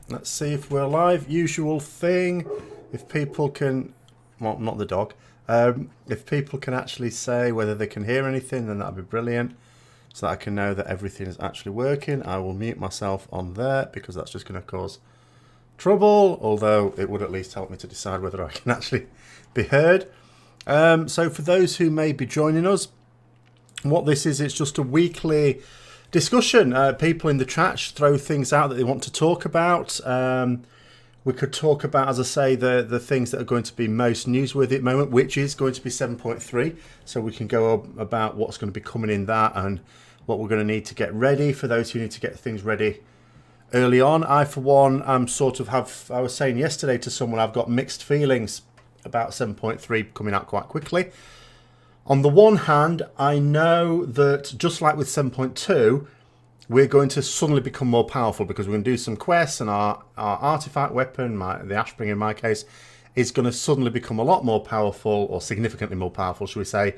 Let's see if we're live. Usual thing. If people can... Well, not the dog. If people can actually say whether they can hear anything, then that'd be brilliant. So that I can know that everything is actually working. I will mute myself on there because that's just going to cause trouble. Although it would at least help me to decide whether I can actually be heard. So for those who may be joining us, what this is, it's just a weekly discussion. People in the chat throw things out that they want to talk about. We could talk about, as I say, the things that are going to be most newsworthy at the moment, which is going to be 7.3. So we can go about what's going to be coming in that and what we're going to need to get ready for those who need to get things ready early on. I, for one, I was saying yesterday to someone, I've got mixed feelings about 7.3 coming out quite quickly. On the one hand, I know that just like with 7.2, we're going to suddenly become more powerful because we're going to do some quests and our artifact weapon, the Ashbringer in my case, is going to suddenly become a lot more powerful, or significantly more powerful, shall we say,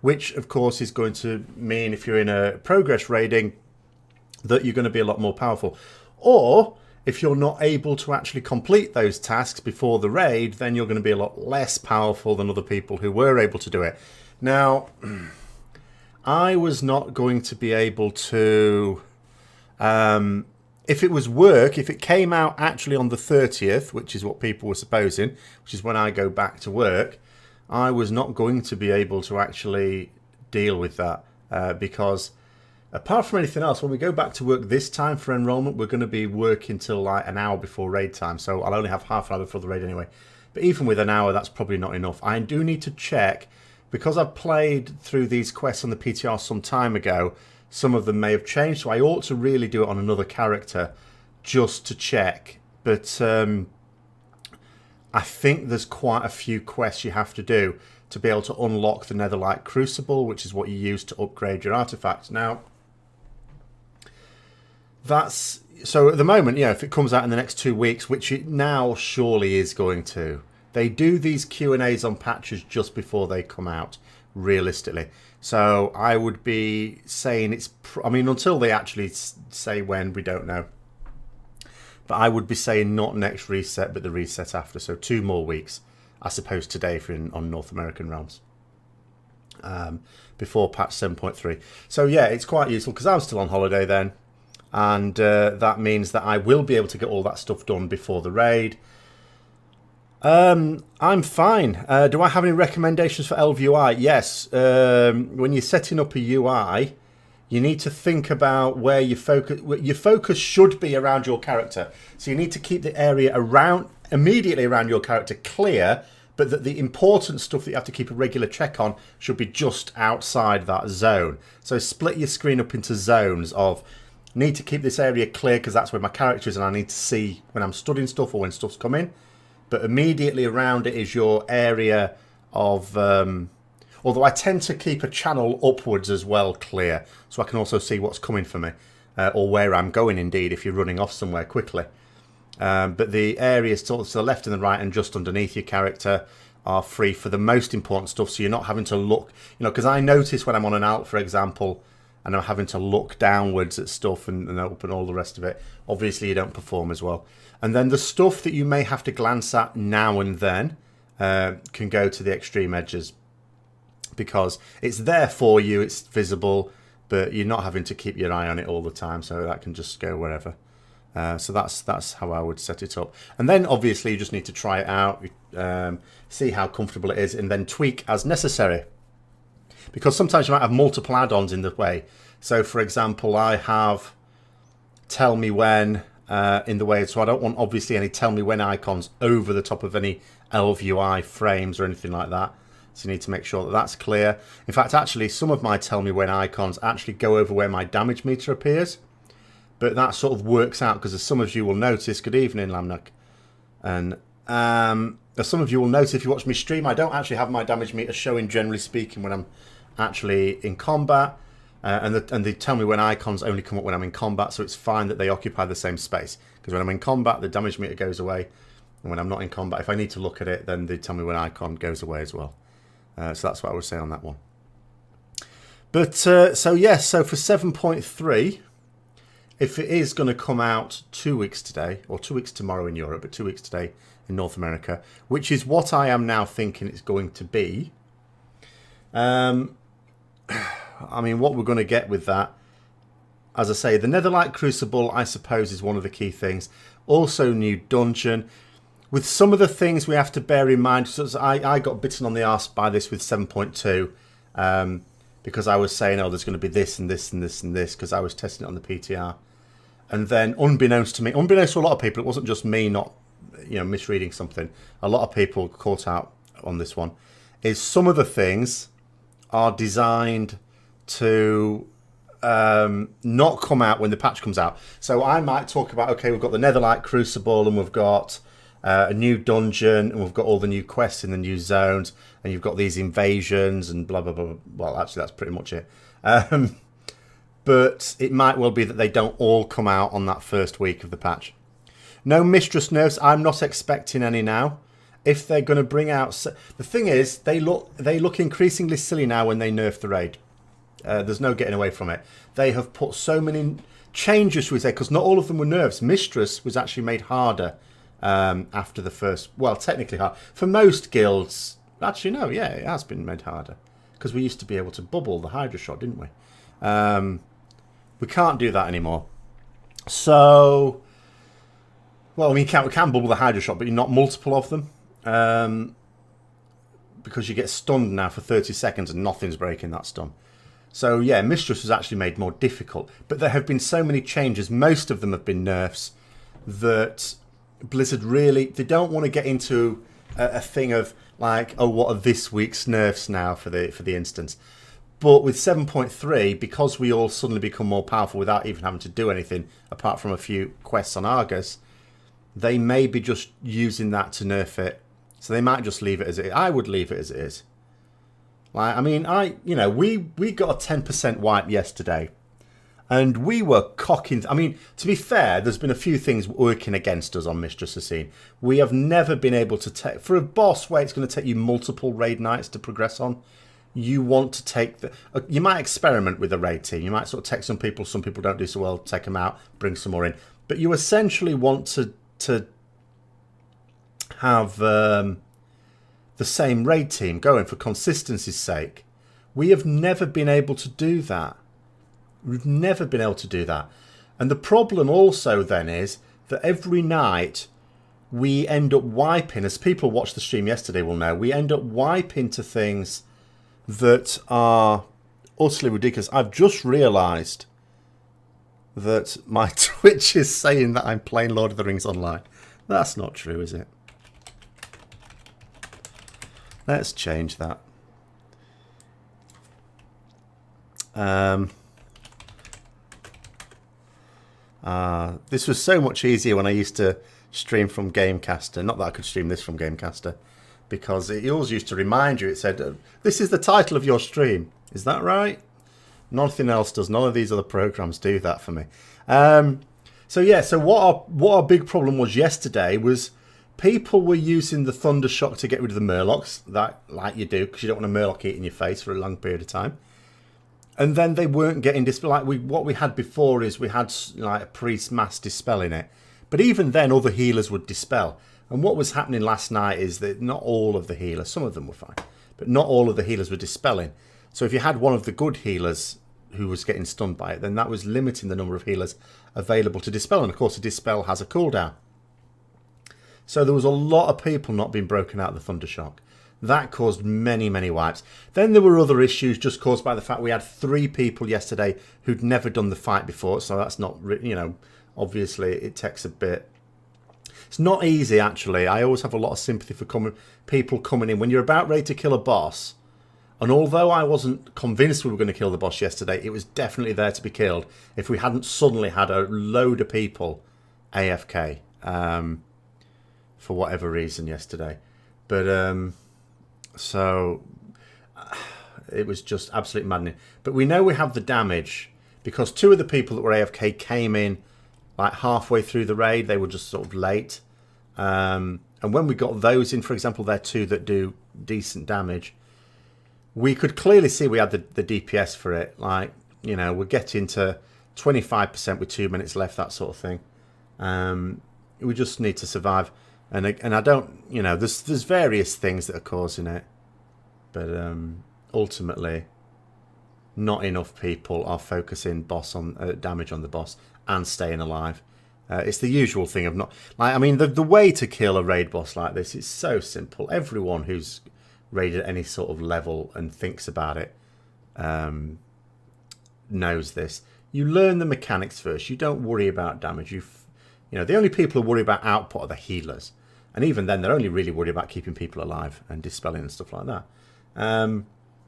which of course is going to mean if you're in a progress raiding that you're going to be a lot more powerful. Or if you're not able to actually complete those tasks before the raid, then you're going to be a lot less powerful than other people who were able to do it. Now, I was not going to be able to, if it came out actually on the 30th, which is what people were supposing, which is when I go back to work, I was not going to be able to actually deal with that because apart from anything else, when we go back to work this time for enrollment, we're going to be working till like an hour before raid time. So I'll only have half an hour before the raid anyway. But even with an hour, that's probably not enough. I do need to check. Because I've played through these quests on the PTR some time ago, some of them may have changed, so I ought to really do it on another character just to check. But I think there's quite a few quests you have to do to be able to unlock the Netherlight Crucible, which is what you use to upgrade your artifacts. Now, so at the moment, if it comes out in the next 2 weeks, which it now surely is going to, they do these Q&As on patches just before they come out, realistically. So I would be saying until they actually say when, we don't know. But I would be saying not next reset, but the reset after. So 2 more weeks, I suppose today if you're on North American realms. Before patch 7.3. So yeah, it's quite useful because I'm still on holiday then. And that means that I will be able to get all that stuff done before the raid. I'm fine. Do I have any recommendations for LVUI? Yes. When you're setting up a UI, you need to think about where your focus should be around your character. So you need to keep the area immediately around your character clear, but that the important stuff that you have to keep a regular check on should be just outside that zone. So split your screen up into zones of need to keep this area clear because that's where my character is and I need to see when I'm studying stuff or when stuff's coming. But immediately around it is your area of... although I tend to keep a channel upwards as well clear, so I can also see what's coming for me, or where I'm going indeed if you're running off somewhere quickly. But the areas to the left and the right and just underneath your character are free for the most important stuff, so you're not having to look... because I notice when I'm on an alt, for example, and I'm having to look downwards at stuff and open all the rest of it, obviously you don't perform as well. And then the stuff that you may have to glance at now and then can go to the extreme edges because it's there for you, it's visible, but you're not having to keep your eye on it all the time, so that can just go wherever. So that's how I would set it up. And then obviously you just need to try it out, see how comfortable it is, and then tweak as necessary. Because sometimes you might have multiple add-ons in the way. So for example, I have tell me when... in the way, so I don't want obviously any tell me when icons over the top of any LVUI frames or anything like that. So you need to make sure that that's clear. In fact, actually, some of my tell me when icons actually go over where my damage meter appears. But that sort of works out because as some of you will notice, good evening, Lamnak. And as some of you will notice if you watch me stream, I don't actually have my damage meter showing, generally speaking, when I'm actually in combat. And they tell me when icons only come up when I'm in combat, so it's fine that they occupy the same space. Because when I'm in combat, the damage meter goes away. And when I'm not in combat, if I need to look at it, then they tell me when icon goes away as well. So that's what I would say on that one. But, so yes, so for 7.3, if it is going to come out 2 weeks today, or 2 weeks tomorrow in Europe, but 2 weeks today in North America, which is what I am now thinking it's going to be. I mean, what we're going to get with that, as I say, the Netherlight Crucible, I suppose, is one of the key things. Also, new dungeon. With some of the things we have to bear in mind, so I got bitten on the arse by this with 7.2, because I was saying, oh, there's going to be this and this and this and this, because I was testing it on the PTR. And then, unbeknownst to me, unbeknownst to a lot of people, it wasn't just me not, misreading something. A lot of people caught out on this one. Is some of the things are designed to not come out when the patch comes out. So I might talk about, okay, we've got the Netherlight Crucible, and we've got a new dungeon, and we've got all the new quests in the new zones, and you've got these invasions and blah blah blah. Well, actually, that's pretty much it. But it might well be that they don't all come out on that first week of the patch. No Mistress nerfs. I'm not expecting any now. If they're going to bring out, the thing is, they look increasingly silly now when they nerf the raid. There's no getting away from it. They have put so many changes, should we say, because not all of them were nerfs. Mistress was actually made harder after the first, well, technically hard. For most guilds, actually no, yeah, it has been made harder. Because we used to be able to bubble the Hydra shot, didn't we? We can't do that anymore. So, well, we can bubble the Hydra shot, but you're not multiple of them. Because you get stunned now for 30 seconds and nothing's breaking that stun. So yeah, Mistress was actually made more difficult. But there have been so many changes, most of them have been nerfs, that Blizzard really, they don't want to get into a thing of like, oh, what are this week's nerfs now for the instance. But with 7.3, because we all suddenly become more powerful without even having to do anything, apart from a few quests on Argus, they may be just using that to nerf it. So they might just leave it as it is. I would leave it as it is. Like, I mean, we got a 10% wipe yesterday. And we were cocking. I mean, to be fair, there's been a few things working against us on Mistress Asine. We have never been able to take, for a boss where it's going to take you multiple raid nights to progress on, you want to take the, you might experiment with a raid team. You might sort of take some people don't do so well, take them out, bring some more in. But you essentially want to have the same raid team going for consistency's sake. We have never been able to do that. We've never been able to do that. And the problem also then is that every night we end up wiping, as people watched the stream yesterday will know, we end up wiping to things that are utterly ridiculous. I've just realised that my Twitch is saying that I'm playing Lord of the Rings online. That's not true, is it? Let's change that. This was so much easier when I used to stream from Gamecaster. Not that I could stream this from Gamecaster, because it always used to remind you. It said, this is the title of your stream. Is that right? Nothing else does. None of these other programs do that for me. So yeah, so what our big problem was yesterday was people were using the Thunder Shock to get rid of the Murlocs, that like you do, because you don't want a Murloc eating your face for a long period of time. And then they weren't getting dispel. Like what we had before is we had like a priest mass dispelling it, but even then other healers would dispel. And what was happening last night is that not all of the healers, some of them were fine, but not all of the healers were dispelling. So if you had one of the good healers who was getting stunned by it, then that was limiting the number of healers available to dispel. And of course, a dispel has a cooldown. So there was a lot of people not being broken out of the Thunder Shock. That caused many, many wipes. Then there were other issues just caused by the fact we had 3 people yesterday who'd never done the fight before. So that's not, obviously it takes a bit. It's not easy, actually. I always have a lot of sympathy for people coming in. When you're about ready to kill a boss, and although I wasn't convinced we were going to kill the boss yesterday, it was definitely there to be killed if we hadn't suddenly had a load of people AFK for whatever reason yesterday. But so it was just absolutely maddening. But we know we have the damage because 2 of the people that were AFK came in like halfway through the raid. They were just sort of late. And when we got those in, for example, they're 2 that do decent damage. We could clearly see we had the DPS for it. Like, we're getting to 25% with 2 minutes left, that sort of thing. We just need to survive. And I don't, you know, there's various things that are causing it. But ultimately, not enough people are focusing damage on the boss and staying alive. It's the usual thing of not... Like, I mean, the way to kill a raid boss like this is so simple. Everyone who's raided at any sort of level and thinks about it knows this. You learn the mechanics first. You don't worry about damage. You know, the only people who worry about output are the healers. And even then, they're only really worried about keeping people alive and dispelling and stuff like that.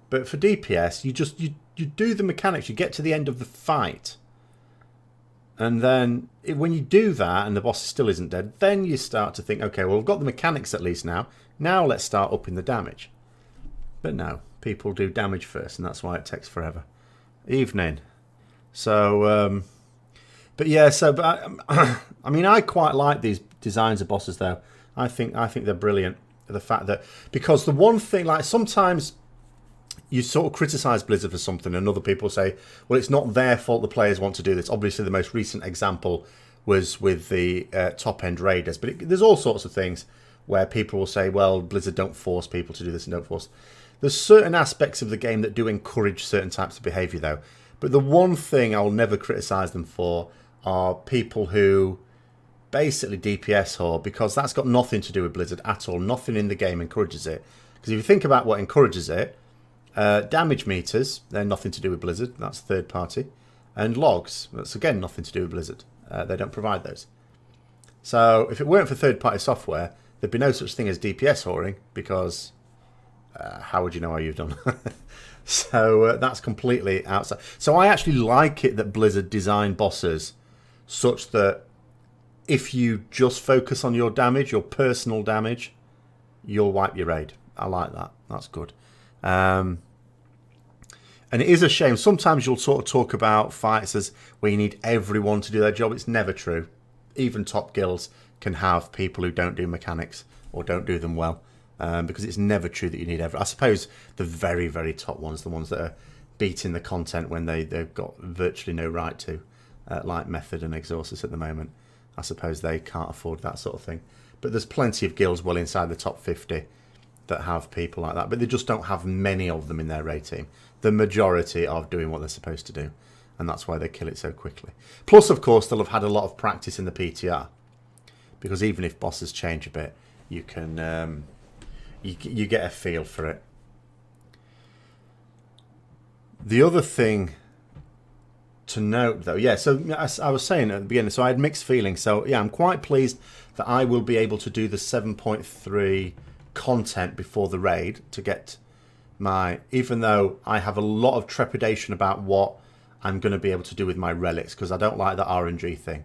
But for DPS, you do the mechanics. You get to the end of the fight. And then when you do that and the boss still isn't dead, then you start to think, okay, well, we've got the mechanics at least now. Now let's start upping the damage. But no, people do damage first, and that's why it takes forever. Evening. So, but yeah, I mean, I quite like these designs of bosses, though. I think they're brilliant. The fact that, because the one thing, like, sometimes you sort of criticize Blizzard for something and other people say, well, it's not their fault the players want to do this. Obviously, the most recent example was with the top-end raiders. But there's all sorts of things where people will say, well, Blizzard don't force people to do this and don't force. There's certain aspects of the game that do encourage certain types of behaviour, though. But the one thing I'll never criticise them for are people who basically DPS whore, because that's got nothing to do with Blizzard at all. Nothing in the game encourages it. Because if you think about what encourages it, damage meters, they're nothing to do with Blizzard. That's third party. And logs, that's again nothing to do with Blizzard. They don't provide those. So if it weren't for third party software, there'd be no such thing as DPS whoring, because how would you know how you've done? So that's completely outside. So I actually like it that Blizzard designed bosses such that if you just focus on your damage, your personal damage, you'll wipe your raid. I like that. That's good. And it is a shame. Sometimes you'll sort of talk about fights as where you need everyone to do their job. It's never true. Even top guilds can have people who don't do mechanics or don't do them well. Because it's never true that you need everyone. I suppose the very, very top ones, the ones that are beating the content when they've got virtually no right to, like Method and Exorcist at the moment. I suppose they can't afford that sort of thing. But there's plenty of guilds well inside the top 50 that have people like that. But they just don't have many of them in their raid team. The majority are doing what they're supposed to do. And that's why they kill it so quickly. Plus, of course, they'll have had a lot of practice in the PTR. Because even if bosses change a bit, you can... You get a feel for it. The other thing to note, though, yeah, so as I was saying at the beginning, so I had mixed feelings. So, yeah, I'm quite pleased that I will be able to do the 7.3 content before the raid to get my... Even though I have a lot of trepidation about what I'm going to be able to do with my relics, because I don't like the RNG thing.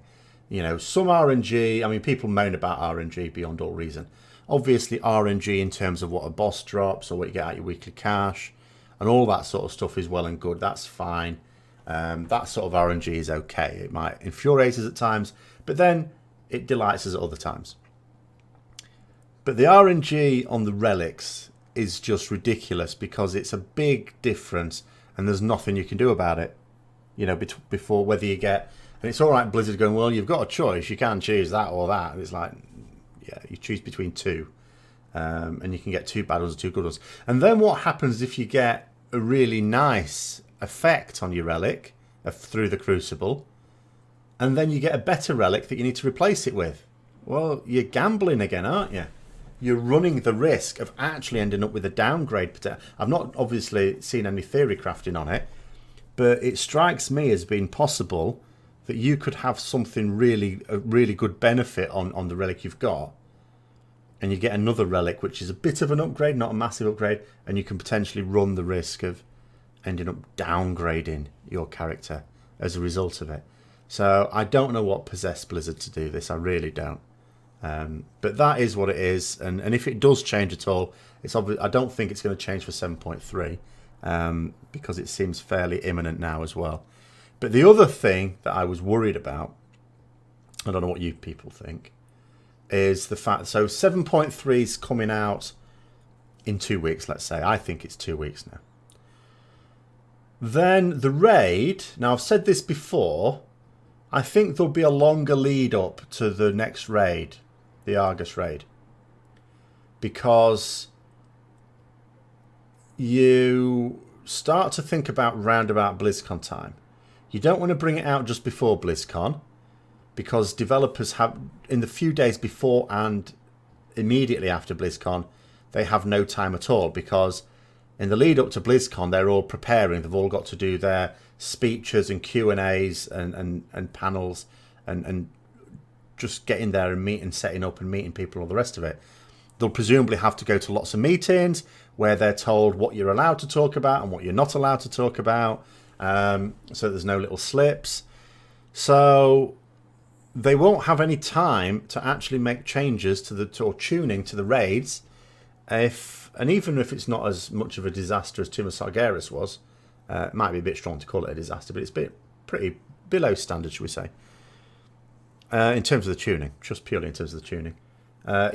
You know, some RNG... I mean, people moan about RNG beyond all reason. Obviously, RNG in terms of what a boss drops or what you get out your weekly cash and all that sort of stuff is well and good. That's fine. That sort of RNG is okay. It might infuriate us at times, but then it delights us at other times. But the RNG on the relics is just ridiculous because it's a big difference and there's nothing you can do about it. You know, before whether you get... And it's all right, Blizzard going, well, you've got a choice. You can choose that or that. And it's like... Yeah, you choose between two, and you can get two bad ones and two good ones. And then what happens if you get a really nice effect on your relic through the Crucible, and then you get a better relic that you need to replace it with? Well, you're gambling again, aren't you? You're running the risk of actually ending up with a downgrade. I've not obviously seen any theory crafting on it, but it strikes me as being possible that you could have something a really good benefit on the relic you've got, and you get another relic which is a bit of an upgrade, not a massive upgrade, and you can potentially run the risk of ending up downgrading your character as a result of it. So I don't know what possessed Blizzard to do this. I really don't. But that is what it is, and if it does change at all, it's obvious. I don't think it's going to change for 7.3 because it seems fairly imminent now as well. But the other thing that I was worried about, I don't know what you people think, is the fact... So 7.3 is coming out in 2 weeks, let's say. I think it's 2 weeks now. Then the raid, now I've said this before, I think there'll be a longer lead up to the next raid, the Argus raid. Because you start to think about roundabout BlizzCon time. You don't want to bring it out just before BlizzCon, because developers have, in the few days before and immediately after BlizzCon, they have no time at all, because in the lead up to BlizzCon, they're all preparing. They've all got to do their speeches and Q&As and panels and just getting there and meeting, setting up and meeting people, all the rest of it. They'll presumably have to go to lots of meetings where they're told what you're allowed to talk about and what you're not allowed to talk about. So there's no little slips. So they won't have any time to actually make changes to the or tuning to the raids. And even if it's not as much of a disaster as Tomb of Sargeras was, it might be a bit strong to call it a disaster, but it's pretty below standard, should we say, in terms of the tuning, just purely in terms of the tuning.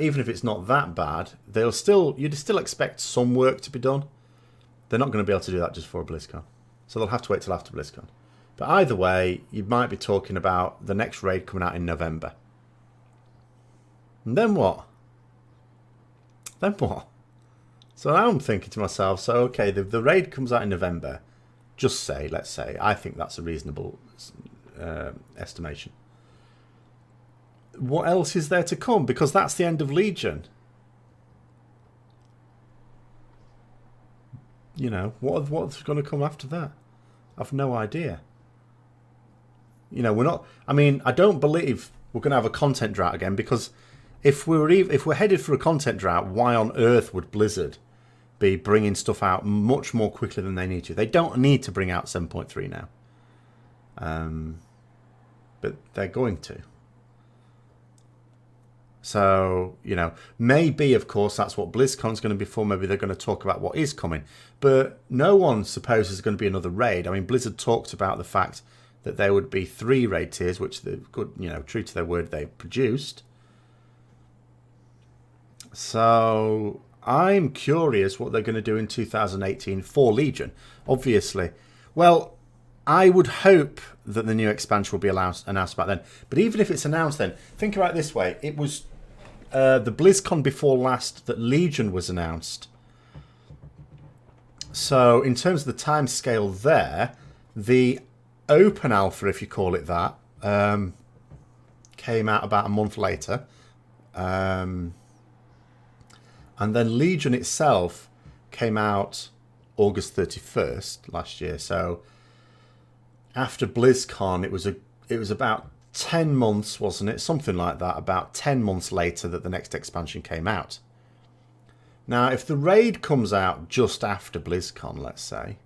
Even if it's not that bad, you'd still expect some work to be done. They're not going to be able to do that just before BlizzCon. So they'll have to wait till after BlizzCon. But either way, you might be talking about the next raid coming out in November. And then what? So now I'm thinking to myself, so okay, the raid comes out in November. Let's say, I think that's a reasonable estimation. What else is there to come? Because that's the end of Legion. You know, what's going to come after that? I've no idea. You know, I don't believe we're going to have a content drought again, because if we're headed for a content drought, why on earth would Blizzard be bringing stuff out much more quickly than they need to? They don't need to bring out 7.3 now. But they're going to. So, you know, maybe, of course, that's what BlizzCon's going to be for. Maybe they're going to talk about what is coming. But no one supposes there's going to be another raid. I mean, Blizzard talked about the fact that there would be 3 raid tiers, which they're good, you know, true to their word, they produced. So I'm curious what they're going to do in 2018 for Legion. Obviously, well, I would hope that the new expansion will be announced about then. But even if it's announced then, think about it this way. It was the BlizzCon before last that Legion was announced. So in terms of the time scale there, the open alpha, if you call it that, came out about a month later. And then Legion itself came out August 31st last year. So after BlizzCon, it was about 10 months, wasn't it? Something like that. About 10 months later that the next expansion came out. Now, if the raid comes out just after BlizzCon, let's say,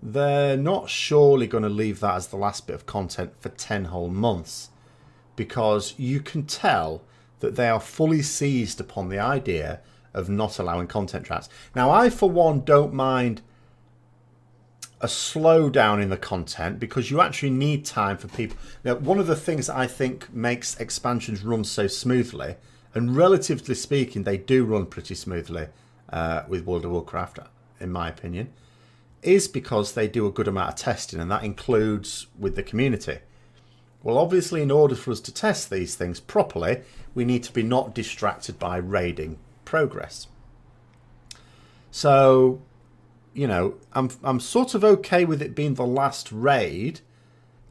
they're not surely going to leave that as the last bit of content for 10 whole months, because you can tell that they are fully seized upon the idea of not allowing content droughts. Now, I, for one, don't mind a slowdown in the content, because you actually need time for people. Now, one of the things that I think makes expansions run so smoothly, and relatively speaking, they do run pretty smoothly with World of Warcraft, in my opinion, is because they do a good amount of testing, and that includes with the community. Well, obviously, in order for us to test these things properly, we need to be not distracted by raiding progress. So, you know, I'm sort of okay with it being the last raid,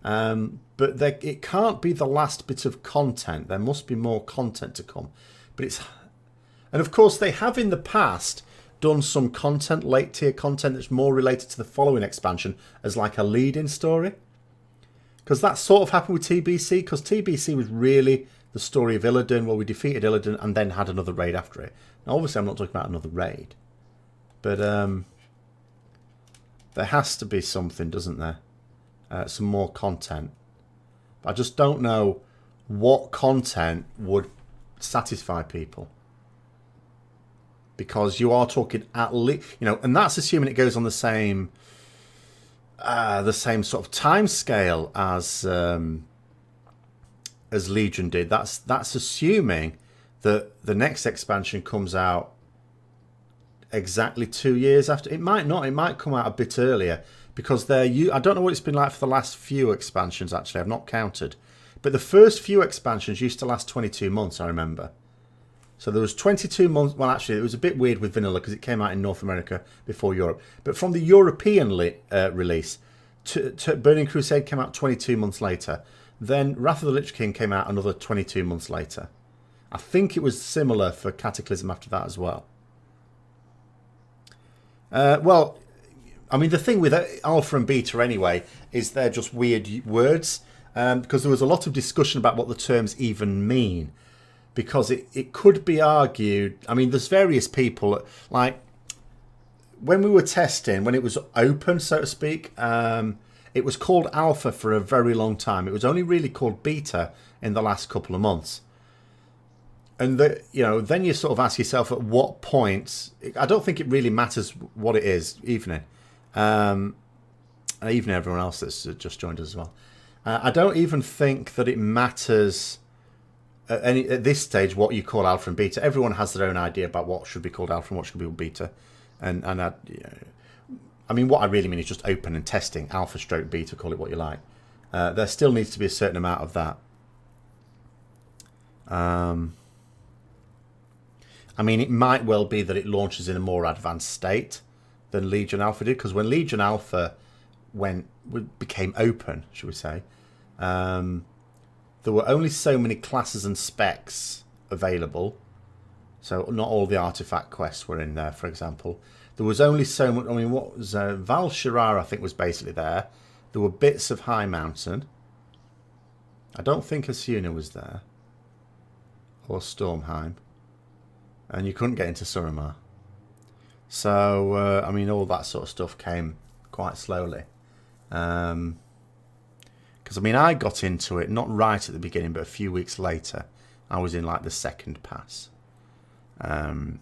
but it can't be the last bit of content. There must be more content to come. And of course, they have in the past done some content, late tier content, that's more related to the following expansion as like a lead-in story. Because that sort of happened with TBC, because TBC was really the story of Illidan, where we defeated Illidan and then had another raid after it. Now, obviously, I'm not talking about another raid, but there has to be something, doesn't there? Some more content. I just don't know what content would satisfy people. Because you are talking at least, you know, and that's assuming it goes on the same sort of time scale as Legion did. That's assuming that the next expansion comes out exactly 2 years after. It might not. It might come out a bit earlier because I don't know what it's been like for the last few expansions. Actually, I've not counted, but the first few expansions used to last 22 months. I remember. So there was 22 months. Well, actually, it was a bit weird with vanilla because it came out in North America before Europe. But from the European release, Burning Crusade came out 22 months later. Then Wrath of the Lich King came out another 22 months later. I think it was similar for Cataclysm after that as well. Well, I mean, the thing with alpha and beta anyway is they're just weird words because there was a lot of discussion about what the terms even mean. Because it could be argued, I mean, there's various people, like when we were testing, when it was open, so to speak, it was called alpha for a very long time. It was only really called beta in the last couple of months. And, then you sort of ask yourself at what point, I don't think it really matters what it is, evening. Even everyone else that's just joined us as well. I don't even think that it matters at this stage what you call alpha and beta. Everyone has their own idea about what should be called alpha and what should be called beta. I mean, what I really mean is just open and testing, alpha stroke beta, call it what you like. There still needs to be a certain amount of that. I mean, it might well be that it launches in a more advanced state than Legion Alpha did, because when Legion Alpha became open, should we say, there were only so many classes and specs available. So not all the artifact quests were in there, for example. There was only so much. I mean, what was Val Shirar, I think, was basically there. There were bits of High Mountain. I don't think Asuna was there. Or Stormheim. And you couldn't get into Suramar. So, I mean, all that sort of stuff came quite slowly. Because, I mean, I got into it, not right at the beginning, but a few weeks later. I was in, like, the second pass. And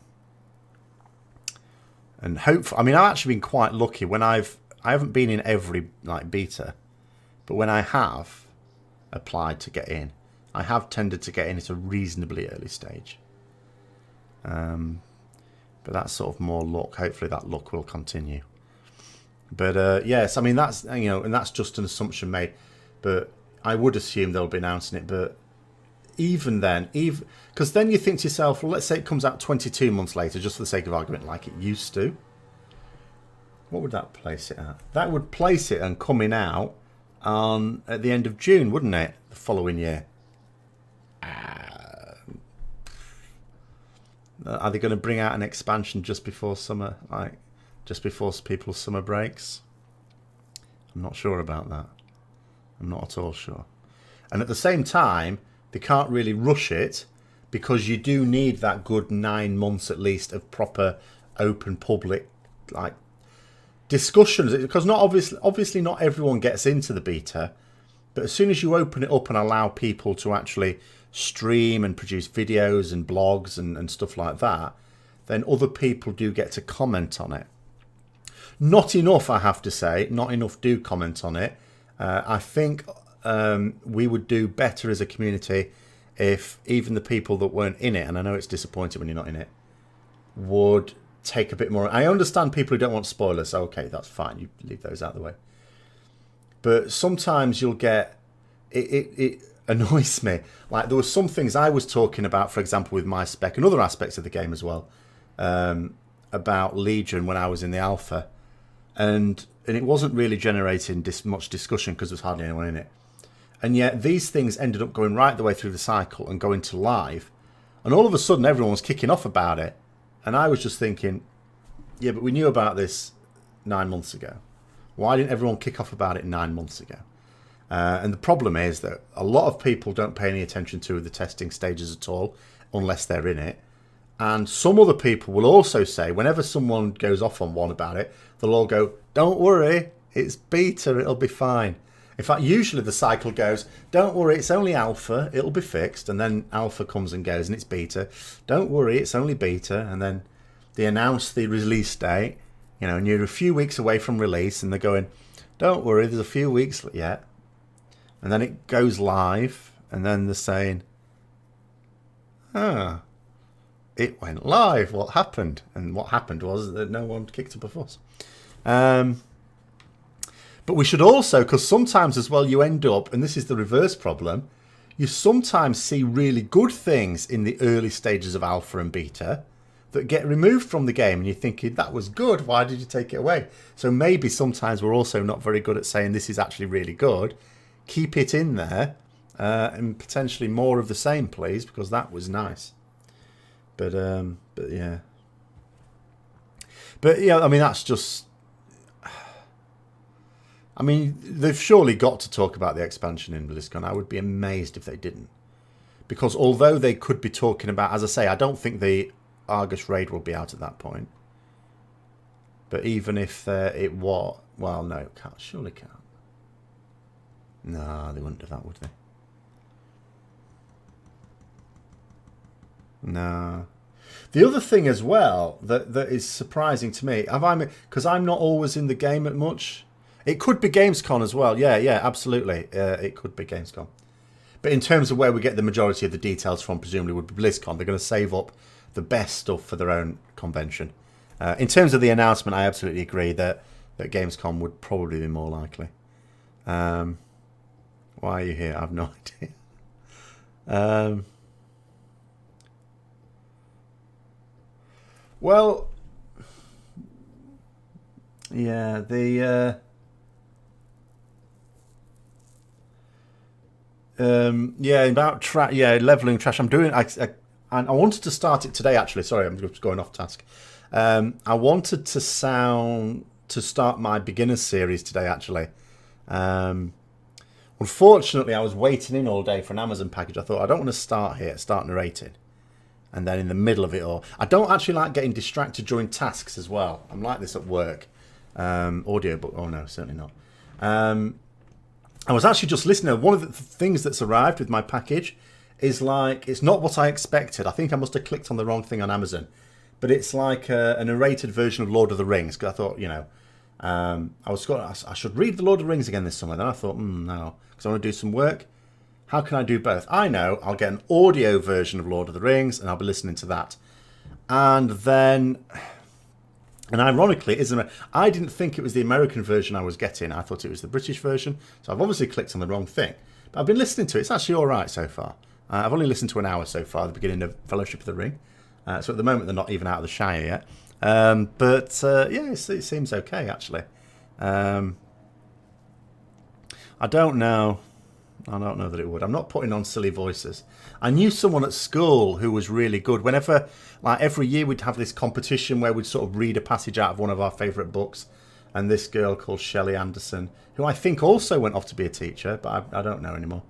hopefully, I mean, I've actually been quite lucky when I haven't been in every, like, beta. But when I have applied to get in, I have tended to get in at a reasonably early stage. But that's sort of more luck. Hopefully that luck will continue. But yes, I mean, that's, and that's just an assumption made. But I would assume they'll be announcing it. But even then, because then you think to yourself, well, let's say it comes out 22 months later, just for the sake of argument, like it used to. What would that place it at? That would place it and coming out at the end of June, wouldn't it? The following year. Are they going to bring out an expansion just before summer, like just before people's summer breaks? I'm not sure about that. I'm not at all sure. And at the same time, they can't really rush it because you do need that good 9 months at least of proper open public like discussions. Because not obviously not everyone gets into the beta, but as soon as you open it up and allow people to actually stream and produce videos and blogs and stuff like that, then other people do get to comment on it. Not enough, I have to say. Not enough do comment on it. I think we would do better as a community if even the people that weren't in it, and I know it's disappointing when you're not in it, would take a bit more. I understand people who don't want spoilers. Okay, that's fine. You leave those out of the way. But sometimes you'll get... It annoys me. Like, there were some things I was talking about, for example, with my spec and other aspects of the game as well, about Legion when I was in the alpha. And it wasn't really generating much discussion because there was hardly anyone in it. And yet these things ended up going right the way through the cycle and going to live. And all of a sudden everyone was kicking off about it. And I was just thinking, yeah, but we knew about this 9 months ago. Why didn't everyone kick off about it 9 months ago? And the problem is that a lot of people don't pay any attention to the testing stages at all unless they're in it. And some other people will also say, whenever someone goes off on one about it, they'll all go, don't worry, it's beta, it'll be fine. In fact, usually the cycle goes, don't worry, it's only alpha, it'll be fixed. And then alpha comes and goes and it's beta. Don't worry, it's only beta. And then they announce the release date, and you're a few weeks away from release and they're going, don't worry, there's a few weeks yet. And then it goes live and then they're saying, it went live. What happened? And what happened was that no one kicked up a fuss. But we should also, because sometimes as well you end up, and this is the reverse problem, you sometimes see really good things in the early stages of alpha and beta that get removed from the game, and you're thinking, that was good, why did you take it away? So maybe sometimes we're also not very good at saying this is actually really good. Keep it in there, and potentially more of the same, please, because that was nice. But yeah. But yeah, I mean, that's just... I mean, they've surely got to talk about the expansion in BlizzCon. I would be amazed if they didn't. Because although they could be talking about... As I say, I don't think the Argus raid will be out at that point. But even if it was... Well, no, it can't. Surely can't. No, they wouldn't do that, would they? No. The other thing as well that is surprising to me... Because I'm not always in the game at much... It could be Gamescom as well. Yeah, absolutely. It could be Gamescom. But in terms of where we get the majority of the details from, presumably would be BlizzCon. They're going to save up the best stuff for their own convention. In terms of the announcement, I absolutely agree that Gamescom would probably be more likely. Why are you here? I have no idea. Well, yeah, about leveling trash. I'm doing. I wanted to start it today. Actually, sorry, I'm just going off task. I wanted to start my beginners series today. Actually, unfortunately, I was waiting in all day for an Amazon package. I thought I don't want to start narrating, and then in the middle of it all, I don't actually like getting distracted during tasks as well. I'm like this at work. Audiobook. Oh no, certainly not. I was actually just listening. One of the things that's arrived with my package is like, it's not what I expected. I think I must have clicked on the wrong thing on Amazon. But it's like a narrated version of Lord of the Rings. Because I thought, I should read the Lord of the Rings again this summer. Then I thought, no, because I want to do some work. How can I do both? I know I'll get an audio version of Lord of the Rings and I'll be listening to that. And then... And ironically, I didn't think it was the American version I was getting. I thought it was the British version. So I've obviously clicked on the wrong thing. But I've been listening to it. It's actually all right so far. I've only listened to an hour so far, the beginning of Fellowship of the Ring. So at the moment, they're not even out of the Shire yet. It seems okay, actually. I don't know. I don't know that it would. I'm not putting on silly voices. I knew someone at school who was really good. Whenever, like every year, we'd have this competition where we'd sort of read a passage out of one of our favourite books. And this girl called Shelley Anderson, who I think also went off to be a teacher, but I don't know anymore.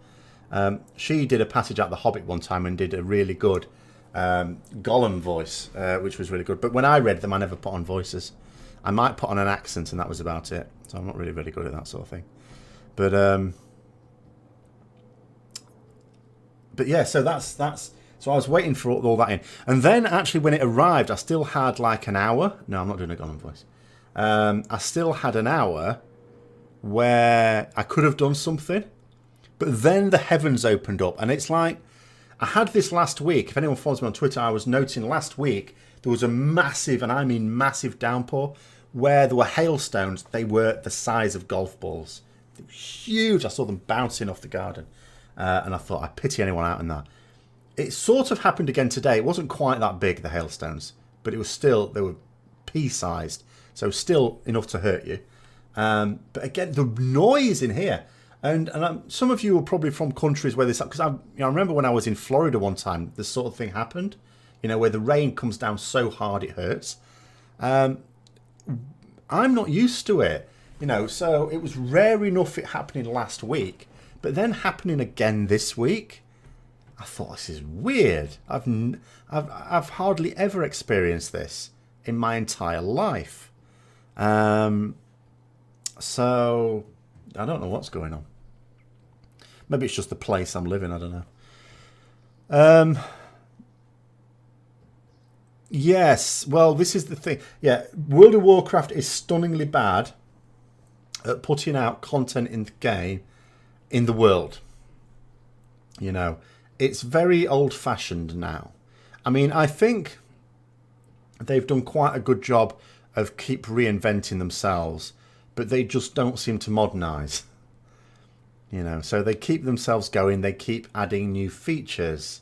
She did a passage out of The Hobbit one time and did a really good Gollum voice, which was really good. But when I read them, I never put on voices. I might put on an accent, and that was about it. So I'm not really good at that sort of thing. But yeah, so that's so I was waiting for all that in, and then actually when it arrived, I still had like an hour. No, I'm not doing a Gollum voice. I still had an hour where I could have done something, but then the heavens opened up, and it's like I had this last week. If anyone follows me on Twitter, I was noting last week there was a massive, and I mean massive, downpour where there were hailstones. They were the size of golf balls. They were huge. I saw them bouncing off the garden. And I thought, I pity anyone out in that. It sort of happened again today. It wasn't quite that big, the hailstones, but it was still, they were pea-sized, so still enough to hurt you. But again, the noise in here, and some of you are probably from countries where this, because I remember when I was in Florida one time, this sort of thing happened, where the rain comes down so hard it hurts. I'm not used to it, so it was rare enough it happening last week. But then happening again this week, I thought, this is weird. I've hardly ever experienced this in my entire life. So I don't know what's going on. Maybe it's just the place I'm living. I don't know. Yes. Well, this is the thing. Yeah, World of Warcraft is stunningly bad at putting out content in the game. In the world, it's very old-fashioned now, I mean, I think they've done quite a good job of keep reinventing themselves, but they just don't seem to modernise. You know, so they keep themselves going. They keep adding new features.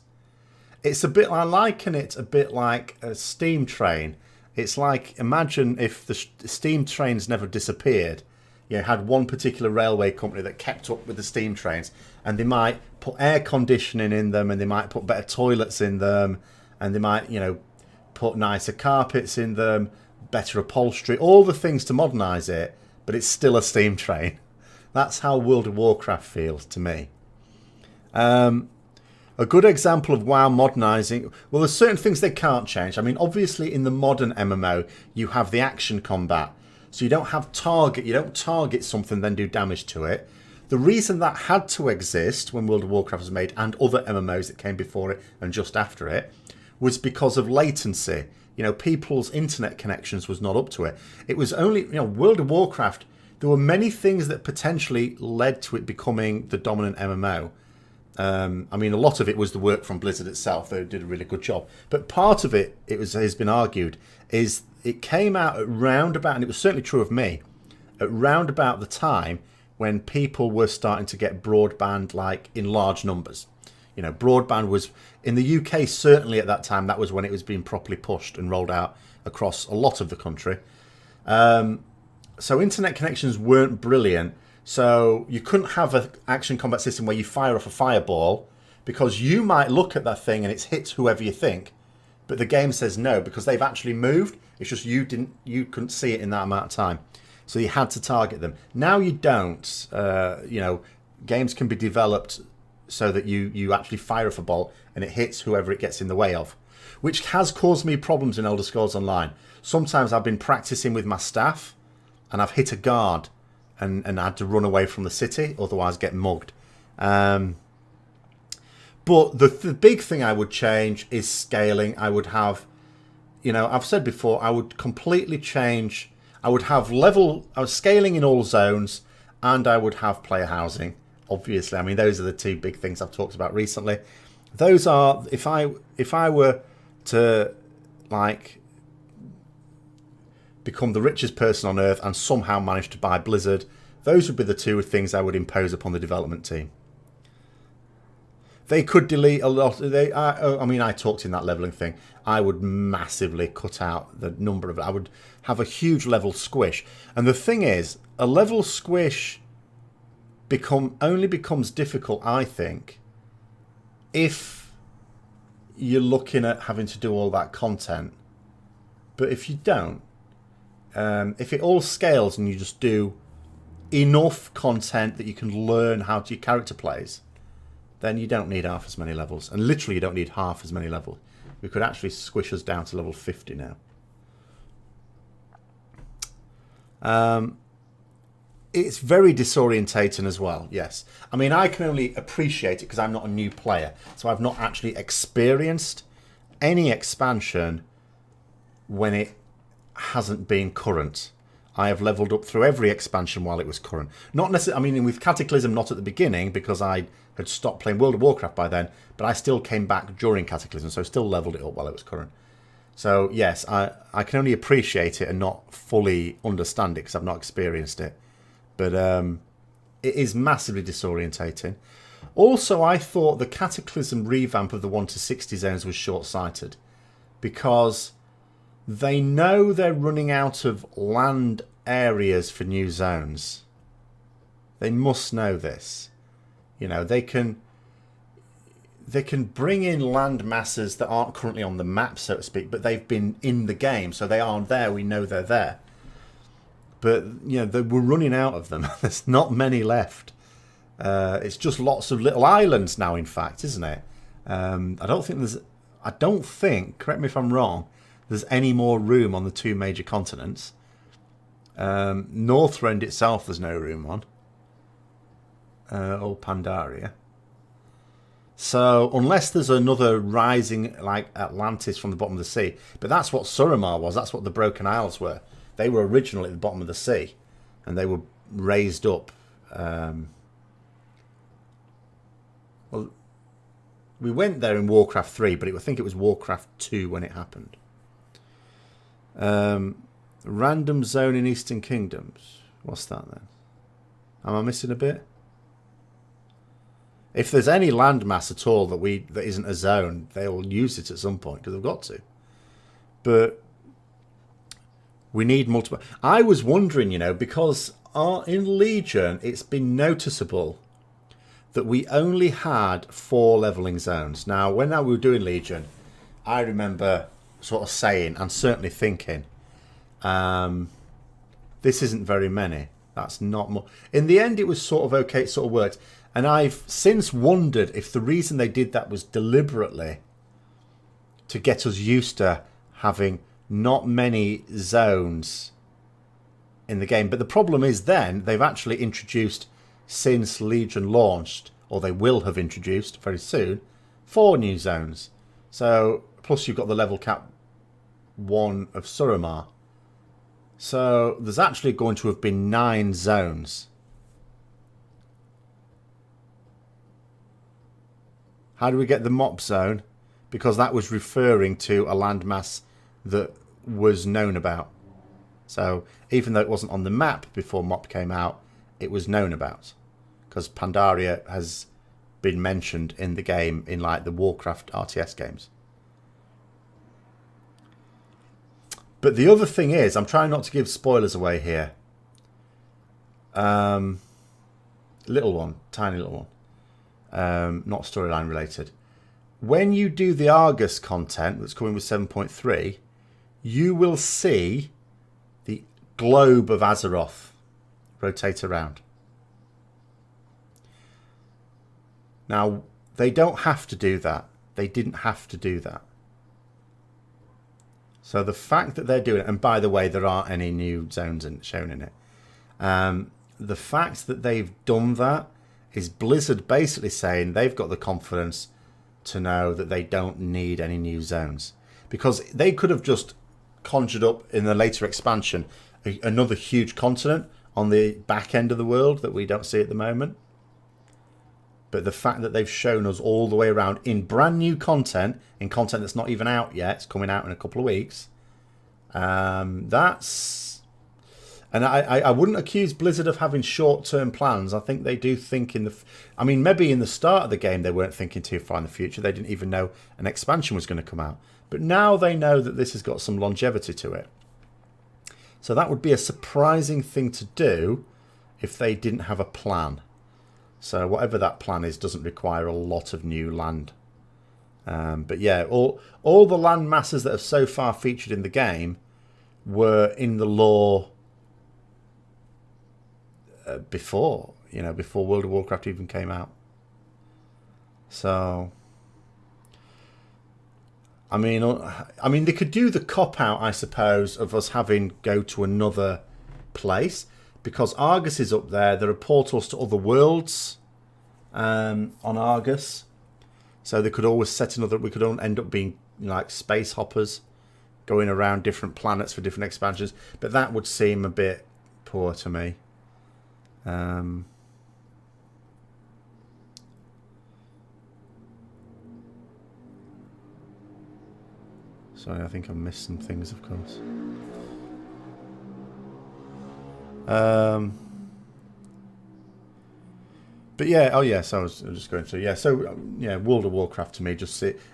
It's a bit, I liken it a bit like a steam train. It's like, imagine if the steam trains never disappeared. You had one particular railway company that kept up with the steam trains, and they might put air conditioning in them, and they might put better toilets in them, and they might, you know, put nicer carpets in them, better upholstery, all the things to modernise it, but it's still a steam train. That's how World of Warcraft feels to me. A good example of WoW modernising, well, there's certain things they can't change. I mean, obviously in the modern MMO, you have the action combat. So you don't have target, you don't target something then do damage to it. The reason that had to exist when World of Warcraft was made, and other MMOs that came before it and just after it, was because of latency. You know, people's internet connections was not up to it. It was only, you know, World of Warcraft, there were many things that potentially led to it becoming the dominant MMO. I mean, a lot of it was the work from Blizzard itself. They did a really good job. But part of it, has been argued, is it came out at round about, and it was certainly true of me, at round about the time when people were starting to get broadband, like, in large numbers. You know, broadband was, in the UK, certainly at that time, that was when it was being properly pushed and rolled out across a lot of the country. So internet connections weren't brilliant. So you couldn't have an action combat system where you fire off a fireball, because you might look at that thing and it's hit whoever you think, but the game says no because they've actually moved. It's just you couldn't see it in that amount of time, so you had to target them. Now you don't. You know, games can be developed so that you actually fire off a bolt and it hits whoever it gets in the way of, which has caused me problems in Elder Scrolls Online. Sometimes I've been practicing with my staff and I've hit a guard and had to run away from the city, otherwise get mugged. But the big thing I would change is scaling. I would have, you know, I've said before, I would completely change. I would have I was scaling in all zones, and I would have player housing. Obviously, I mean, those are the two big things I've talked about recently. Those are, if I were to, like, become the richest person on earth and somehow manage to buy Blizzard, those would be the two things I would impose upon the development team. They could delete a lot. I mean, I talked in that leveling thing. I would massively cut out the number of it. I would have a huge level squish. And the thing is, a level squish only becomes difficult, I think, if you're looking at having to do all that content. But if you don't, if it all scales and you just do enough content that you can learn how your character plays, then you don't need half as many levels. And literally you don't need half as many levels. We could actually squish us down to level 50 now. It's very disorientating as well, yes. I mean, I can only appreciate it because I'm not a new player. So I've not actually experienced any expansion when it hasn't been current. I have leveled up through every expansion while it was current. Not necessarily, I mean, with Cataclysm, not at the beginning because I had stopped playing World of Warcraft by then, but I still came back during Cataclysm, so still leveled it up while it was current. So yes, I can only appreciate it and not fully understand it because I've not experienced it. But it is massively disorientating. Also, I thought the Cataclysm revamp of the 1 to 60 zones was short-sighted because they know they're running out of land areas for new zones. They must know this. You know, they can bring in land masses that aren't currently on the map, so to speak, but they've been in the game, so they aren't there. We know they're there. But, you know, we're running out of them. There's not many left. It's just lots of little islands now, in fact, isn't it? I don't think, correct me if I'm wrong, there's any more room on the two major continents. Northrend itself, there's no room on. Or Pandaria. So, unless there's another rising, like Atlantis from the bottom of the sea. But that's what Suramar was. That's what the Broken Isles were. They were originally at the bottom of the sea. And they were raised up. Well, We went there in Warcraft 3, but I think it was Warcraft 2 when it happened. Random zone in Eastern Kingdoms. What's that then? Am I missing a bit? If there's any landmass at all that isn't a zone, they'll use it at some point because they've got to. But we need multiple. I was wondering, because in Legion it's been noticeable that we only had 4 leveling zones. Now, when we were doing Legion, I remember sort of saying and certainly thinking, this isn't very many. That's not more. In the end, it was sort of okay. It sort of worked. And I've since wondered if the reason they did that was deliberately to get us used to having not many zones in the game. But the problem is then they've actually introduced, since Legion launched, or they will have introduced very soon, 4 new zones. So, plus you've got the level cap 1 of Suramar. So, there's actually going to have been 9 zones. How do we get the MOP zone? Because that was referring to a landmass that was known about. So, even though it wasn't on the map before MOP came out, it was known about. Because Pandaria has been mentioned in the game in like the Warcraft RTS games. But the other thing is, I'm trying not to give spoilers away here. Little one, tiny little one. Not storyline related. When you do the Argus content that's coming with 7.3, you will see the globe of Azeroth rotate around. Now, they don't have to do that. They didn't have to do that. So the fact that they're doing it, and by the way, there aren't any new zones shown in it. The fact that they've done that is Blizzard basically saying they've got the confidence to know that they don't need any new zones. Because they could have just conjured up in the later expansion another huge continent on the back end of the world that we don't see at the moment. But the fact that they've shown us all the way around in brand new content, in content that's not even out yet, it's coming out in a couple of weeks. That's... And I wouldn't accuse Blizzard of having short-term plans. I think they do think in the... I mean, maybe in the start of the game they weren't thinking too far in the future. They didn't even know an expansion was going to come out. But now they know that this has got some longevity to it. So that would be a surprising thing to do if they didn't have a plan. So whatever that plan is doesn't require a lot of new land. But yeah, all the land masses that have so far featured in the game were in the lore before World of Warcraft even came out. So, I mean, they could do the cop-out, I suppose, of us having go to another place. Because Argus is up there, there are portals to other worlds on Argus. So they could always set another... We could end up being like space hoppers, going around different planets for different expansions. But that would seem a bit poor to me. Sorry, I think I missed some things, of course. But yeah, oh yes, I was just going through. Yeah, so yeah, World of Warcraft to me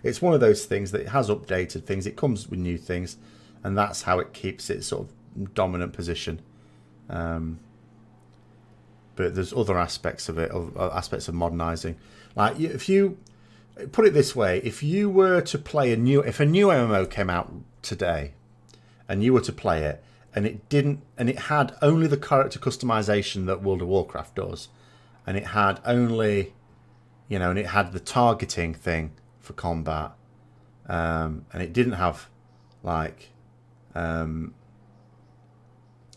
it's one of those things that it has updated things. It comes with new things, and that's how it keeps its sort of dominant position. But there's other aspects of it, aspects of modernising. Like if you put it this way, if you were to play if a new MMO came out today, and you were to play it, and it had only the character customization that World of Warcraft does, and it had only, and it had the targeting thing for combat, and it didn't have, like,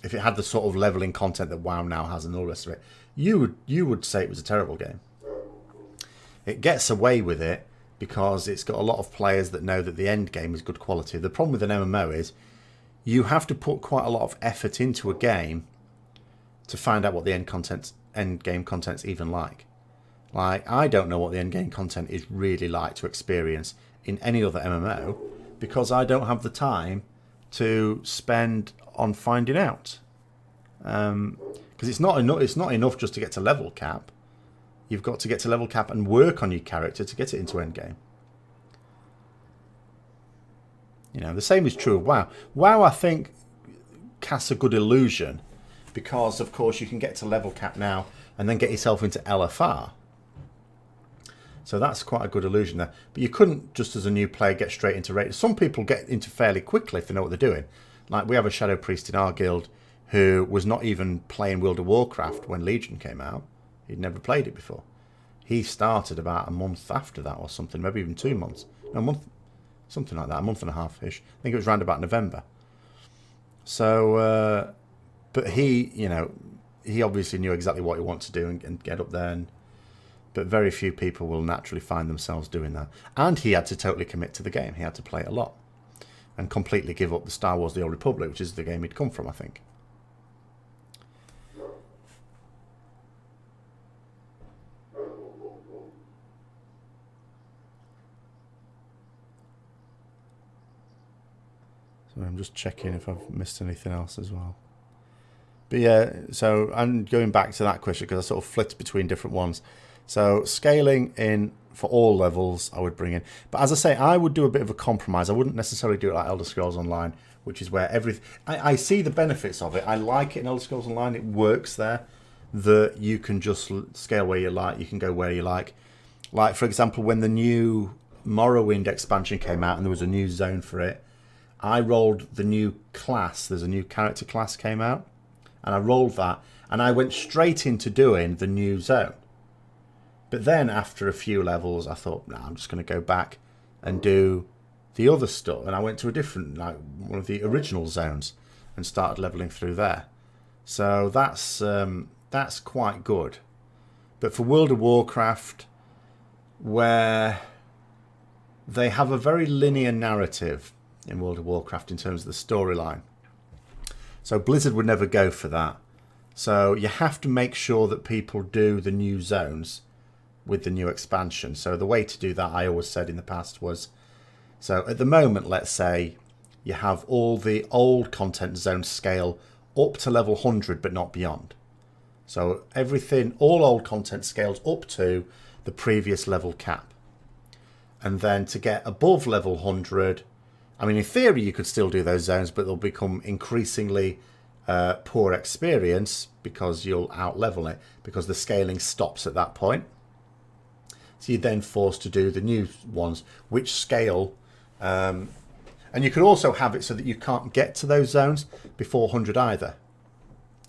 if it had the sort of leveling content that WoW now has and all the rest of it, you would say it was a terrible game. It gets away with it because it's got a lot of players that know that the end game is good quality. The problem with an MMO is you have to put quite a lot of effort into a game to find out what the end game content's even like. Like, I don't know what the endgame content is really like to experience in any other MMO because I don't have the time to spend on finding out. Because it's not enough just to get to level cap. You've got to get to level cap and work on your character to get it into endgame. You know, the same is true of WoW. WoW, I think, casts a good illusion because, of course, you can get to level cap now and then get yourself into LFR. So that's quite a good illusion there. But you couldn't, just as a new player, get straight into raid. Some people get into fairly quickly if they know what they're doing. Like, we have a Shadow Priest in our guild who was not even playing World of Warcraft when Legion came out. He'd never played it before. He started about a month after that or something, maybe even 2 months. No, a month, something like that, a month and a half-ish. I think it was around about November. So, but he, you know, he obviously knew exactly what he wanted to do and get up there. But very few people will naturally find themselves doing that. And he had to totally commit to the game. He had to play a lot. And completely give up the Star Wars The Old Republic, which is the game he'd come from, I think. So I'm just checking if I've missed anything else as well. But yeah, so I'm going back to that question because I sort of flipped between different ones. So scaling in for all levels, I would bring in. But as I say, I would do a bit of a compromise. I wouldn't necessarily do it like Elder Scrolls Online, which is where everything... I see the benefits of it. I like it in Elder Scrolls Online. It works there. That you can just scale where you like. You can go where you like. Like, for example, when the new Morrowind expansion came out and there was a new zone for it, I rolled the new class. There's a new character class came out. And I rolled that. And I went straight into doing the new zone. But then after a few levels, I thought, nah, I'm just going to go back and do the other stuff. And I went to a different, like one of the original zones and started leveling through there. So that's quite good. But for World of Warcraft, where they have a very linear narrative in World of Warcraft in terms of the storyline. So Blizzard would never go for that. So you have to make sure that people do the new zones with the new expansion. So the way to do that, I always said in the past, was, so at the moment, let's say you have all the old content zones scale up to level 100 but not beyond. So everything, all old content scales up to the previous level cap. And then to get above level 100, I mean, in theory you could still do those zones, but they'll become increasingly poor experience because you'll out-level it, because the scaling stops at that point. So you're then forced to do the new ones, which scale. And you could also have it so that you can't get to those zones before 100 either.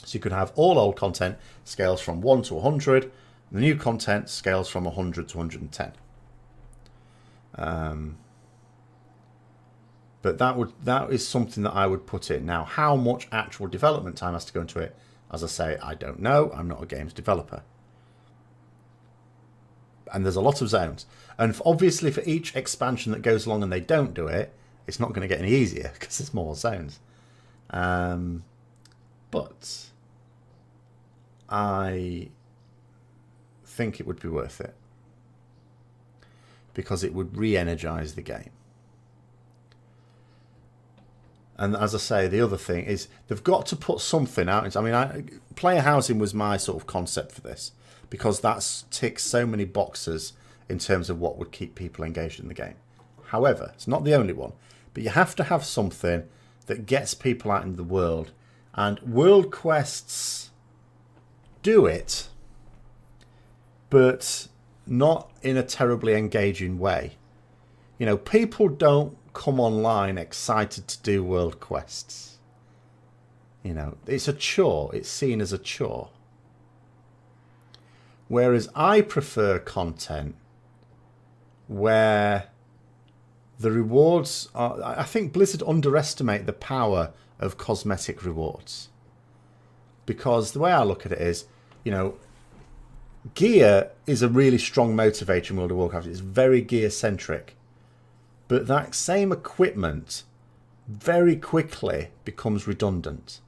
So you could have all old content scales from 1 to 100. The new content scales from 100 to 110. But that is something that I would put in. Now, how much actual development time has to go into it? As I say, I don't know. I'm not a games developer. And there's a lot of zones. And obviously for each expansion that goes along and they don't do it, it's not going to get any easier because there's more zones. But I think it would be worth it. Because it would re-energize the game. And as I say, the other thing is they've got to put something out. I mean, player housing was my sort of concept for this. Because that ticks so many boxes in terms of what would keep people engaged in the game. However, it's not the only one. But you have to have something that gets people out into the world. And world quests do it, but not in a terribly engaging way. You know, people don't come online excited to do world quests. You know, it's a chore. It's seen as a chore. Whereas I prefer content where the rewards are... I think Blizzard underestimate the power of cosmetic rewards. Because the way I look at it is, you know, gear is a really strong motivator in World of Warcraft. It's very gear-centric. But that same equipment very quickly becomes redundant.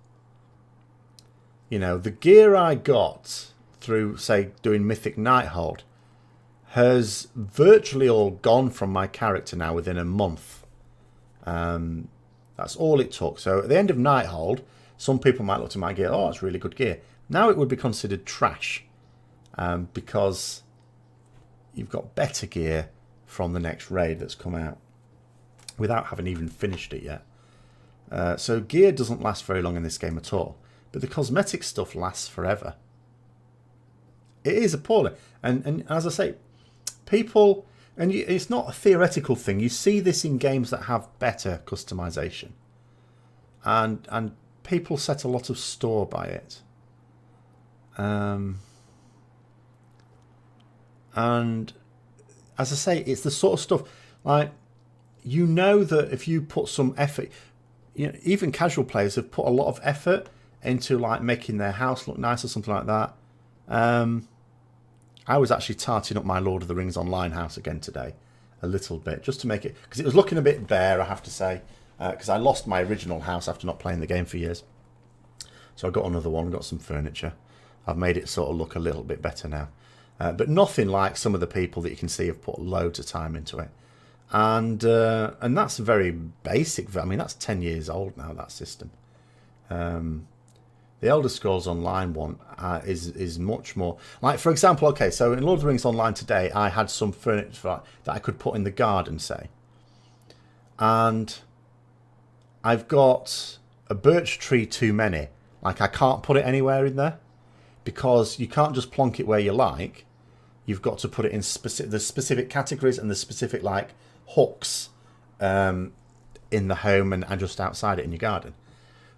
You know, the gear I got through, say, doing Mythic Nighthold has virtually all gone from my character now within a month. That's all it took. So at the end of Nighthold, some people might look to my gear, oh, it's really good gear. Now it would be considered trash because you've got better gear from the next raid that's come out without having even finished it yet. So gear doesn't last very long in this game at all. But the cosmetic stuff lasts forever. It is appalling. And as I say, people... And it's not a theoretical thing. You see this in games that have better customization. And people set a lot of store by it. And as I say, it's the sort of stuff... Like, you know that if you put some effort... You know, even casual players have put a lot of effort into like making their house look nice or something like that. I was actually tarting up my Lord of the Rings Online house again today, a little bit, just to make it, because it was looking a bit bare, I have to say, because I lost my original house after not playing the game for years. So I got another one, got some furniture. I've made it sort of look a little bit better now, but nothing like some of the people that you can see have put loads of time into it. And that's very basic. I mean, that's 10 years old now, that system. The Elder Scrolls Online one is much more... Like, for example, okay, so in Lord of the Rings Online today, I had some furniture that I could put in the garden, say. And I've got a birch tree too many. Like, I can't put it anywhere in there because you can't just plonk it where you like. You've got to put it in the specific categories and the specific, like, hooks in the home and just outside it in your garden.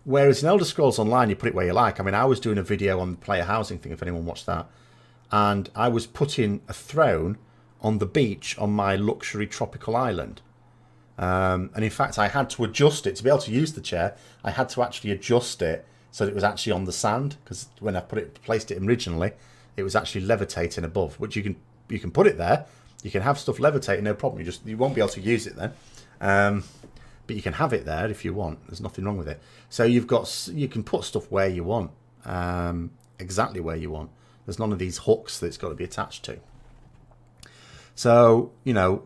Whereas in Elder Scrolls Online, you put it where you like. I mean, I was doing a video on the player housing thing, if anyone watched that. And I was putting a throne on the beach on my luxury tropical island. And in fact, I had to adjust it. To be able to use the chair, I had to actually adjust it so that it was actually on the sand. Because when I placed it originally, it was actually levitating above. Which you can put it there. You can have stuff levitating, no problem. You won't be able to use it then. But you can have it there if you want. There's nothing wrong with it. So you can put stuff where you want, exactly where you want. There's none of these hooks that it's got to be attached to. So, you know,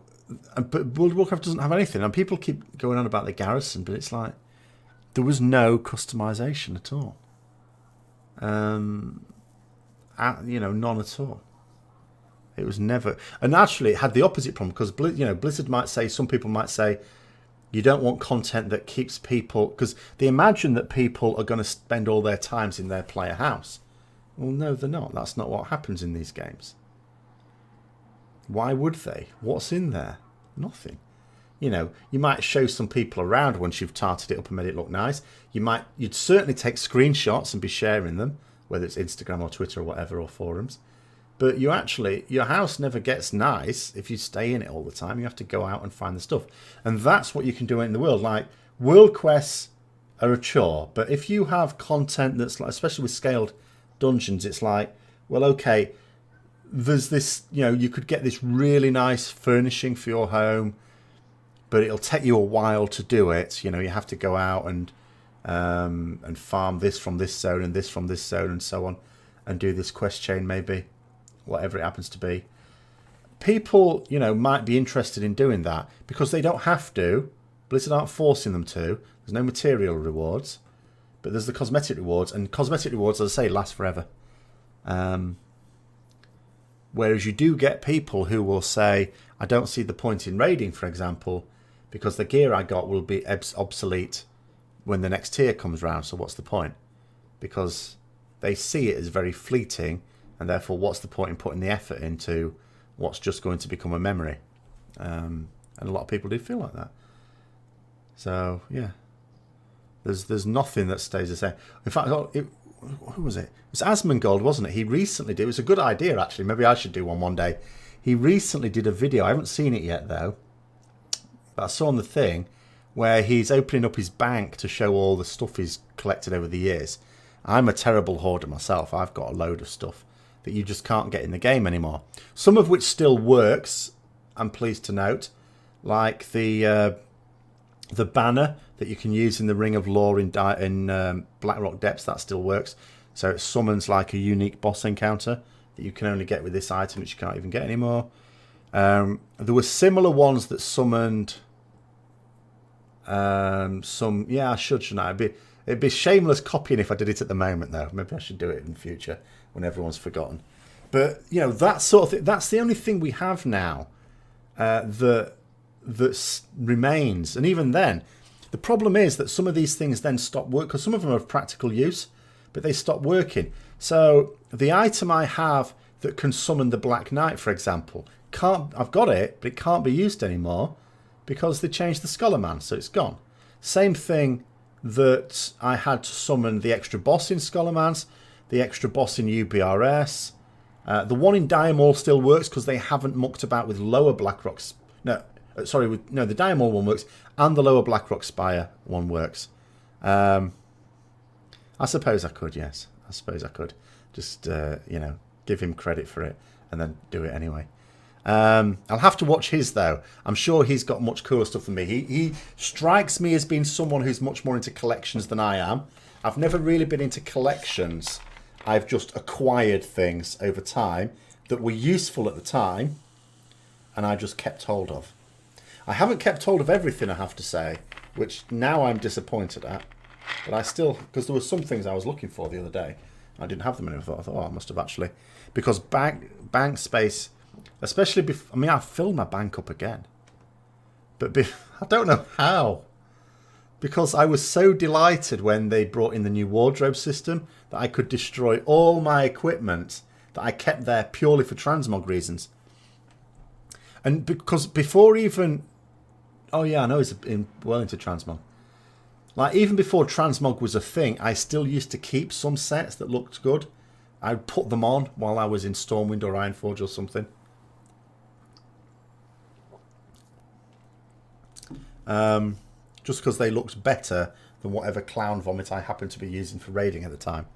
but World of Warcraft doesn't have anything. And people keep going on about the garrison, but it's like there was no customization at all. You know, none at all. It was never, and actually it had the opposite problem because Blizzard might say, some people might say, you don't want content that keeps people, because they imagine that people are going to spend all their times in their player house. Well, no, they're not. That's not what happens in these games. Why would they? What's in there? Nothing. You know, you might show some people around once you've tarted it up and made it look nice. You'd certainly take screenshots and be sharing them, whether it's Instagram or Twitter or whatever, or forums. But your house never gets nice if you stay in it all the time. You have to go out and find the stuff. And that's what you can do in the world. Like, world quests are a chore. But if you have content that's like, especially with scaled dungeons, it's like, well, okay, there's this, you could get this really nice furnishing for your home, but it'll take you a while to do it. You have to go out and farm this from this zone and this from this zone and so on, and do this quest chain maybe. Whatever it happens to be. People, might be interested in doing that because they don't have to. Blizzard aren't forcing them to. There's no material rewards. But there's the cosmetic rewards. And cosmetic rewards, as I say, last forever. Whereas you do get people who will say, I don't see the point in raiding, for example, because the gear I got will be obsolete when the next tier comes round. So what's the point? Because they see it as very fleeting. And therefore, what's the point in putting the effort into what's just going to become a memory? And a lot of people do feel like that. So, yeah. There's nothing that stays the same. In fact, who was it? It was Asmongold, wasn't it? He recently did. It was a good idea, actually. Maybe I should do one day. He recently did a video. I haven't seen it yet, though. But I saw on the thing where he's opening up his bank to show all the stuff he's collected over the years. I'm a terrible hoarder myself. I've got a load of stuff that you just can't get in the game anymore. Some of which still works, I'm pleased to note, like the banner that you can use in the Ring of Law in Blackrock Depths. That still works. So it summons like a unique boss encounter that you can only get with this item, which you can't even get anymore. There were similar ones that summoned some. Yeah, I should, shouldn't I? It'd be shameless copying if I did it at the moment, though. Maybe I should do it in the future when everyone's forgotten. But you know, that sort of thing. That's the only thing we have now that remains. And even then, the problem is that some of these things then stop work because some of them are of practical use, but they stop working. So the item I have that can summon the Black Knight, for example, I've got it, but it can't be used anymore because they changed the Scholar Man, so it's gone. Same thing that I had to summon the extra boss in Scholar Man's, the extra boss in UBRS. The one in Diamol still works because they haven't mucked about with lower Blackrocks. No, sorry, the Diamol one works, and the lower Blackrock Spire one works. I suppose I could, yes. I suppose I could. Just, give him credit for it and then do it anyway. I'll have to watch his, though. I'm sure he's got much cooler stuff than me. He strikes me as being someone who's much more into collections than I am. I've never really been into collections. I've just acquired things over time that were useful at the time and I just kept hold of. I haven't kept hold of everything, I have to say, which now I'm disappointed at. But I still, because there were some things I was looking for the other day. I didn't have them and I thought, I must have actually. Because bank space, especially, I filled my bank up again. But I don't know how. Because I was so delighted when they brought in the new wardrobe system that I could destroy all my equipment that I kept there purely for transmog reasons. And because before even... Oh yeah, I know it's well into transmog. Like, even before transmog was a thing, I still used to keep some sets that looked good. I'd put them on while I was in Stormwind or Ironforge or something. Just because they looked better than whatever clown vomit I happened to be using for raiding at the time.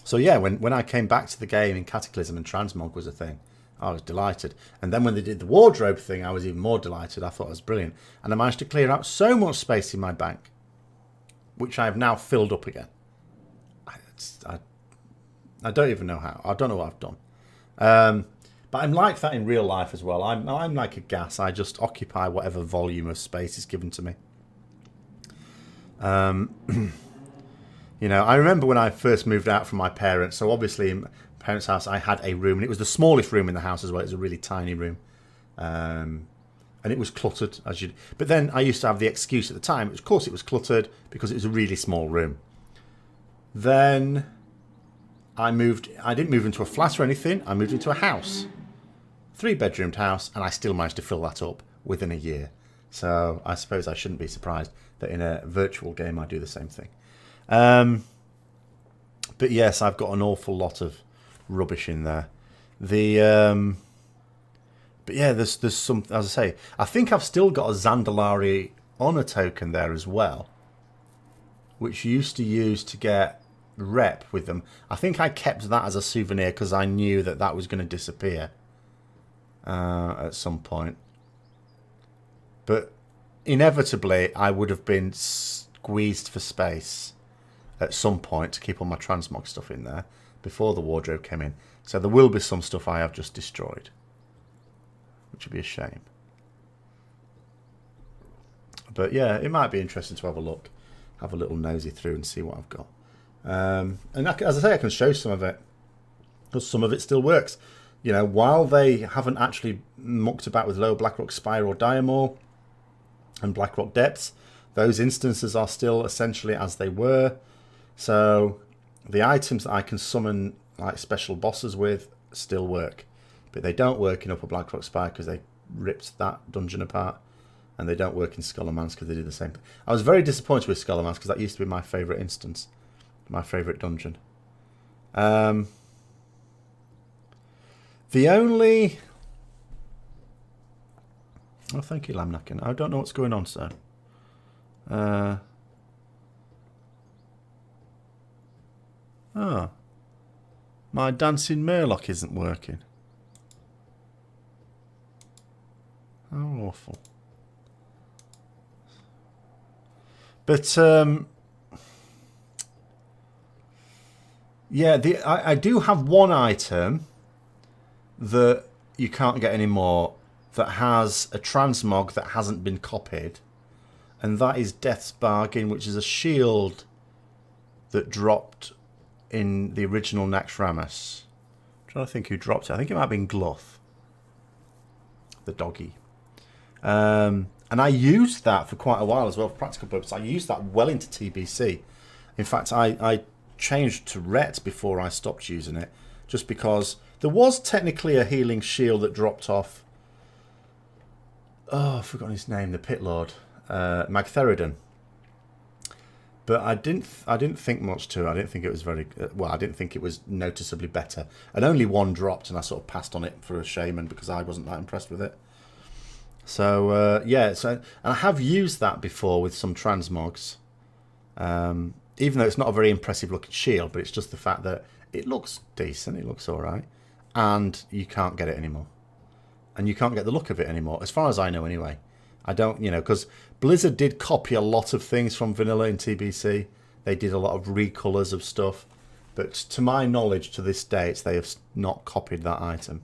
So yeah, when I came back to the game in Cataclysm and transmog was a thing, I was delighted. And then when they did the wardrobe thing, I was even more delighted. I thought it was brilliant. And I managed to clear out so much space in my bank, which I have now filled up again. I don't even know how. I don't know what I've done. But I'm like that in real life as well. I'm like a gas. I just occupy whatever volume of space is given to me. I remember when I first moved out from my parents. So obviously in my parents' house, I had a room. And it was the smallest room in the house as well. It was a really tiny room. And it was cluttered. But then I used to have the excuse at the time. Of course it was cluttered because it was a really small room. Then I didn't move into a flat or anything. I moved into a house. 3-bedroomed house, and I still managed to fill that up within a year. So I suppose I shouldn't be surprised that in a virtual game I do the same thing. But yes, I've got an awful lot of rubbish in there. But yeah, there's some, as I say, I think I've still got a Zandalari honor token there as well, which you used to use to get rep with them. I think I kept that as a souvenir because I knew that was going to disappear at some point. But inevitably, I would have been squeezed for space at some point to keep all my transmog stuff in there before the wardrobe came in. So there will be some stuff I have just destroyed, which would be a shame. But yeah, it might be interesting to have a look, have a little nosy through and see what I've got. And as I say, I can show some of it because some of it still works. While they haven't actually mucked about with lower Blackrock Spire or Diamol and Blackrock Depths, those instances are still essentially as they were. So the items that I can summon like special bosses with still work, but they don't work in Upper Blackrock Spire because they ripped that dungeon apart, and they don't work in Scholarman's because they did the same thing. I was very disappointed with Scholarman's because that used to be my favourite instance, my favourite dungeon. The only... Oh, thank you, Lamnakin. I don't know what's going on, sir. Oh. My dancing Murloc isn't working. How awful. But, yeah, I do have one item that you can't get any more that has a transmog that hasn't been copied, and that is Death's Bargain, which is a shield that dropped in the original Naxxramas. I'm trying to think who dropped it. I think it might have been Gluth, the doggy. And I used that for quite a while as well for practical purposes. I used that well into TBC. In fact, I changed to Ret before I stopped using it, just because there was technically a healing shield that dropped off. Oh, I've forgotten his name. The Pit Lord, Magtheridon. But I didn't think much to it. I didn't think it was very well. I didn't think it was noticeably better. And only one dropped, and I sort of passed on it for a shaman because I wasn't that impressed with it. So yeah, and I have used that before with some transmogs. Even though it's not a very impressive looking shield, but it's just the fact that it looks decent, it looks all right, and you can't get it anymore, and you can't get the look of it anymore, as far as I know anyway. I don't, because Blizzard did copy a lot of things from vanilla in TBC. They did a lot of recolours of stuff, but to my knowledge, to this date, they have not copied that item.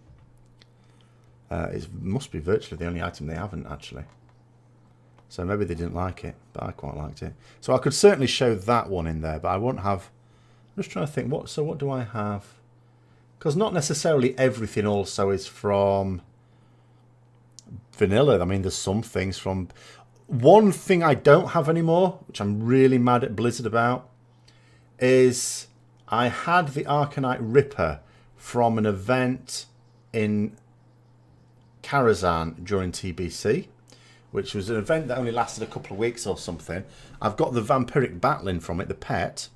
It must be virtually the only item they haven't, actually. So maybe they didn't like it, but I quite liked it. So I could certainly show that one in there, but I won't have... I'm just trying to think, what do I have? Because not necessarily everything also is from vanilla. I mean, there's some things from... One thing I don't have anymore, which I'm really mad at Blizzard about, is I had the Arcanite Ripper from an event in Karazhan during TBC, which was an event that only lasted a couple of weeks or something. I've got the Vampiric Batlin from it, the pet.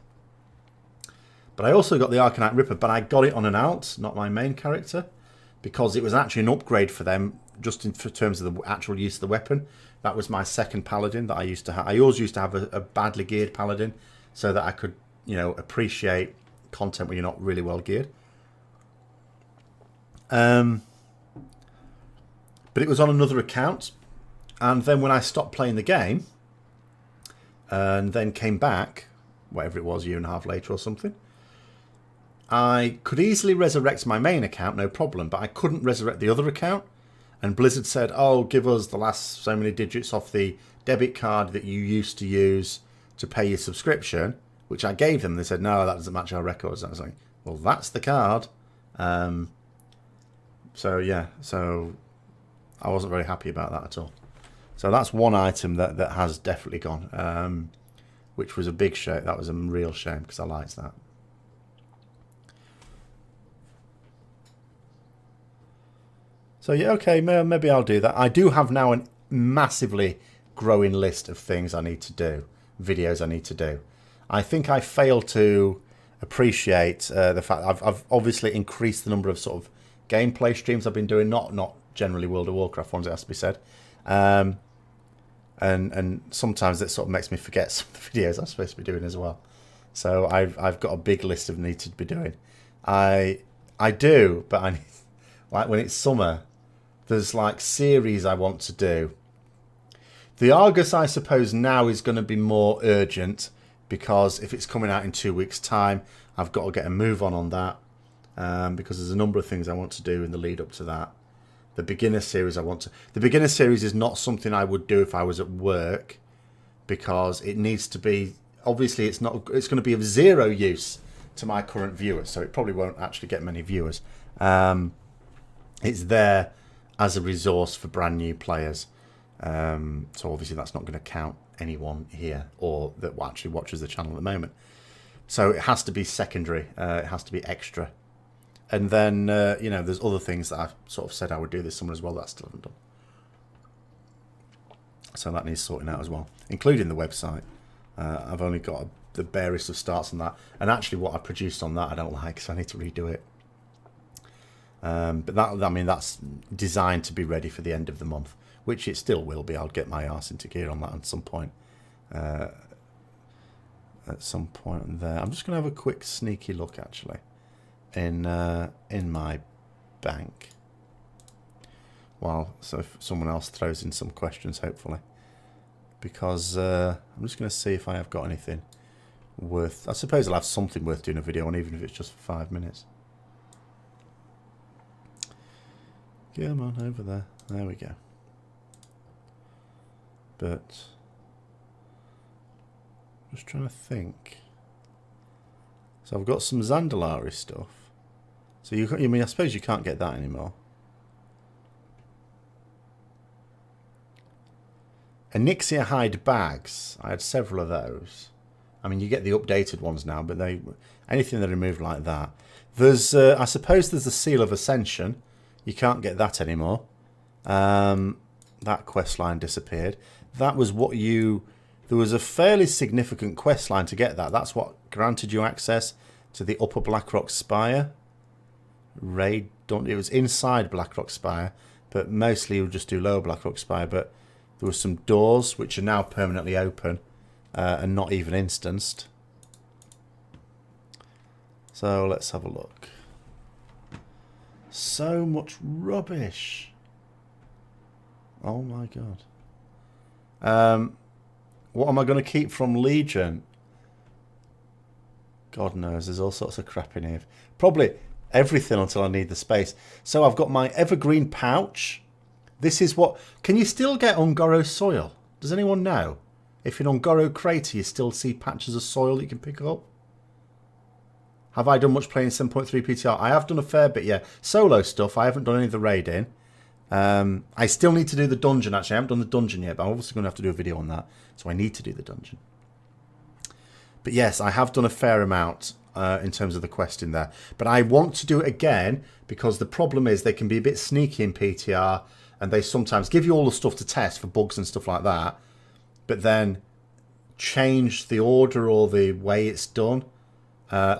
But I also got the Arcanite Ripper, but I got it on an alt, not my main character, because it was actually an upgrade for them, just in terms of the actual use of the weapon. That was my second paladin that I used to have. I always used to have a badly geared paladin, so that I could, appreciate content when you're not really well geared. But it was on another account. And then when I stopped playing the game, and then came back, whatever it was, a year and a half later or something, I could easily resurrect my main account, no problem, but I couldn't resurrect the other account. And Blizzard said, oh, give us the last so many digits off the debit card that you used to use to pay your subscription, which I gave them. They said, no, that doesn't match our records. I was like, well, that's the card. So, yeah, so I wasn't very happy about that at all. So that's one item that has definitely gone, which was a big shame. That was a real shame because I liked that. So yeah, okay, maybe I'll do that. I do have now a massively growing list of things I need to do, videos I need to do. I think I failed to appreciate the fact I've obviously increased the number of sort of gameplay streams I've been doing, not generally World of Warcraft ones, it has to be said. And sometimes it sort of makes me forget some of the videos I'm supposed to be doing as well. So I've got a big list of need to be doing. I do, but I need, like when it's summer, there's like series I want to do. The Argus, I suppose, now is going to be more urgent because if it's coming out in 2 weeks' time, I've got to get a move on that because there's a number of things I want to do in the lead up to that. The beginner series the beginner series is not something I would do if I was at work because it needs to be, obviously it's going to be of zero use to my current viewers, so it probably won't actually get many viewers. It's there as a resource for brand new players. So obviously that's not going to count anyone here or that actually watches the channel at the moment. So it has to be secondary. It has to be extra. And then, there's other things that I've sort of said I would do this summer as well that I still haven't done. So that needs sorting out as well, including the website. I've only got the barest of starts on that. And actually what I produced on that I don't like, so I need to redo it. But that's designed to be ready for the end of the month, which it still will be. I'll get my arse into gear on that at some point. There. I'm just going to have a quick sneaky look, actually, in my bank. So if someone else throws in some questions, hopefully. Because I'm just going to see if I have got anything worth... I suppose I'll have something worth doing a video on, even if it's just for 5 minutes. Come on, over there. There we go. But just trying to think. So I've got some Zandalari stuff. So you mean I suppose you can't get that anymore. Onyxia hide bags. I had several of those. I mean, you get the updated ones now, but anything they removed like that. There's, I suppose, there's the Seal of Ascension. You can't get that anymore. That quest line disappeared. That was what you. There was a fairly significant quest line to get that. That's what granted you access to the Upper Blackrock Spire. Raid. It was inside Blackrock Spire, but mostly you would just do Lower Blackrock Spire. But there were some doors which are now permanently open and not even instanced. So let's have a look. So much rubbish. Oh my god. What am I going to keep from Legion? God knows, there's all sorts of crap in here. Probably everything until I need the space. So I've got my evergreen pouch. This is what... Can you still get Ungoro soil? Does anyone know? If in Ungoro Crater you still see patches of soil that you can pick up? Have I done much playing 7.3 PTR? I have done a fair bit, yeah. Solo stuff, I haven't done any of the raiding. I still need to do the dungeon, actually. I haven't done the dungeon yet, but I'm obviously going to have to do a video on that. So I need to do the dungeon. But yes, I have done a fair amount in terms of the quest in there. But I want to do it again because the problem is they can be a bit sneaky in PTR and they sometimes give you all the stuff to test for bugs and stuff like that, but then change the order or the way it's done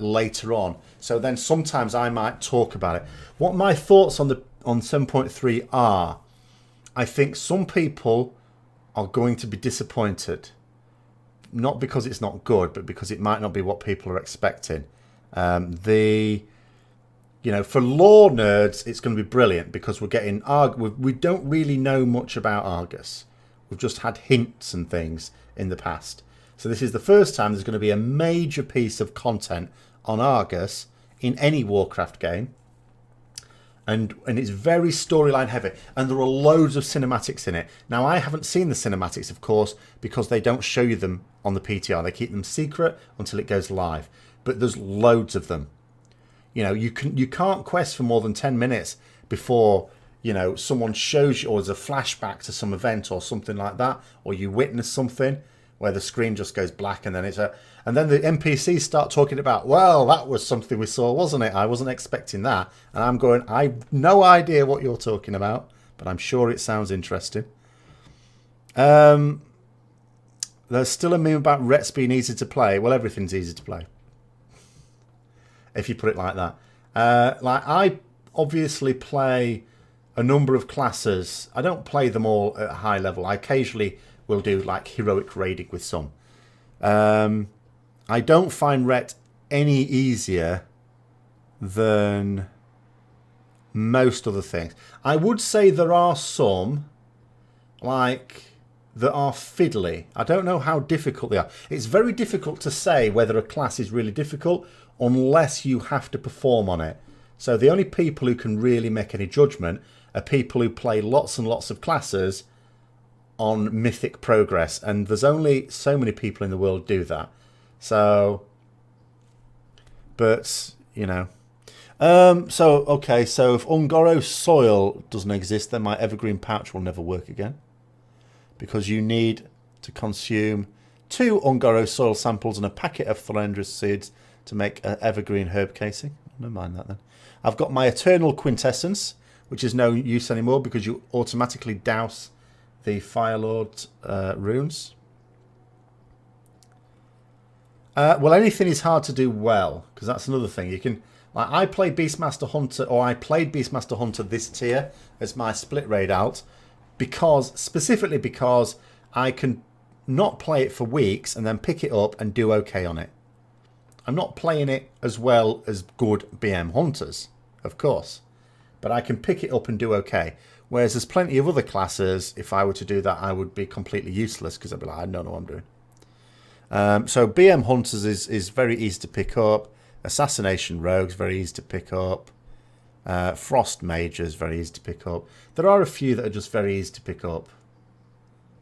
later on. So then sometimes I might talk about it. What my thoughts on 7.3 are, I think some people are going to be disappointed. Not because it's not good, but because it might not be what people are expecting. For lore nerds, it's going to be brilliant because we're getting we don't really know much about Argus. We've just had hints and things in the past. So this is the first time there's going to be a major piece of content on Argus in any Warcraft game. And it's very storyline heavy. And there are loads of cinematics in it. Now, I haven't seen the cinematics, of course, because they don't show you them on the PTR. They keep them secret until it goes live. But there's loads of them. You can't quest for more than 10 minutes before, someone shows you, or there's a flashback to some event or something like that, or you witness something where the screen just goes black and then and then the NPCs start talking about, well, that was something we saw, wasn't it? I wasn't expecting that. And I'm going, I've no idea what you're talking about, but I'm sure it sounds interesting. There's still a meme about Rets being easy to play. Well, everything's easy to play, if you put it like that. I obviously play a number of classes. I don't play them all at a high level. I occasionally will do like heroic raiding with some. I don't find Ret any easier than most other things. I would say there are some that are fiddly. I don't know how difficult they are. It's very difficult to say whether a class is really difficult unless you have to perform on it. So the only people who can really make any judgment are people who play lots and lots of classes on Mythic Progress, and there's only so many people in the world do that. So, but so okay, so if Ungoro soil doesn't exist, then my evergreen pouch will never work again, because you need to consume 2 Ungoro soil samples and a packet of Thorendrus seeds to make an evergreen herb casing. Never mind that then. I've got my Eternal Quintessence, which is no use anymore because you automatically douse the Firelord runes. Well, anything is hard to do well, because that's another thing. You can, I play Beastmaster Hunter, or I played Beastmaster Hunter this tier as my split raid out, specifically because I can not play it for weeks and then pick it up and do okay on it. I'm not playing it as well as good BM Hunters, of course, but I can pick it up and do okay. Whereas there's plenty of other classes, if I were to do that, I would be completely useless because I'd be like, I don't know what I'm doing. So BM Hunters is very easy to pick up. Assassination Rogues, very easy to pick up. Frost Major is very easy to pick up. There are a few that are just very easy to pick up.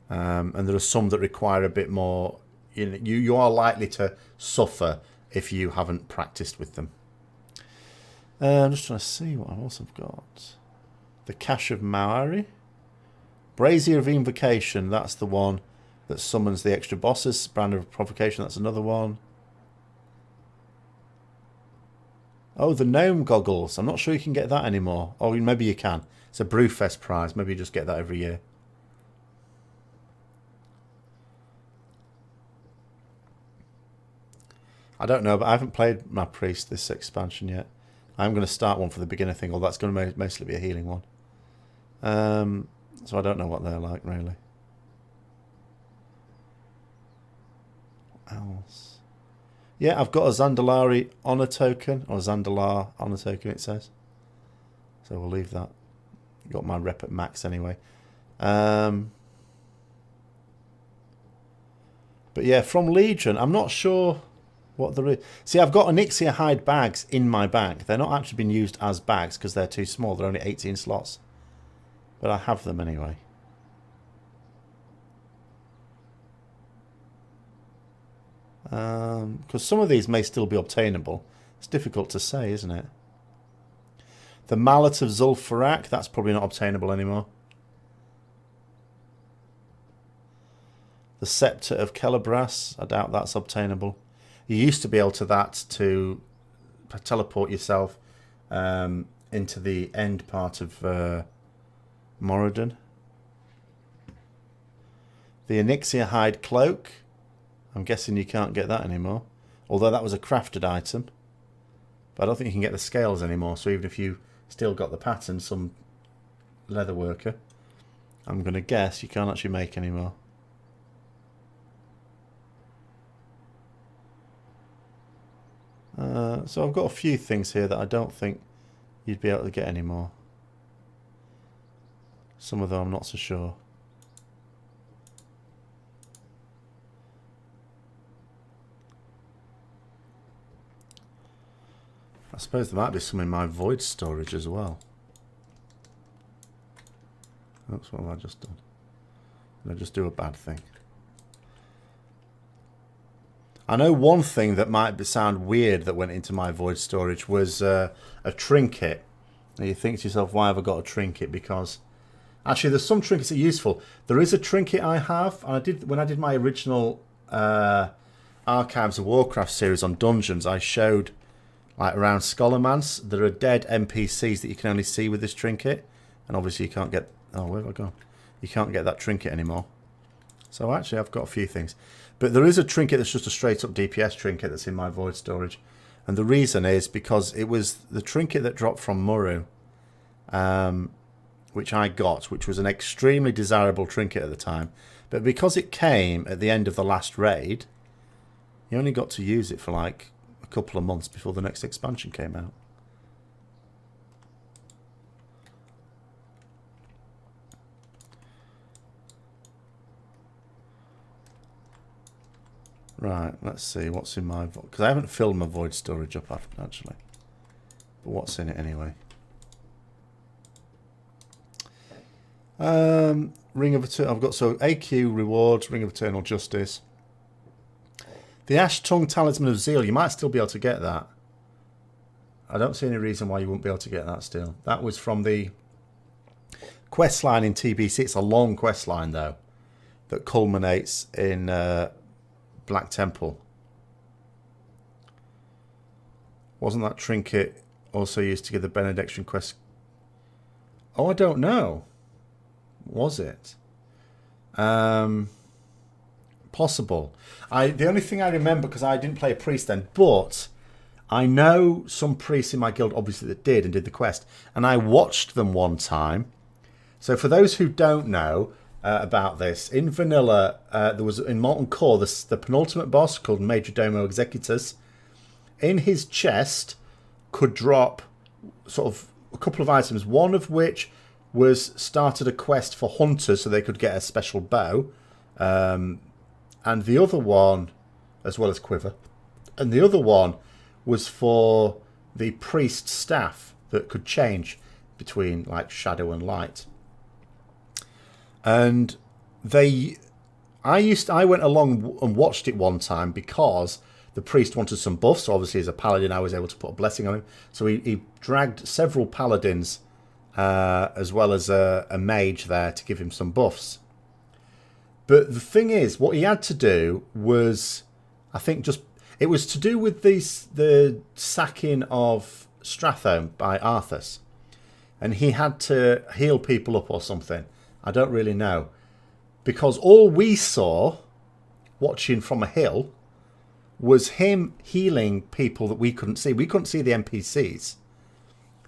And there are some that require a bit more. You are likely to suffer if you haven't practiced with them. I'm just trying to see what else I've got. The Cache of Maori. Brazier of Invocation, that's the one that summons the extra bosses. Brand of Provocation, that's another one. Oh, the Gnome Goggles. I'm not sure you can get that anymore. Oh, maybe you can. It's a Brewfest prize. Maybe you just get that every year. I don't know, but I haven't played my Priest this expansion yet. I'm going to start one for the beginner thing, although that's going to mostly be a healing one. So I don't know what they're like, really. What else? Yeah, I've got a Zandalari Honor Token, or Zandalar Honor Token, it says. So we'll leave that. Got my rep at max anyway. But yeah, from Legion, I'm not sure what there is. See, I've got Onyxia Hide bags in my bag. They're not actually being used as bags because they're too small. They're only 18 slots. But I have them anyway. Because some of these may still be obtainable. It's difficult to say, isn't it? The Mallet of Zul'Farrak, that's probably not obtainable anymore. The Scepter of Celebras, I doubt that's obtainable. You used to be able to teleport yourself into the end part of Moradin. The Onyxia Hide Cloak, I'm guessing you can't get that anymore. Although that was a crafted item. But I don't think you can get the scales anymore. So even if you still got the pattern, some leather worker, I'm going to guess you can't actually make anymore. So I've got a few things here that I don't think you'd be able to get anymore. Some of them I'm not so sure. I suppose there might be some in my void storage as well. That's what have I just done. Did I just do a bad thing? I know one thing that might sound weird that went into my void storage was a trinket. Now you think to yourself, why have I got a trinket? Because actually there's some trinkets that are useful. There is a trinket I have, and I did when I did my original Archives of Warcraft series on dungeons, I showed like around Scholarmance, there are dead NPCs that you can only see with this trinket. And obviously you can't get... Oh, where have I gone? You can't get that trinket anymore. So actually I've got a few things. But there is a trinket that's just a straight up DPS trinket that's in my void storage. And the reason is because it was the trinket that dropped from Muru, which I got, which was an extremely desirable trinket at the time. But because it came at the end of the last raid, you only got to use it for like a couple of months before the next expansion came out. Right, let's see what's in my void, because I haven't filled my void storage up actually. But what's in it anyway? Ring of Eternal. I've got so AQ rewards, Ring of Eternal Justice. The Ash Tongue Talisman of Zeal. You might still be able to get that. I don't see any reason why you wouldn't be able to get that still. That was from the quest line in TBC. It's a long quest line though, that culminates in Black Temple. Wasn't that trinket also used to give the Benediction quest? Oh, I don't know. Was it? Possible. The only thing I remember, because I didn't play a priest then, but I know some priests in my guild obviously that did and did the quest, and I watched them one time. So for those who don't know about this, in vanilla there was in Molten Core the penultimate boss called Major Domo Executus. In his chest could drop sort of a couple of items, one of which was started a quest for hunters so they could get a special bow, and the other one, as well as quiver, and the other one was for the priest staff. that could change between like shadow and light. And I went along and watched it one time because the priest wanted some buffs. So obviously, as a paladin, I was able to put a blessing on him. So he dragged several paladins as well as a mage there to give him some buffs. But the thing is, what he had to do was, I think, it was to do with the sacking of Strathome by Arthas, and he had to heal people up or something. I don't really know, because all we saw, watching from a hill, was him healing people that we couldn't see. We couldn't see the NPCs,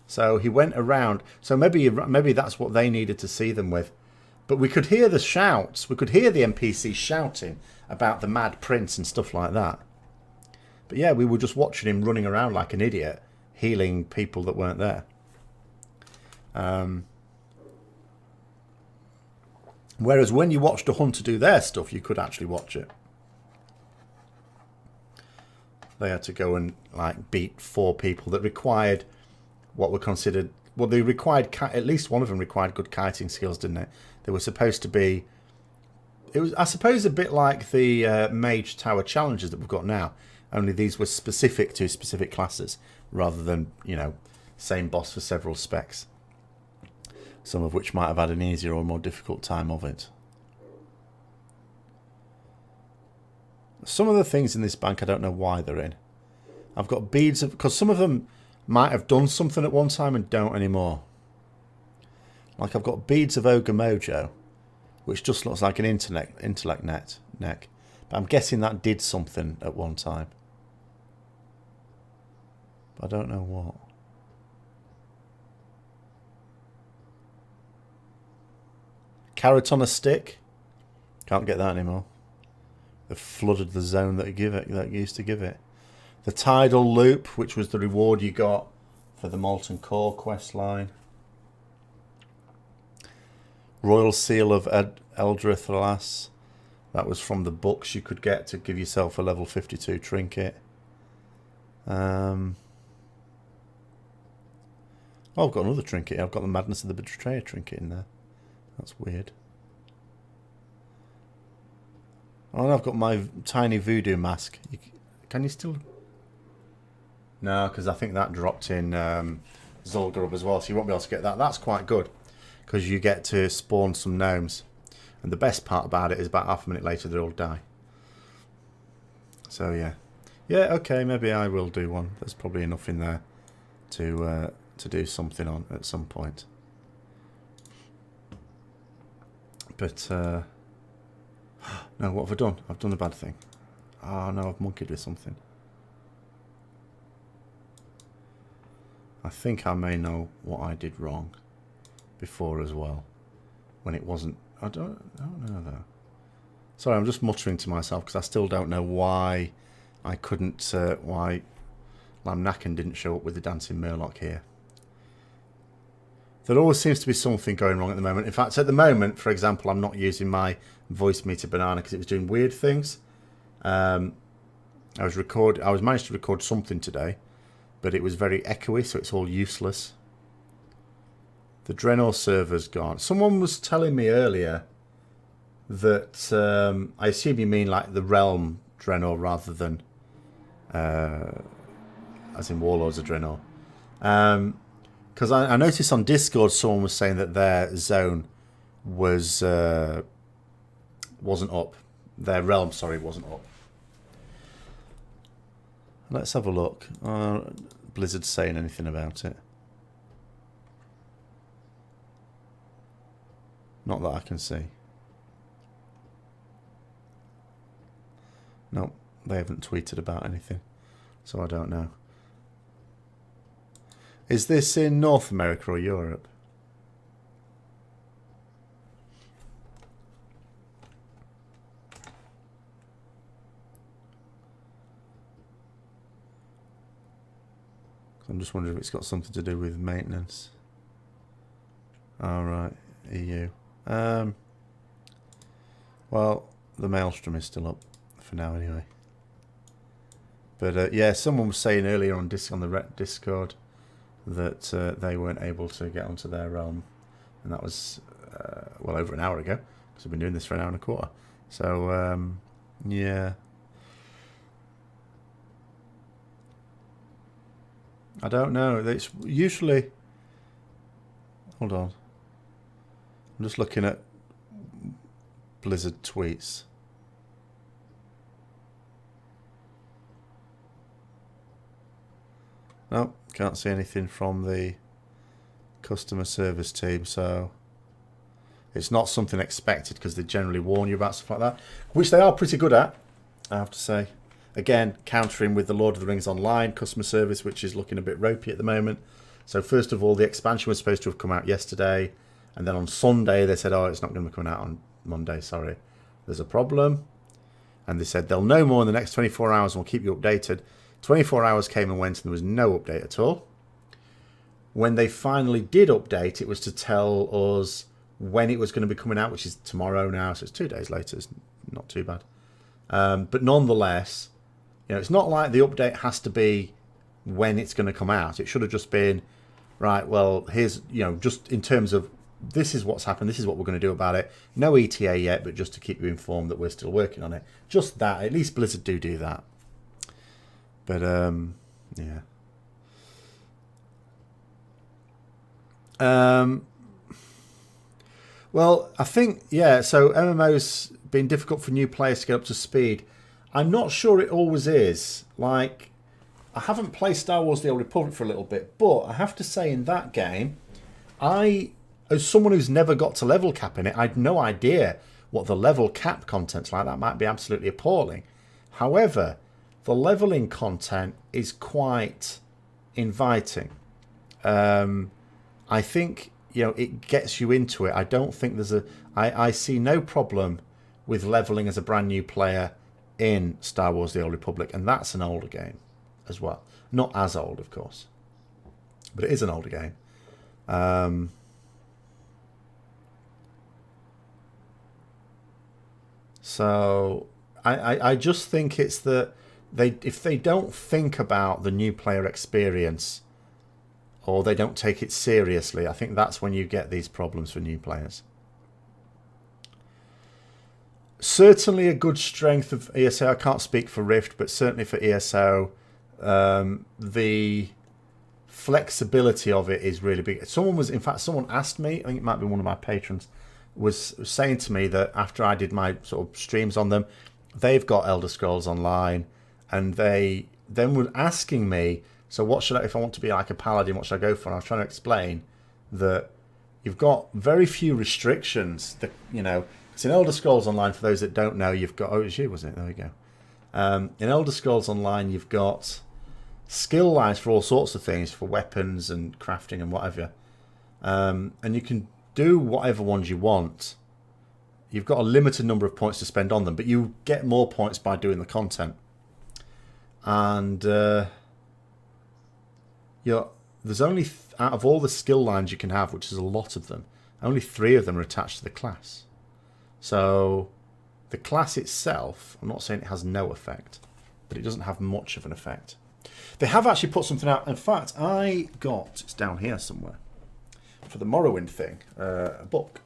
so he went around. So maybe that's what they needed to see them with. But we could hear the shouts. We could hear the NPCs shouting about the Mad Prince and stuff like that. But yeah, we were just watching him running around like an idiot, healing people that weren't there. Whereas when you watched a hunter do their stuff, you could actually watch it. They had to go and like beat 4 people that required what were considered... Well, they required... At least one of them required good kiting skills, didn't it? They were supposed to be... It was, I suppose, a bit like the Mage Tower challenges that we've got now. Only these were specific to specific classes, rather than, you know, same boss for several specs. Some of which might have had an easier or more difficult time of it. Some of the things in this bank, I don't know why they're in. I've got beads of... Because some of them might have done something at one time and don't anymore. Like I've got beads of Ogre Mojo, which just looks like an intellect neck. But I'm guessing that did something at one time. But I don't know what. Carrot on a stick. Can't get that anymore. They've flooded the zone that used to give it. The Tidal Loop, which was the reward you got for the Molten Core quest line. Royal Seal of Eldrith Alas. That was from the books you could get to give yourself a level 52 trinket. Oh, I've got another trinket. I've got the Madness of the Betrayer trinket in there. That's weird. Oh, and I've got my tiny voodoo mask. Can you still... No, because I think that dropped in Zul'Gurub as well, so you won't be able to get that. That's quite good, because you get to spawn some gnomes. And the best part about it is about half a minute later they all die. So yeah. Yeah, okay, maybe I will do one. There's probably enough in there to do something on at some point. But, no, what have I done? I've done a bad thing. Oh no, I've monkeyed with something. I think I may know what I did wrong before as well. When it wasn't... I don't know though. Sorry, I'm just muttering to myself because I still don't know why I couldn't... why Lamnacken didn't show up with the Dancing Murloc here. There always seems to be something going wrong at the moment. In fact, at the moment, for example, I'm not using my voice meter banana because it was doing weird things. I was managed to record something today, but it was very echoey, so it's all useless. The Draenor server's gone. Someone was telling me earlier that I assume you mean like the Realm Draenor rather than as in Warlords of Draenor. Because I noticed on Discord someone was saying that their zone wasn't up. Their realm, sorry, wasn't up. Let's have a look. Blizzard's saying anything about it? Not that I can see. No, they haven't tweeted about anything, so I don't know. Is this in North America or Europe? I'm just wondering if it's got something to do with maintenance. Alright, EU. Well, the Maelstrom is still up for now anyway. But yeah, someone was saying earlier on the Discord that they weren't able to get onto their realm, and that was well over an hour ago, because I've been doing this for an hour and a quarter. So yeah, I don't know. It's usually, hold on, I'm just looking at Blizzard tweets. No, can't see anything from the customer service team, so it's not something expected, because they generally warn you about stuff like that, which they are pretty good at, I have to say. Again, countering with the Lord of the Rings Online customer service, which is looking a bit ropey at the moment. So first of all, the expansion was supposed to have come out yesterday, and then on Sunday they said, oh, it's not going to be coming out on Monday, sorry, there's a problem. And they said they'll know more in the next 24 hours and we'll keep you updated. 24 hours came and went and there was no update at all. When they finally did update, it was to tell us when it was going to be coming out, which is tomorrow now, so it's 2 days later. It's not too bad. But nonetheless, it's not like the update has to be when it's going to come out. It should have just been, right, well, here's, just in terms of this is what's happened, this is what we're going to do about it. No ETA yet, but just to keep you informed that we're still working on it. Just that. At least Blizzard do that. But, yeah. Well, I think, yeah, so MMO's been difficult for new players to get up to speed. I'm not sure it always is. Like, I haven't played Star Wars The Old Republic for a little bit, but I have to say in that game, as someone who's never got to level cap in it, I had no idea what the level cap content's like. That might be absolutely appalling. However, the leveling content is quite inviting. I think, it gets you into it. I don't think I see no problem with leveling as a brand new player in Star Wars The Old Republic, and that's an older game as well. Not as old, of course, but it is an older game. So I just think it's that if they don't think about the new player experience, or they don't take it seriously, I think that's when you get these problems for new players. Certainly a good strength of ESO, I can't speak for Rift, but certainly for ESO, the flexibility of it is really big. Someone asked me, I think it might be one of my patrons, was saying to me that after I did my sort of streams on them, they've got Elder Scrolls Online, and they then were asking me, so what should I, if I want to be like a paladin, what should I go for? And I was trying to explain that you've got very few restrictions. That, it's in Elder Scrolls Online, for those that don't know, you've got, it was you, was it? There we go. In Elder Scrolls Online, you've got skill lines for all sorts of things, for weapons and crafting and whatever. And you can do whatever ones you want. You've got a limited number of points to spend on them, but you get more points by doing the content. And there's only, out of all the skill lines you can have, which is a lot of them, only 3 of them are attached to the class. So the class itself, I'm not saying it has no effect, but it doesn't have much of an effect. They have actually put something out. In fact, it's down here somewhere, for the Morrowind thing, a book.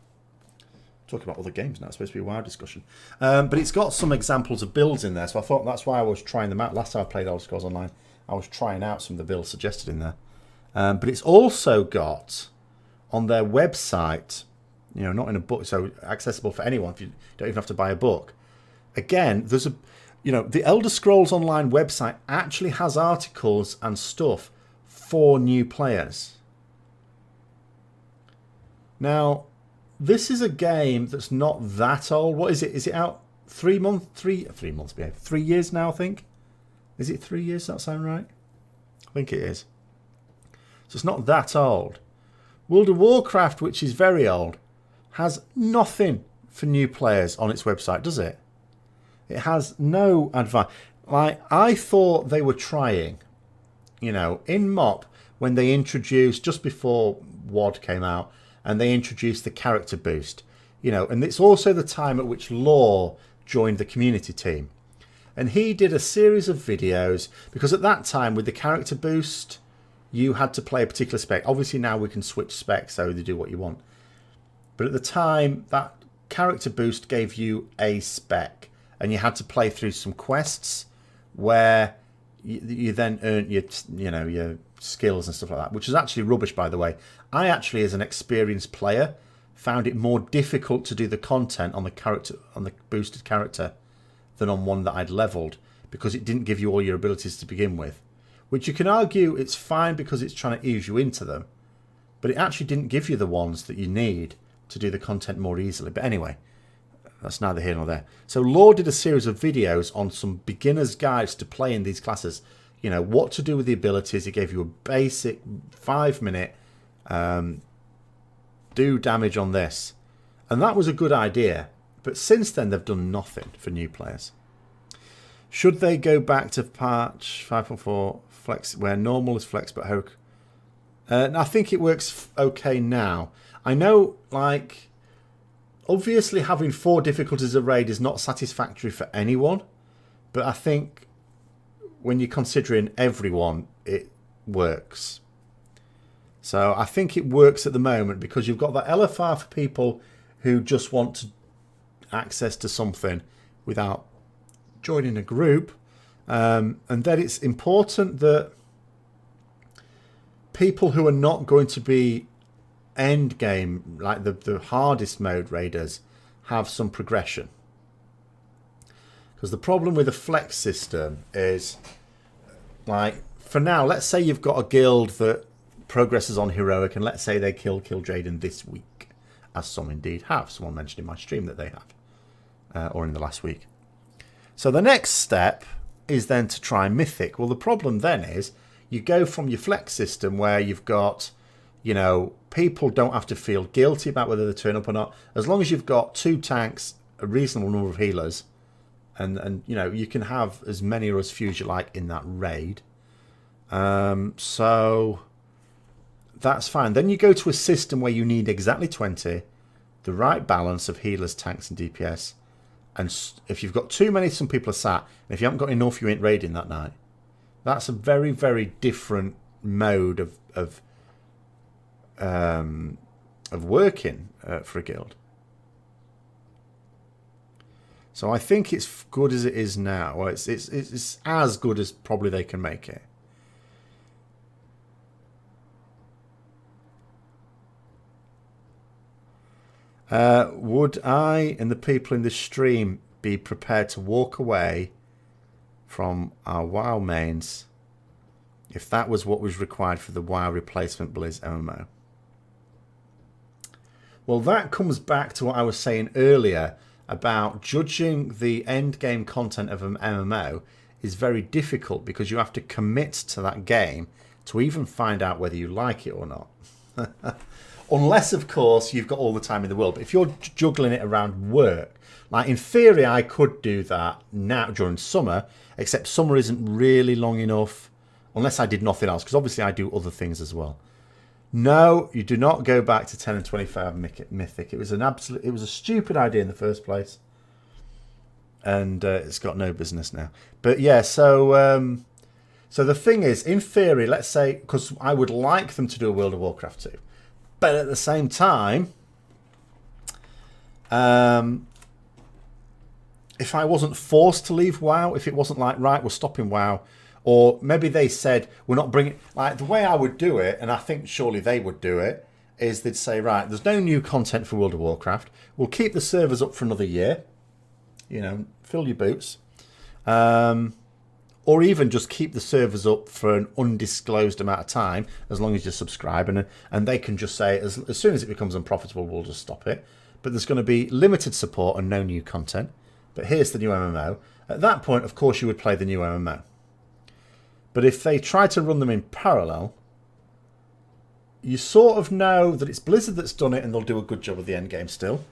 Talking about other games now, it's supposed to be a WoW discussion. But it's got some examples of builds in there, so I thought that's why I was trying them out. Last time I played Elder Scrolls Online, I was trying out some of the builds suggested in there. But it's also got on their website, not in a book, so accessible for anyone, if you don't even have to buy a book. Again, there's the Elder Scrolls Online website actually has articles and stuff for new players. Now, this is a game that's not that old. What is it? Is it out 3 months? 3 years now, I think. Is it 3 years? Does that sound right? I think it is. So it's not that old. World of Warcraft, which is very old, has nothing for new players on its website, does it? It has no advice. Like, I thought they were trying, in MOP, when they introduced, just before WoD came out, and they introduced the character boost, and it's also the time at which Law joined the community team. And he did a series of videos, because at that time, with the character boost, you had to play a particular spec. Obviously now we can switch specs so they do what you want. But at the time, that character boost gave you a spec, and you had to play through some quests where you then earned your skills and stuff like that, which is actually rubbish, by the way. I actually, as an experienced player, found it more difficult to do the content on the boosted character than on one that I'd leveled, because it didn't give you all your abilities to begin with. Which you can argue it's fine because it's trying to ease you into them, but it actually didn't give you the ones that you need to do the content more easily. But anyway, that's neither here nor there. So Law did a series of videos on some beginner's guides to play in these classes. You know, what to do with the abilities. He gave you a basic 5-minute do damage on this. And that was a good idea. But since then, they've done nothing for new players. Should they go back to patch 5.4 flex, where normal is flex but hook? I think it works okay now. I know, like, obviously having 4 difficulties a raid is not satisfactory for anyone, but I think when you're considering everyone, it works. So I think it works at the moment because you've got that LFR for people who just want to access to something without joining a group, and then it's important that people who are not going to be end game, like the hardest mode raiders, have some progression. Because the problem with a flex system is, like, for now, let's say you've got a guild that progresses on heroic, and let's say they kill Jaden this week, as some indeed have. Someone mentioned in my stream that they have, or in the last week. So the next step is then to try Mythic. Well, the problem then is you go from your flex system where you've got, you know, people don't have to feel guilty about whether they turn up or not. As long as you've got 2 tanks, a reasonable number of healers, and you know, you can have as many or as few as you like in that raid. So that's fine. Then you go to a system where you need exactly 20, the right balance of healers, tanks and DPS. And if you've got too many, some people are sat. And if you haven't got enough, you ain't raiding that night. That's a very, very different mode of working for a guild. So I think it's good as it is now. Well, it's as good as probably they can make it. Would I and the people in this stream be prepared to walk away from our WoW mains if that was what was required for the WoW replacement Blizz MMO? Well, that comes back to what I was saying earlier about judging the end game content of an MMO is very difficult because you have to commit to that game to even find out whether you like it or not. Unless, of course, you've got all the time in the world. But if you're juggling it around work, like in theory, I could do that now during summer, except summer isn't really long enough unless I did nothing else, because obviously I do other things as well. No, you do not go back to 10 and 25 Mythic. It was a stupid idea in the first place, and it's got no business now. But yeah, so the thing is, in theory, let's say, because I would like them to do a World of Warcraft 2. But at the same time, if I wasn't forced to leave WoW, if it wasn't like, right, we're stopping WoW, or maybe they said, we're not bringing, like the way I would do it, and I think surely they would do it, is they'd say, right, there's no new content for World of Warcraft. We'll keep the servers up for another year. You know, fill your boots. Or even just keep the servers up for an undisclosed amount of time, as long as you subscribe, and they can just say, as soon as it becomes unprofitable, we'll just stop it. But there's going to be limited support and no new content. But here's the new MMO. At that point, of course, you would play the new MMO. But if they try to run them in parallel, you sort of know that it's Blizzard that's done it, and they'll do a good job of the end game still.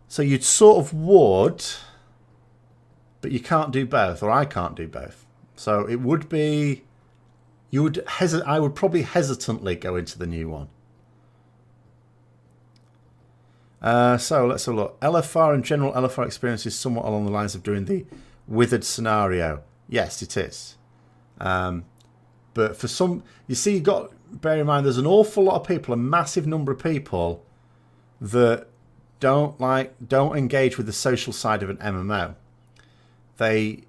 So you'd sort of would... But you can't do both, or I can't do both. So it would be, I would probably hesitantly go into the new one. So let's have a look. LFR and general LFR experience is somewhat along the lines of doing the withered scenario. Yes, it is. But But for some, you see, you got bear in mind there's an awful lot of people, a massive number of people that don't engage with the social side of an MMO. They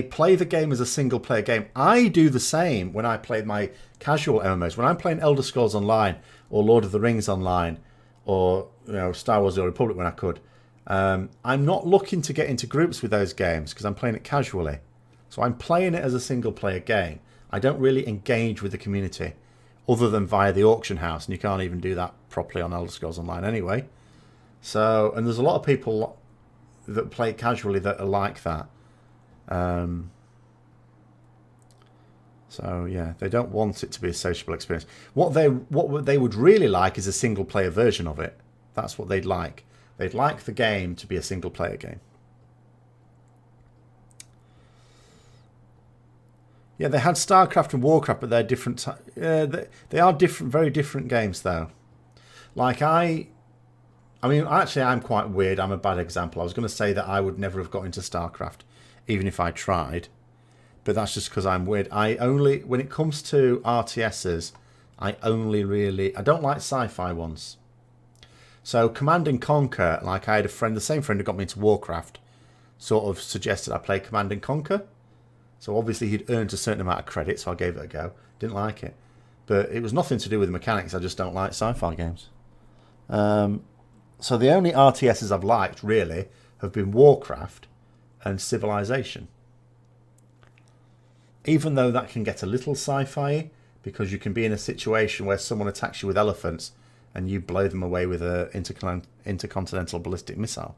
play the game as a single player game. I do the same when I play my casual MMOs. When I'm playing Elder Scrolls Online or Lord of the Rings Online or Star Wars: The Old Republic when I could, I'm not looking to get into groups with those games because I'm playing it casually. So I'm playing it as a single player game. I don't really engage with the community other than via the auction house, and you can't even do that properly on Elder Scrolls Online anyway. So, and there's a lot of people that play it casually that are like that. So yeah, they don't want it to be a sociable experience. What they would really like is a single player version of it. That's what they'd like. They'd like the game to be a single player game. Yeah, they had StarCraft and Warcraft, but they're different. They are different, very different games, though. Like I mean, actually, I'm quite weird. I'm a bad example. I was going to say that I would never have got into StarCraft, even if I tried. But that's just because I'm weird. When it comes to RTSs, I don't like sci-fi ones. So Command and Conquer, like I had a friend, the same friend who got me into Warcraft, sort of suggested I play Command and Conquer. So obviously he'd earned a certain amount of credit, so I gave it a go. Didn't like it. But it was nothing to do with the mechanics, I just don't like sci-fi games. So the only RTSs I've liked, really, have been Warcraft and Civilization. Even though that can get a little sci-fi, because you can be in a situation where someone attacks you with elephants and you blow them away with an intercontinental ballistic missile.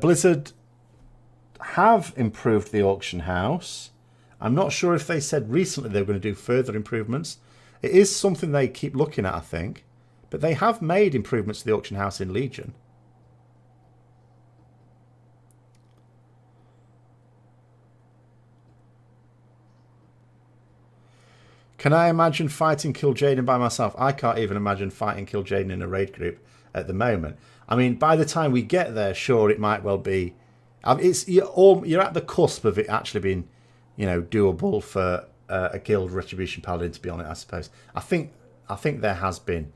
Blizzard have improved the auction house. I'm not sure if they said recently they were going to do further improvements. It is something they keep looking at, I think. But they have made improvements to the auction house in Legion. Can I imagine fighting Kil'jaeden by myself? I can't even imagine fighting Kil'jaeden in a raid group at the moment. I mean, by the time we get there, sure, it might well be. You're at the cusp of it actually being, doable for a guild Retribution Paladin to be on it, I suppose. I think there has been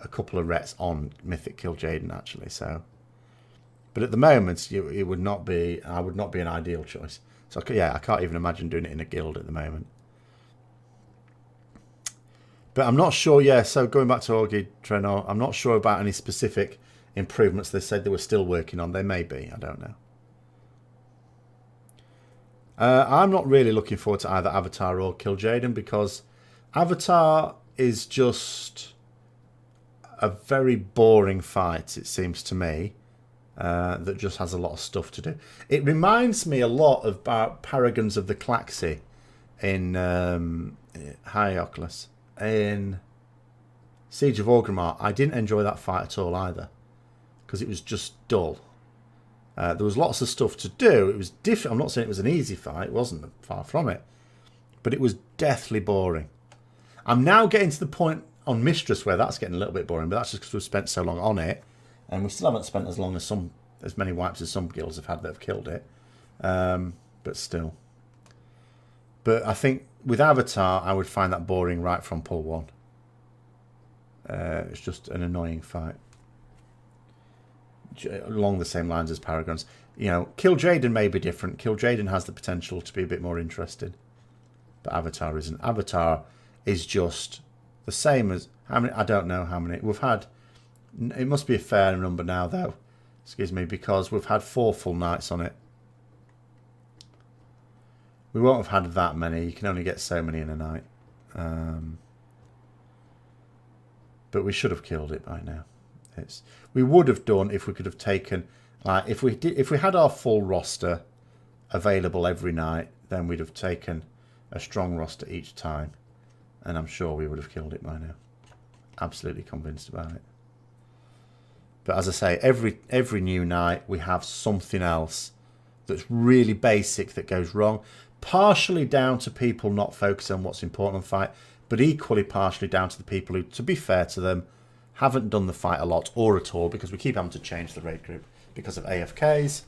a couple of rets on Mythic Kil'jaeden actually. So, but at the moment, it would not be. I would not be an ideal choice. So yeah, I can't even imagine doing it in a guild at the moment. But I'm not sure. Yeah. So going back to Augie Trenor, I'm not sure about any specific improvements they said they were still working on. They may be. I don't know. I'm not really looking forward to either Avatar or Kil'jaeden because Avatar is just a very boring fight, it seems to me, that just has a lot of stuff to do. It reminds me a lot about Paragons of the Klaxi in Hi Oculus. In Siege of Orgrimmar. I didn't enjoy that fight at all either because it was just dull. There was lots of stuff to do. It was different. I'm not saying it was an easy fight. It wasn't, far from it. But it was deathly boring. I'm now getting to the point on Mistress where that's getting a little bit boring, but that's just because we've spent so long on it. And we still haven't spent as many wipes as some guilds have had that have killed it. But still. But I think with Avatar, I would find that boring right from pull one. It's just an annoying fight. Along the same lines as Paragons. Kil'jaeden may be different. Kil'jaeden has the potential to be a bit more interesting. But Avatar isn't. Avatar is just the same as... How many? I don't know how many. We've had... It must be a fair number now, though. Excuse me, because we've had 4 full nights on it. We won't have had that many. You can only get so many in a night. But we should have killed it by now. We would have done if we could have taken... if we had our full roster available every night, then we'd have taken a strong roster each time. And I'm sure we would have killed it by now. Absolutely convinced about it. But as I say, every new night we have something else that's really basic that goes wrong. Partially down to people not focusing on what's important in the fight, but equally partially down to the people who, to be fair to them, haven't done the fight a lot or at all because we keep having to change the raid group because of AFKs.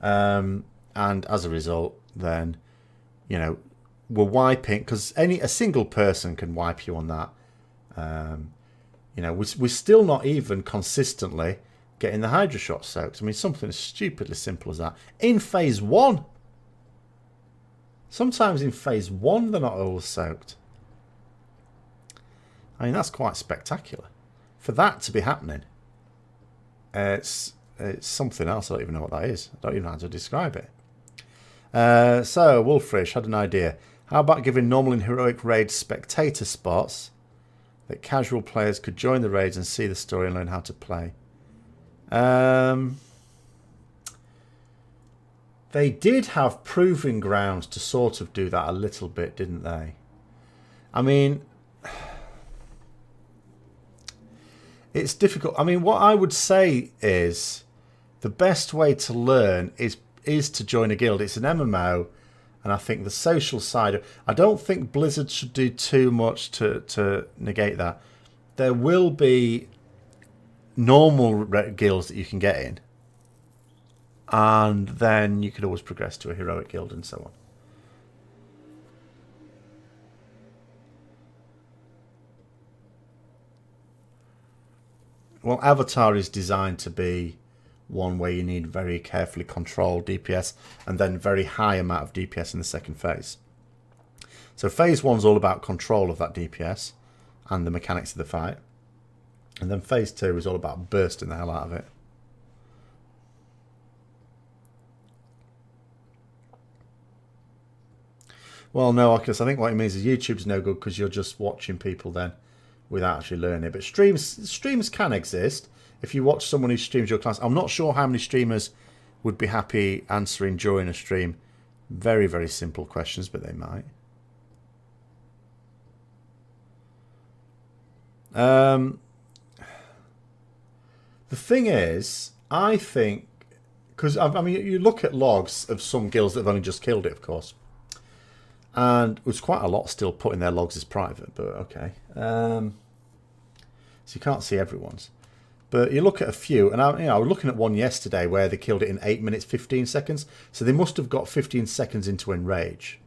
And as a result, then you know, were wiping, because a single person can wipe you on that. You know, we're still not even consistently getting the Hydra shot soaked. I mean, something as stupidly simple as that. In phase 1. Sometimes in phase 1 they're not always soaked. I mean, that's quite spectacular. For that to be happening, it's something else. I don't even know what that is. I don't even know how to describe it. So, Wolfrish had an idea. How about giving normal and heroic raids spectator spots that casual players could join the raids and see the story and learn how to play? They did have proving grounds to sort of do that a little bit, didn't they? I mean, it's difficult. I mean, what I would say is the best way to learn is to join a guild. It's an MMO, and I think the social side I don't think Blizzard should do too much to negate that. There will be normal guilds that you can get in, and then you could always progress to a heroic guild and so on. Well, Avatar is designed to be one where you need very carefully controlled DPS and then very high amount of DPS in the second phase. So phase 1's all about control of that DPS and the mechanics of the fight. And then phase 2 is all about bursting the hell out of it. Well, no, because I think what it means is YouTube's no good because you're just watching people then without actually learning it. But streams can exist. If you watch someone who streams your class, I'm not sure how many streamers would be happy answering during a stream very, very simple questions, but they might. The thing is, I think, because I mean, you look at logs of some guilds that have only just killed it, of course, and there's quite a lot still putting their logs as private, but okay. So you can't see everyone's. But you look at a few, and I was looking at one yesterday where they killed it in 8 minutes 15 seconds. So they must have got 15 seconds into Enrage.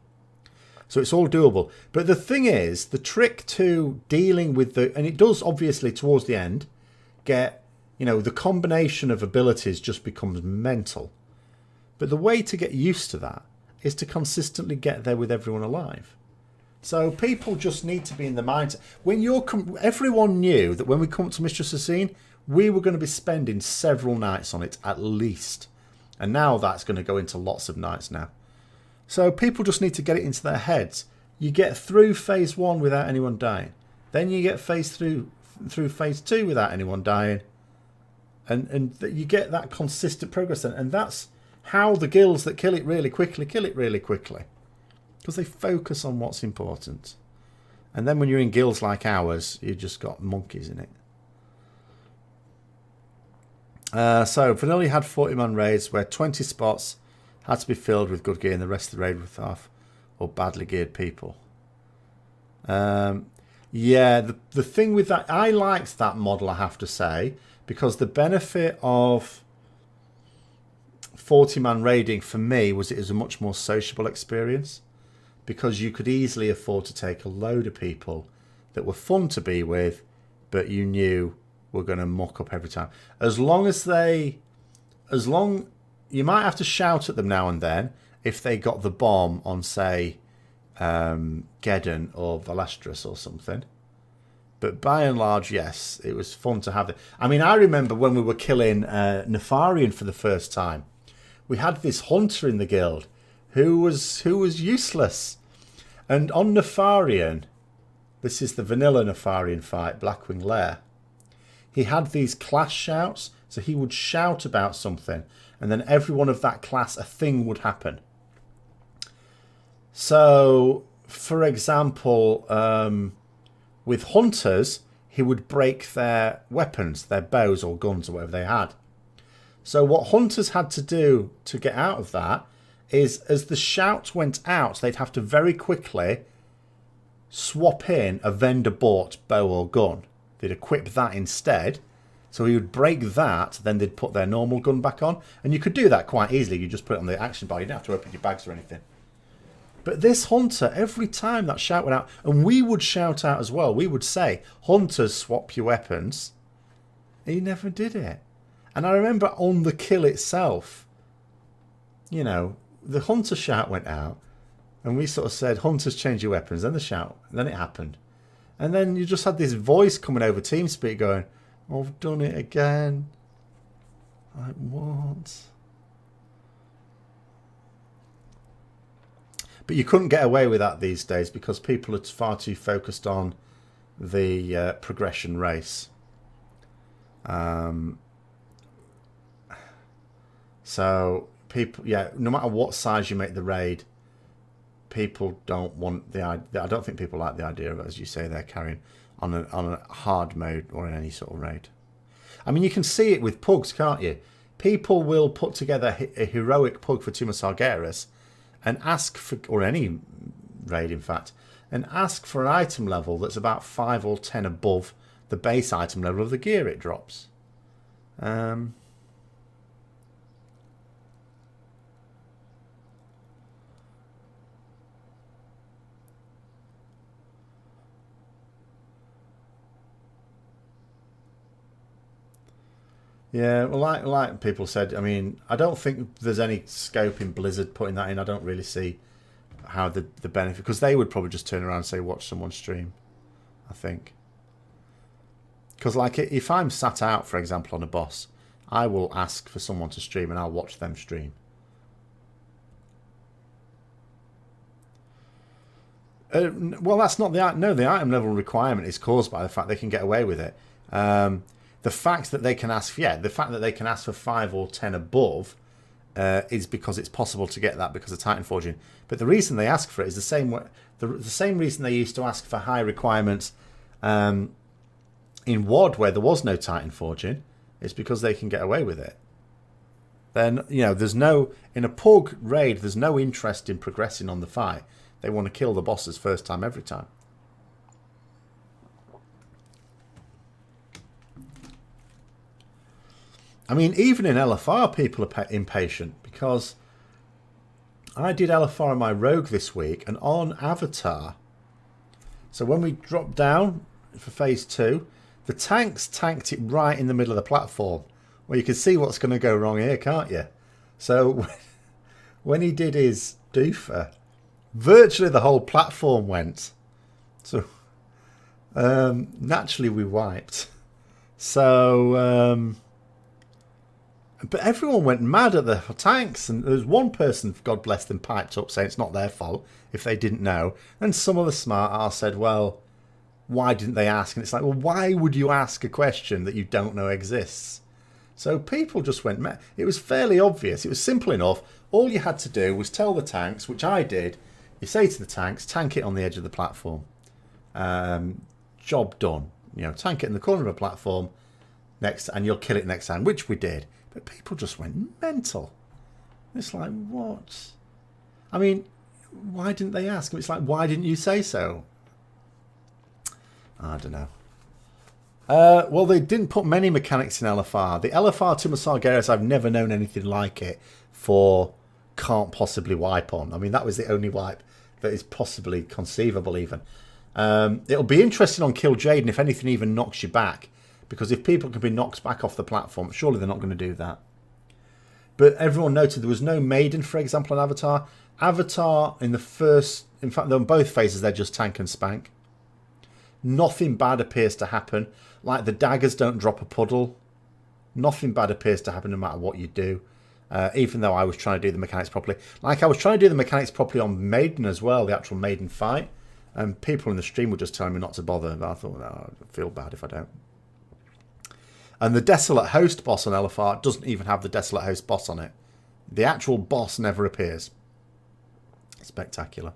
So it's all doable. But the thing is, the trick to dealing with and it does obviously towards the end get, the combination of abilities just becomes mental. But the way to get used to that is to consistently get there with everyone alive. So people just need to be in the mindset. Everyone knew that when we come to Mistress of Scene, we were going to be spending several nights on it at least. And now that's going to go into lots of nights now. So people just need to get it into their heads. You get through phase 1 without anyone dying. Then you get through phase 2 without anyone dying. And you get that consistent progress then. And that's how the guilds that kill it really quickly. Because they focus on what's important. And then when you're in guilds like ours, you just got monkeys in it. So Vanilla had 40-man raids where 20 spots had to be filled with good gear and the rest of the raid with half or badly geared people. Yeah, the thing with that, I liked that model, I have to say, because the benefit of 40-man raiding for me was it was a much more sociable experience because you could easily afford to take a load of people that were fun to be with, but you knew were going to muck up every time. As long you might have to shout at them now and then if they got the bomb on, say, Geddon or Valastris or something. But by and large, yes, it was fun to have it. I mean, I remember when we were killing Nefarian for the first time. We had this hunter in the guild who was useless. And on Nefarian, this is the vanilla Nefarian fight, Blackwing Lair. He had these class shouts, so he would shout about something, and then everyone of that class, a thing would happen. So, for example, with hunters, he would break their weapons, their bows or guns or whatever they had. So what hunters had to do to get out of that is, as the shout went out, they'd have to very quickly swap in a vendor-bought bow or gun. They'd equip that instead. So he would break that, then they'd put their normal gun back on. And you could do that quite easily. You just put it on the action bar. You didn't have to open your bags or anything. But this hunter, every time that shout went out, and we would shout out as well, we would say, hunters, swap your weapons. He never did it. And I remember on the kill itself, you know, the hunter shout went out, and we sort of said, hunters, change your weapons. Then the shout, then it happened. And then you just had this voice coming over TeamSpeak going, oh, I've done it again. Like, what? But you couldn't get away with that these days because people are far too focused on the progression race. So people, yeah, no matter what size you make the raid, people don't want the idea. I don't think people like the idea of, as you say, they're carrying on a hard mode or in any sort of raid. I mean, you can see it with pugs, can't you? People will put together a heroic pug for Tuma Sargeras and ask for, or any raid in fact, and ask for an item level that's about 5 or 10 above the base item level of the gear it drops. Yeah, well, like people said, I mean, I don't think there's any scope in Blizzard putting that in. I don't really see how the benefit, because they would probably just turn around and say, watch someone stream, I think. Because, like, if I'm sat out, for example, on a boss, I will ask for someone to stream and I'll watch them stream. Well, that's not the... No, the item level requirement is caused by the fact they can get away with it. The fact that they can ask... Yeah, the fact that they can ask for 5 or 10 above is because it's possible to get that because of Titan Forging. But the reason they ask for it is the same reason they used to ask for high requirements in WoD where there was no Titan Forging. It's because they can get away with it. Then, you know, there's no... In a Pug raid, there's no interest in progressing on the fight. They want to kill the bosses first time, every time. I mean, even in LFR, people are impatient because I did LFR on my Rogue this week, and on Avatar, so when we dropped down for Phase 2, the tanks tanked it right in the middle of the platform. Well, you can see what's going to go wrong here, can't you? So when he did his doofer, virtually the whole platform went. So naturally we wiped. So... but everyone went mad at the tanks, and there was one person, God bless them, piped up saying it's not their fault if they didn't know. And some of the smart arse said, well, why didn't they ask? And it's like, well, why would you ask a question that you don't know exists? So people just went mad. It was fairly obvious. It was simple enough. All you had to do was tell the tanks, which I did. You say to the tanks, tank it on the edge of the platform. Job done. You know, tank it in the corner of a platform next, and you'll kill it next time, which we did. But people just went mental. It's like, what? I mean, why didn't they ask? It's like, why didn't you say so? I don't know. Well, they didn't put many mechanics in LFR. The LFR Tuma Sargeras, I've never known anything like it for can't possibly wipe on. I mean, that was the only wipe that is possibly conceivable even. It'll be interesting on Kill Jaden if anything even knocks you back. Because if people can be knocked back off the platform, surely they're not going to do that. But everyone noted there was no Maiden, for example, on Avatar. Avatar in the first... In fact, on both phases, they're just tank and spank. Nothing bad appears to happen. Like the daggers don't drop a puddle. Nothing bad appears to happen no matter what you do. Even though I was trying to do the mechanics properly. Like I was trying to do the mechanics properly on Maiden as well, the actual Maiden fight. And people in the stream were just telling me not to bother. But I thought, no, I feel bad if I don't. And the Desolate Host boss on LFR doesn't even have the Desolate Host boss on it. The actual boss never appears. Spectacular.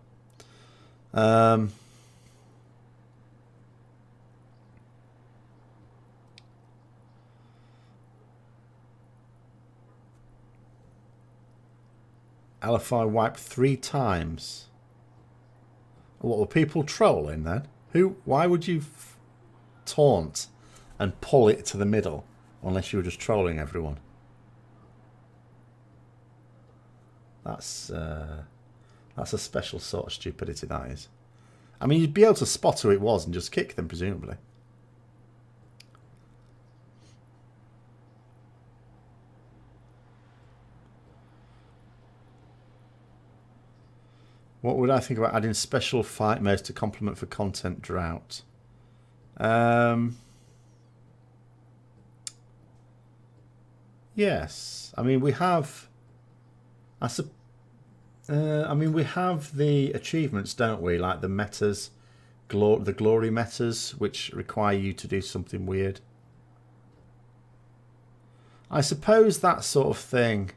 LFR wiped 3 times. What were people trolling then? Why would you taunt and pull it to the middle unless you were just trolling everyone? That's a special sort of stupidity, that is. I mean, you'd be able to spot who it was and just kick them, presumably. What would I think about adding special fight modes to complement for content drought? Yes. I mean, we have... I mean, we have the achievements, don't we? Like the metas, the glory metas, which require you to do something weird. I suppose that sort of thing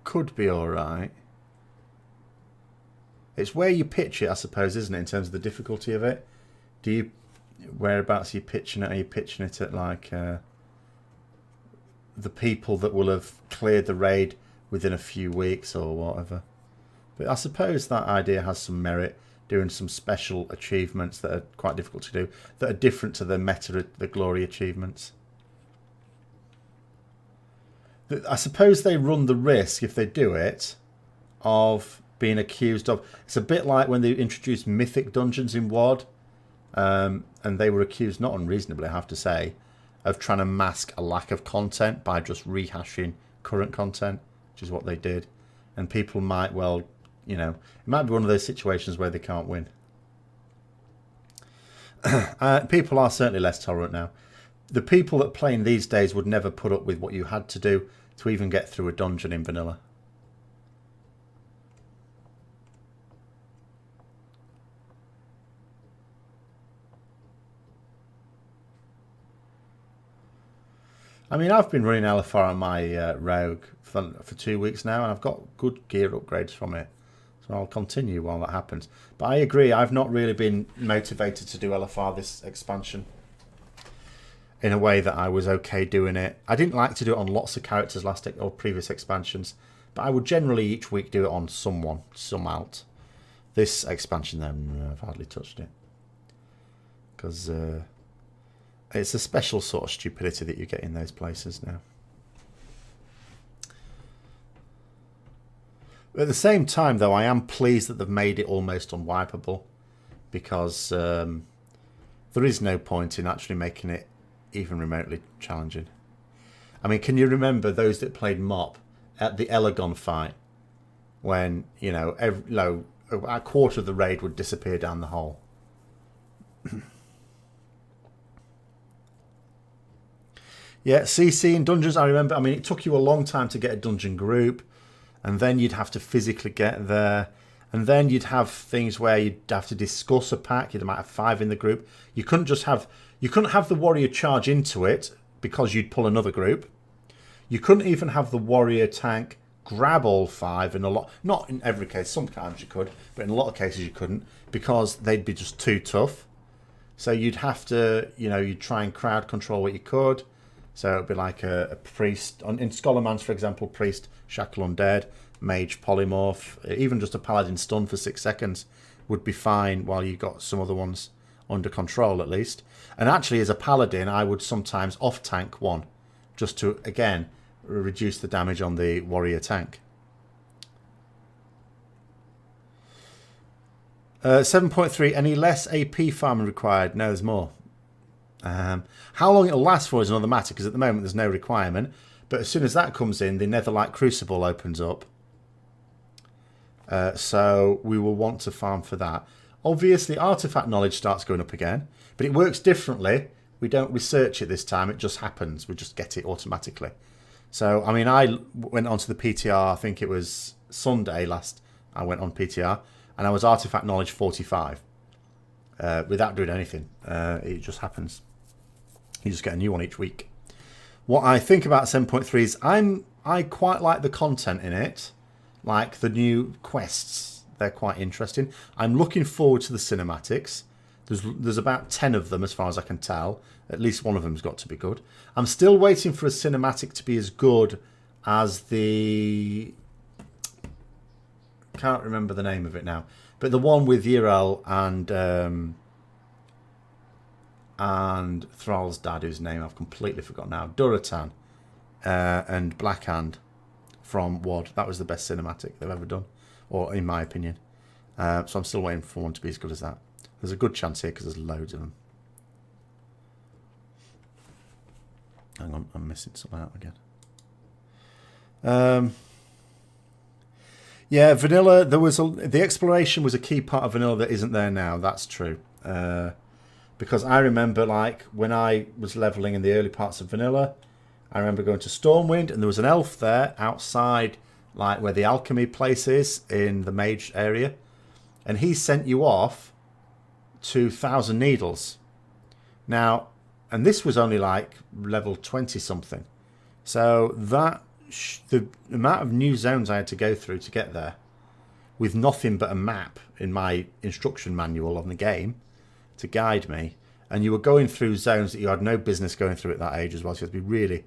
could be alright. It's where you pitch it, I suppose, isn't it, in terms of the difficulty of it? Do you... Whereabouts are you pitching it? Are you pitching it at, like... the people that will have cleared the raid within a few weeks or whatever. But I suppose that idea has some merit, doing some special achievements that are quite difficult to do, that are different to the meta, the glory achievements. I suppose they run the risk, if they do it, of being accused of... It's a bit like when they introduced mythic dungeons in WoD, and they were accused, not unreasonably I have to say, of trying to mask a lack of content by just rehashing current content, which is what they did. And people might, well, you know, it might be one of those situations where they can't win. People are certainly less tolerant now. The people that play in these days would never put up with what you had to do to even get through a dungeon in vanilla. I mean, I've been running LFR on my Rogue for 2 weeks now, and I've got good gear upgrades from it. So I'll continue while that happens. But I agree, I've not really been motivated to do LFR this expansion in a way that I was okay doing it. I didn't like to do it on lots of characters last or previous expansions, but I would generally each week do it on someone, some alt. This expansion, though, I've hardly touched it. Because... it's a special sort of stupidity that you get in those places now. At the same time, though, I am pleased that they've made it almost unwipeable, because there is no point in actually making it even remotely challenging. I mean, can you remember those that played MOP at the Elagon fight, when, you know, a quarter of the raid would disappear down the hole? Yeah, CC in dungeons, I remember. I mean, it took you a long time to get a dungeon group, and then you'd have to physically get there, and then you'd have things where you'd have to discuss a pack. You might have 5 in the group. You couldn't have the warrior charge into it because you'd pull another group. You couldn't even have the warrior tank grab all 5 in a lot. Not in every case. Sometimes you could, but in a lot of cases you couldn't because they'd be just too tough. So you'd have to, you know, you'd try and crowd control what you could. So it'd be like a priest, in Scholarman's, for example, priest, shackle undead, mage polymorph, even just a paladin stun for 6 seconds would be fine while you got some other ones under control at least. And actually, as a paladin, I would sometimes off-tank one, just to, again, reduce the damage on the warrior tank. 7.3, any less AP farming required? No, there's more. How long it'll last for is another matter, because at the moment there's no requirement, but as soon as that comes in, the Netherlight Crucible opens up, so we will want to farm for that. Obviously artifact knowledge starts going up again, but it works differently. We don't research it this time, it just happens, we just get it automatically. So I mean, I went onto the PTR, I think it was Sunday last I went on PTR, and I was artifact knowledge 45 without doing anything. It just happens. You just get a new one each week. What I think about 7.3 is I quite like the content in it, like the new quests. They're quite interesting. I'm looking forward to the cinematics. There's about 10 of them as far as I can tell. At least one of them's got to be good. I'm still waiting for a cinematic to be as good as the... Can't remember the name of it now. But the one with Yrel and Thrall's dad, whose name I've completely forgotten now. Duratan. and Blackhand from WoD. That was the best cinematic they've ever done, or in my opinion. So I'm still waiting for one to be as good as that. There's a good chance here because there's loads of them. Hang on, I'm missing some out again. Yeah, vanilla. The exploration was a key part of vanilla that isn't there now. That's true. Because I remember, like, when I was leveling in the early parts of vanilla, I remember going to Stormwind and there was an elf there outside, like where the alchemy place is in the mage area, and he sent you off to 1,000 needles. Now, and this was only like level 20 something. So that the amount of new zones I had to go through to get there, with nothing but a map in my instruction manual on the game to guide me, and you were going through zones that you had no business going through at that age as well. So you had to be really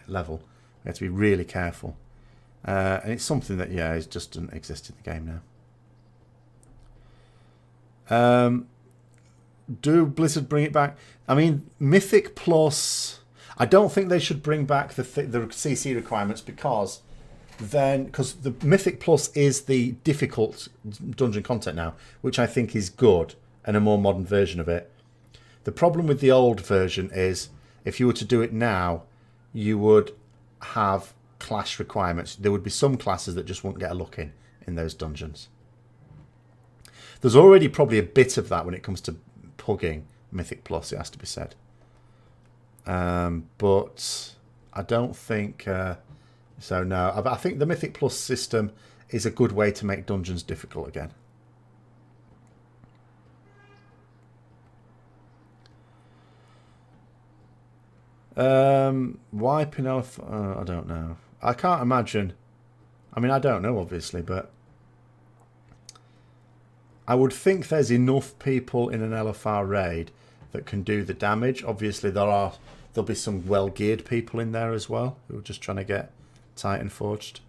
level. You had to be really careful, and it's something that it just doesn't exist in the game now. Do Blizzard bring it back? I mean, Mythic Plus, I don't think they should bring back the CC requirements because the Mythic Plus is the difficult dungeon content now, which I think is good and a more modern version of it. The problem with the old version is if you were to do it now, you would have class requirements. There would be some classes that just wouldn't get a look in those dungeons. There's already probably a bit of that when it comes to pugging Mythic Plus, it has to be said. But I don't think so. No, I think the Mythic Plus system is a good way to make dungeons difficult again. Why Penelope? I don't know. I can't imagine. I mean, I don't know, obviously, but I would think there's enough people in an LFR raid that can do the damage. Obviously, there'll be some well-geared people in there as well who are just trying to get Titan forged.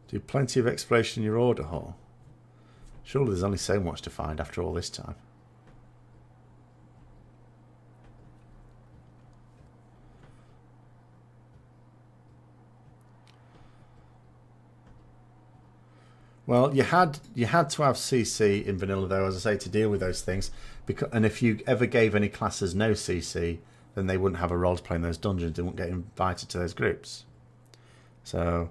Do plenty of exploration in your order hall? Surely there's only so much to find after all this time. Well, you had to have CC in vanilla, though, as I say, to deal with those things. And if you ever gave any classes no CC, then they wouldn't have a role to play in those dungeons. They wouldn't get invited to those groups. So,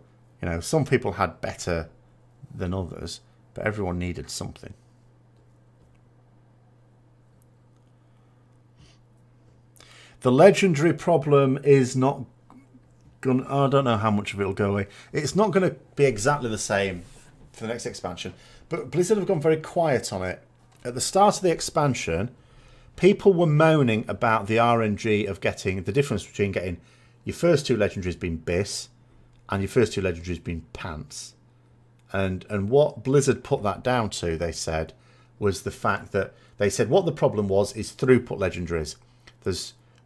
some people had better than others, but everyone needed something. The legendary problem is not going. I don't know how much of it will go away. It's not going to be exactly the same for the next expansion, but Blizzard have gone very quiet on it. At the start of the expansion, people were moaning about the RNG of getting the difference between getting your first two legendaries being Biss and your first two legendaries being Pants. And what Blizzard put that down to, they said, was the fact that they said what the problem was is throughput legendaries.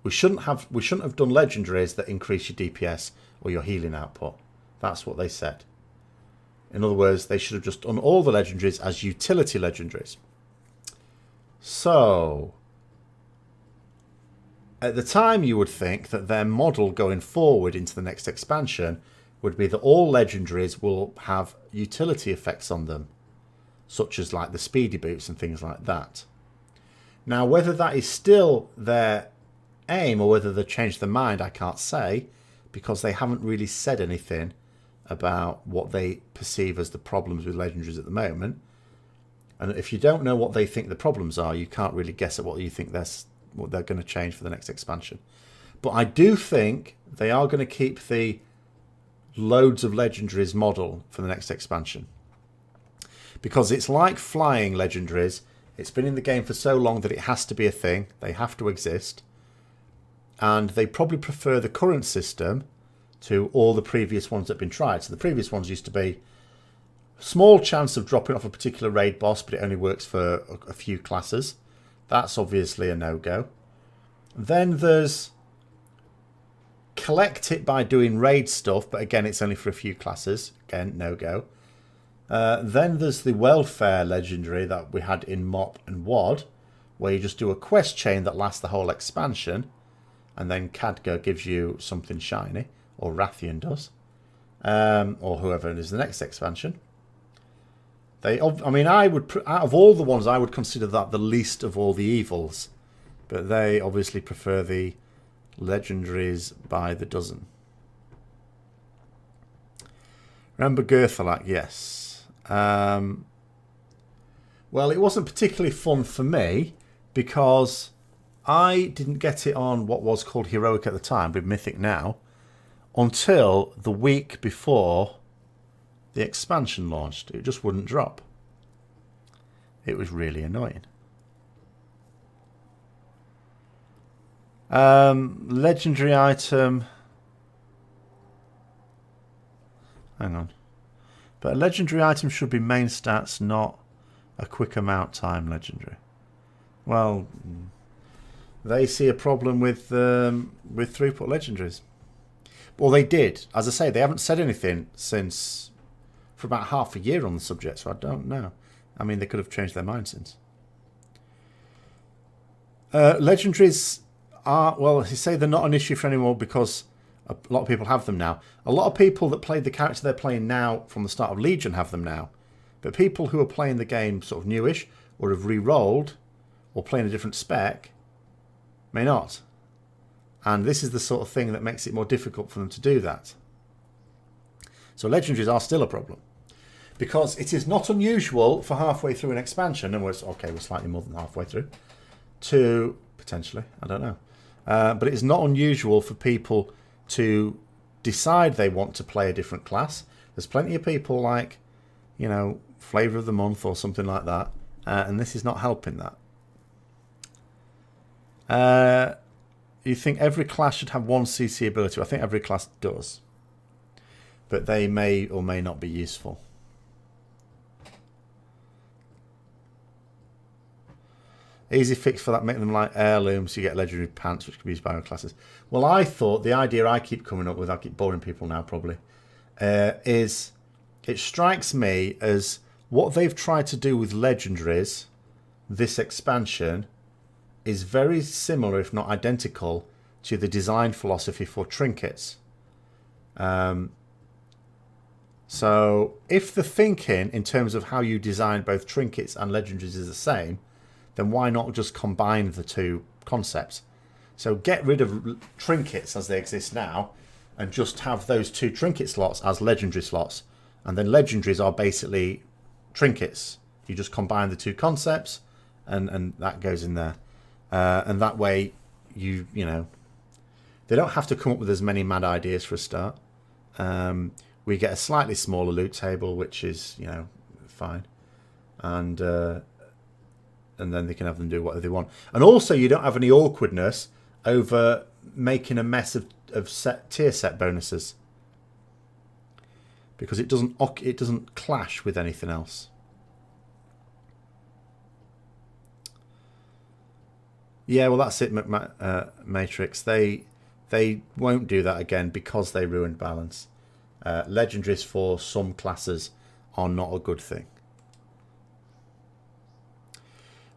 We shouldn't have done legendaries that increase your DPS or your healing output. That's what they said. In other words, they should have just done all the legendaries as utility legendaries. So, at the time, you would think that their model going forward into the next expansion would be that all legendaries will have utility effects on them, such as like the speedy boots and things like that. Now, whether that is still their aim or whether they've changed their mind, I can't say, because they haven't really said anything about what they perceive as the problems with legendaries at the moment. And if you don't know what they think the problems are, you can't really guess at what they're going to change for the next expansion. But I do think they are going to keep the loads of legendaries model for the next expansion, because it's like flying legendaries. It's been in the game for so long that it has to be a thing. They have to exist, and they probably prefer the current system to all the previous ones that have been tried. So the previous ones used to be small chance of dropping off a particular raid boss, but it only works for a few classes. That's obviously a no-go. Then there's collect it by doing raid stuff, but again, it's only for a few classes. Again, no-go. Then there's the welfare legendary that we had in Mop and Wad, where you just do a quest chain that lasts the whole expansion, and then Khadgar gives you something shiny, or Rathian does, or whoever is the next expansion. I mean, I would, out of all the ones, I would consider that the least of all the evils, but they obviously prefer the legendaries by the dozen. Remember Gurthalak? Yes. Well, it wasn't particularly fun for me because I didn't get it on what was called Heroic at the time, but Mythic now, until the week before the expansion launched. It just wouldn't drop. It was really annoying. Legendary item. Hang on. But a legendary item should be main stats, not a quick amount time legendary. Well, they see a problem with throughput legendaries. Well, they did. As I say, they haven't said anything since for about half a year on the subject, so I don't know. I mean, they could have changed their mind since. Legendaries are, well, you say they're not an issue for anymore because a lot of people have them now. A lot of people that played the character they're playing now from the start of Legion have them now. But people who are playing the game sort of newish or have re-rolled or playing a different spec may not. And this is the sort of thing that makes it more difficult for them to do that. So legendaries are still a problem. Because it is not unusual for halfway through an expansion, and we're slightly more than halfway through, to, potentially, I don't know. But it is not unusual for people to decide they want to play a different class. There's plenty of people like, you know, Flavour of the Month or something like that. And this is not helping that. You think every class should have one CC ability? I think every class does. But they may or may not be useful. Easy fix for that, make them like heirlooms so you get legendary pants which can be used by other classes. Well, I thought the idea I keep coming up with, I keep boring people now probably, is it strikes me as what they've tried to do with legendaries, this expansion, is very similar, if not identical, to the design philosophy for trinkets. So if the thinking in terms of how you design both trinkets and legendaries is the same, then why not just combine the two concepts? So get rid of trinkets as they exist now and just have those two trinket slots as legendary slots. And then legendaries are basically trinkets. You just combine the two concepts and that goes in there. And that way, you know, they don't have to come up with as many mad ideas for a start. We get a slightly smaller loot table, which is, you know, fine. And then they can have them do whatever they want. And also, you don't have any awkwardness over making a mess of tier set bonuses, because it doesn't clash with anything else. Yeah, well, that's it, Matrix. They won't do that again because they ruined balance. Legendaries for some classes are not a good thing.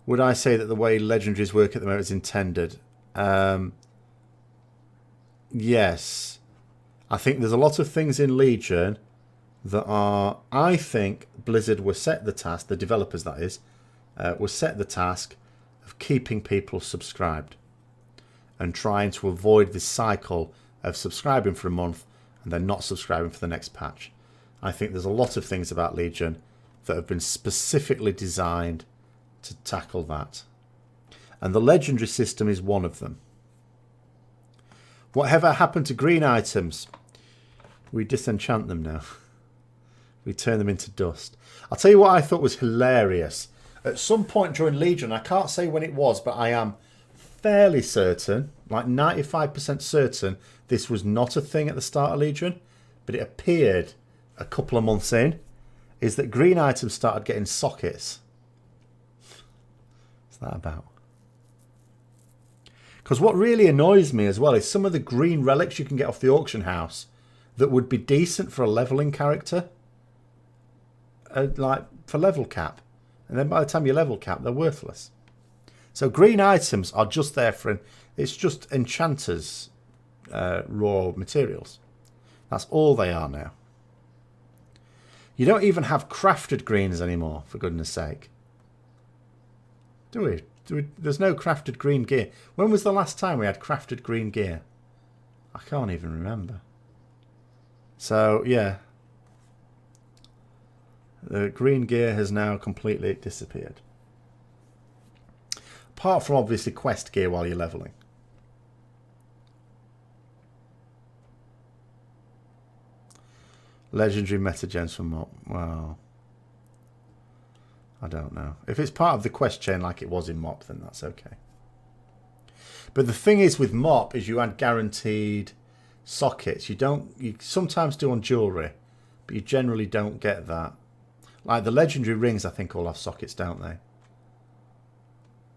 Would I say that the way legendaries work at the moment is intended? Yes. I think there's a lot of things in Legion that are... I think Blizzard were set the task, the developers that is, were set the task of keeping people subscribed and trying to avoid this cycle of subscribing for a month and then not subscribing for the next patch. I think there's a lot of things about Legion that have been specifically designed to tackle that. And the legendary system is one of them. Whatever happened to green items? We disenchant them now. We turn them into dust. I'll tell you what I thought was hilarious. At some point during Legion, I can't say when it was, but I am fairly certain, like 95% certain, this was not a thing at the start of Legion, but it appeared a couple of months in, is that green items started getting sockets. What's that about? Because what really annoys me as well is some of the green relics you can get off the auction house that would be decent for a leveling character like for level cap. And then by the time you level cap, they're worthless. So green items are just there for... It's just enchanters' raw materials. That's all they are now. You don't even have crafted greens anymore, for goodness sake. Do we? There's no crafted green gear. When was the last time we had crafted green gear? I can't even remember. So, yeah. The green gear has now completely disappeared. Apart from, obviously, quest gear while you're leveling. Legendary metagens from MOP. Well, I don't know. If it's part of the quest chain like it was in MOP, then that's okay. But the thing is with MOP is you had guaranteed sockets. You sometimes do on jewellery, but you generally don't get that. Like the legendary rings, I think all have sockets, don't they?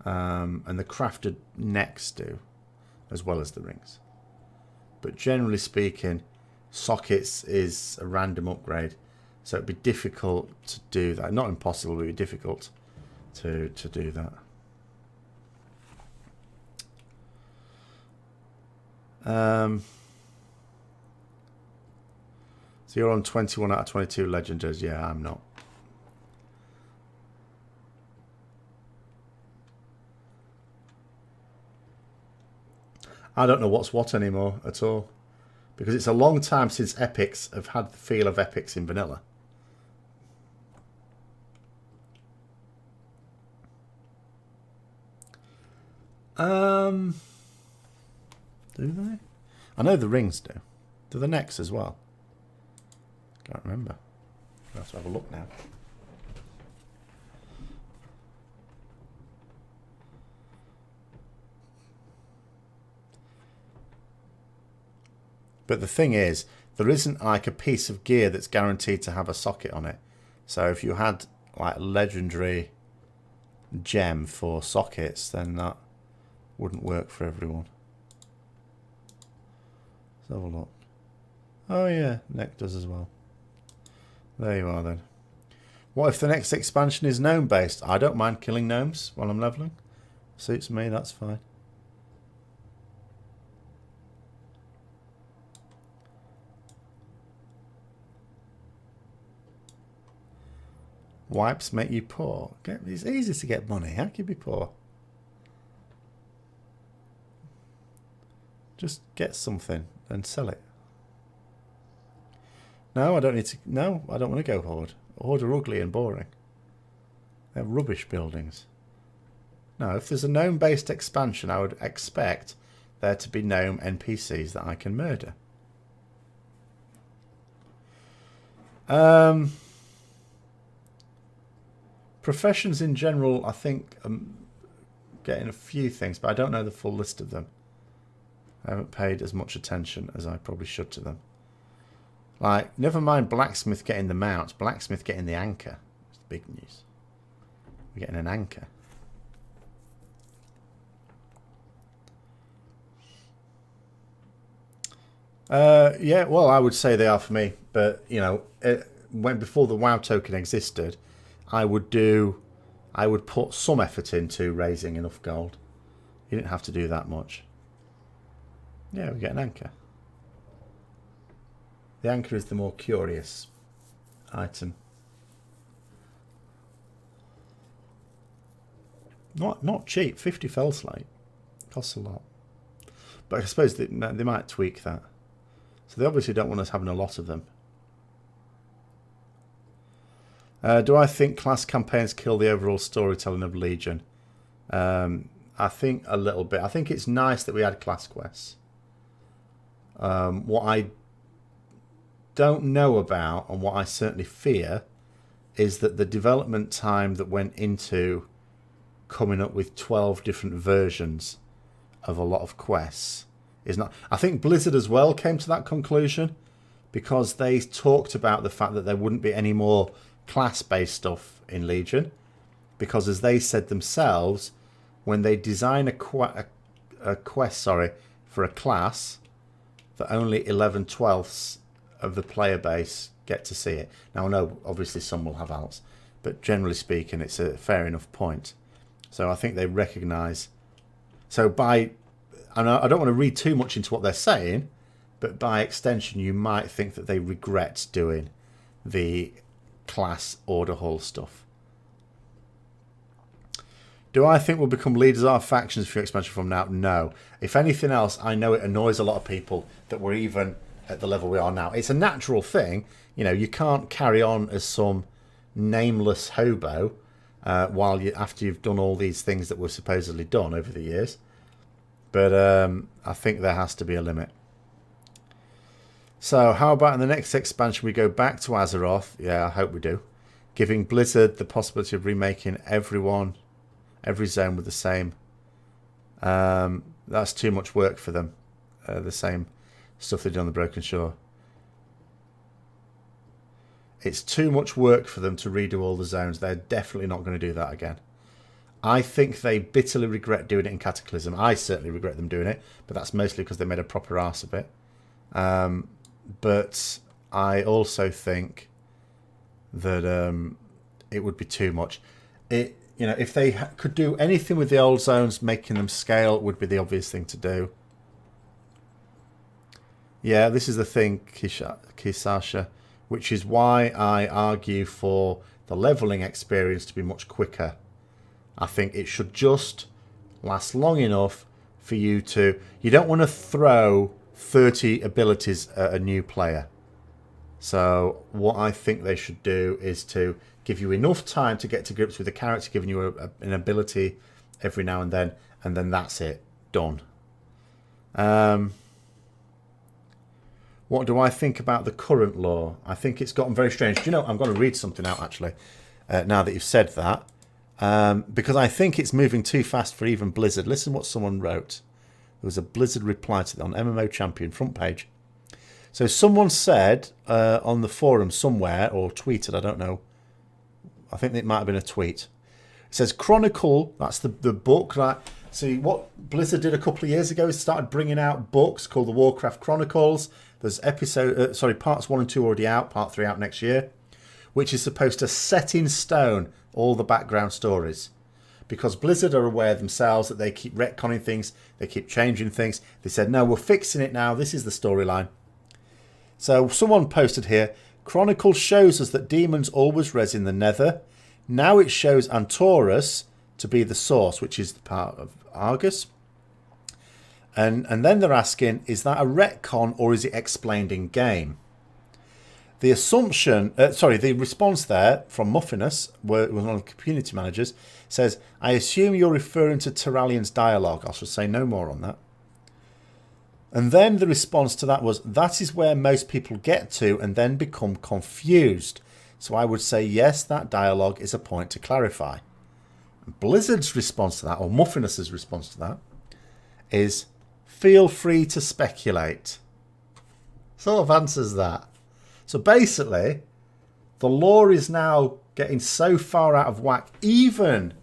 And the crafted necks do, as well as the rings. But generally speaking, sockets is a random upgrade, so it'd be difficult to do that. Not impossible, but it'd be difficult to do that. So you're on 21 out of 22 legendaries. Yeah, I'm not. I don't know what's what anymore at all. Because it's a long time since epics have had the feel of epics in vanilla. Do they? I know the rings do. Do the necks as well? Can't remember. I'll have to have a look now. But the thing is, there isn't like a piece of gear that's guaranteed to have a socket on it. So if you had like a legendary gem for sockets, then that wouldn't work for everyone. Let's have a look. Oh yeah, neck does as well. There you are then. What if the next expansion is gnome based? I don't mind killing gnomes while I'm leveling. Suits me, that's fine. Wipes make you poor. It's easy to get money. How can you be poor? Just get something and sell it. No, I don't need to. No, I don't want to go Horde. Horde are ugly and boring. They're rubbish buildings. No, if there's a gnome-based expansion, I would expect there to be gnome NPCs that I can murder. Professions in general, I think I'm getting a few things, but I don't know the full list of them. I haven't paid as much attention as I probably should to them. Like, never mind blacksmith getting the mount, blacksmith getting the anchor. It's big news. We're getting an anchor. Yeah, well, I would say they are for me, but you know, before the WoW token existed, I would put some effort into raising enough gold. You didn't have to do that much. Yeah, we get an anchor. The anchor is the more curious item. Not cheap. 50 fell slate costs a lot, but I suppose they might tweak that. So they obviously don't want us having a lot of them. Do I think class campaigns kill the overall storytelling of Legion? I think a little bit. I think it's nice that we had class quests. What I don't know about, and what I certainly fear, is that the development time that went into coming up with 12 different versions of a lot of quests is not... I think Blizzard as well came to that conclusion, because they talked about the fact that there wouldn't be any more class-based stuff in Legion, because as they said themselves, when they design a quest for a class, that only 11/12 of the player base get to see it. Now, I know obviously some will have alts, but generally speaking, it's a fair enough point. So I think they recognise. So by, and I don't want to read too much into what they're saying, but by extension, you might think that they regret doing the class order hall stuff. Do I think we'll become leaders of our factions for expansion from now? No. If anything else, I know it annoys a lot of people that we're even at the level we are now. It's a natural thing. You know, you can't carry on as some nameless hobo after you've done all these things that were supposedly done over the years. But I think there has to be a limit. So how about in the next expansion we go back to Azeroth? Yeah, I hope we do. Giving Blizzard the possibility of remaking every zone with the same. That's too much work for them. The same stuff they did on the Broken Shore. It's too much work for them to redo all the zones. They're definitely not going to do that again. I think they bitterly regret doing it in Cataclysm. I certainly regret them doing it, but that's mostly because they made a proper arse of it. But I also think that it would be too much. You know, if they could do anything with the old zones, making them scale would be the obvious thing to do. Yeah, this is the thing, Kisasha, which is why I argue for the leveling experience to be much quicker. I think it should just last long enough for you to... You don't want to throw 30 abilities at a new player. So what I think they should do is to give you enough time to get to grips with the character, giving you an ability every now and then that's it. Done. What do I think about the current law? I think it's gotten very strange. Do you know, I'm going to read something out, actually, now that you've said that. Because I think it's moving too fast for even Blizzard. Listen what someone wrote. There was a Blizzard reply to that on MMO Champion, front page. So someone said on the forum somewhere, or tweeted, I don't know. I think it might have been a tweet. It says Chronicle, that's the book. Right? See, what Blizzard did a couple of years ago is started bringing out books called the Warcraft Chronicles. There's parts 1 and 2 already out, part 3 out next year, which is supposed to set in stone all the background stories. Because Blizzard are aware themselves that they keep retconning things, they keep changing things. They said, no, we're fixing it now. This is the storyline. So someone posted here, Chronicle shows us that demons always res in the Nether. Now it shows Antorus to be the source, which is the part of Argus. And then they're asking, is that a retcon or is it explained in game? The assumption, the response there from Muffinus, one of the community managers, says, I assume you're referring to Terralian's dialogue. I shall say no more on that. And then the response to that was, that is where most people get to and then become confused. So I would say, yes, that dialogue is a point to clarify. Blizzard's response to that, or Muffinus's response to that, is feel free to speculate. Sort of answers that. So basically, the lore is now getting so far out of whack, even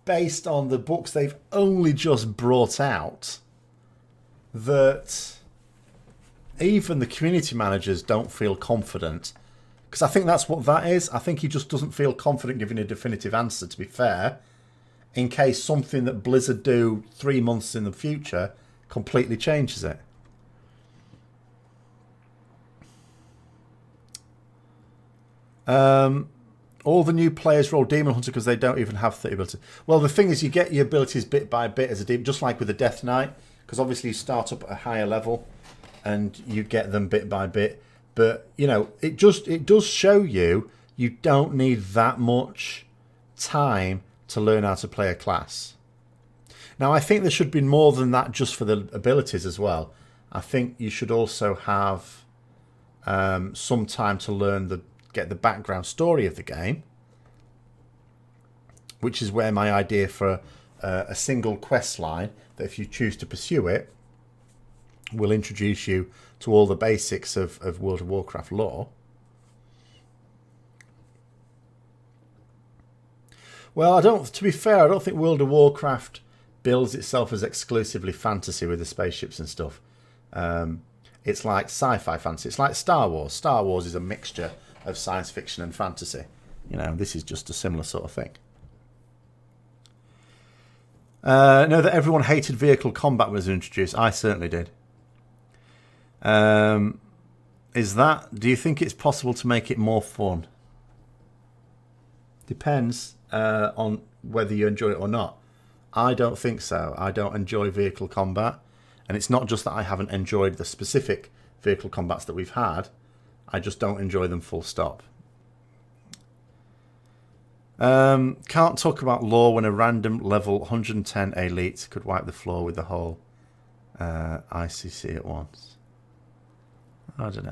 based on the books they've only just brought out, that even the community managers don't feel confident. Because I think that's what that is. I think he just doesn't feel confident giving a definitive answer, to be fair, in case something that Blizzard do 3 months in the future completely changes it. All the new players roll Demon Hunter because they don't even have 30 abilities. Well, the thing is, you get your abilities bit by bit as a demon, just like with the Death Knight, because obviously you start up at a higher level and you get them bit by bit. But, you know, it does show you don't need that much time to learn how to play a class. Now, I think there should be more than that just for the abilities as well. I think you should also have some time to get the background story of the game, which is where my idea for a single quest line, that if you choose to pursue it, will introduce you to all the basics of World of Warcraft lore. Well, to be fair, I don't think World of Warcraft builds itself as exclusively fantasy with the spaceships and stuff. It's like sci-fi fantasy. It's like Star Wars. Star Wars is a mixture of science fiction and fantasy. You know, this is just a similar sort of thing. Know that everyone hated vehicle combat was introduced. I certainly did. Do you think it's possible to make it more fun? Depends on whether you enjoy it or not. I don't think so. I don't enjoy vehicle combat. And it's not just that I haven't enjoyed the specific vehicle combats that we've had. I just don't enjoy them full stop. Can't talk about lore when a random level 110 elite could wipe the floor with the whole ICC at once. I don't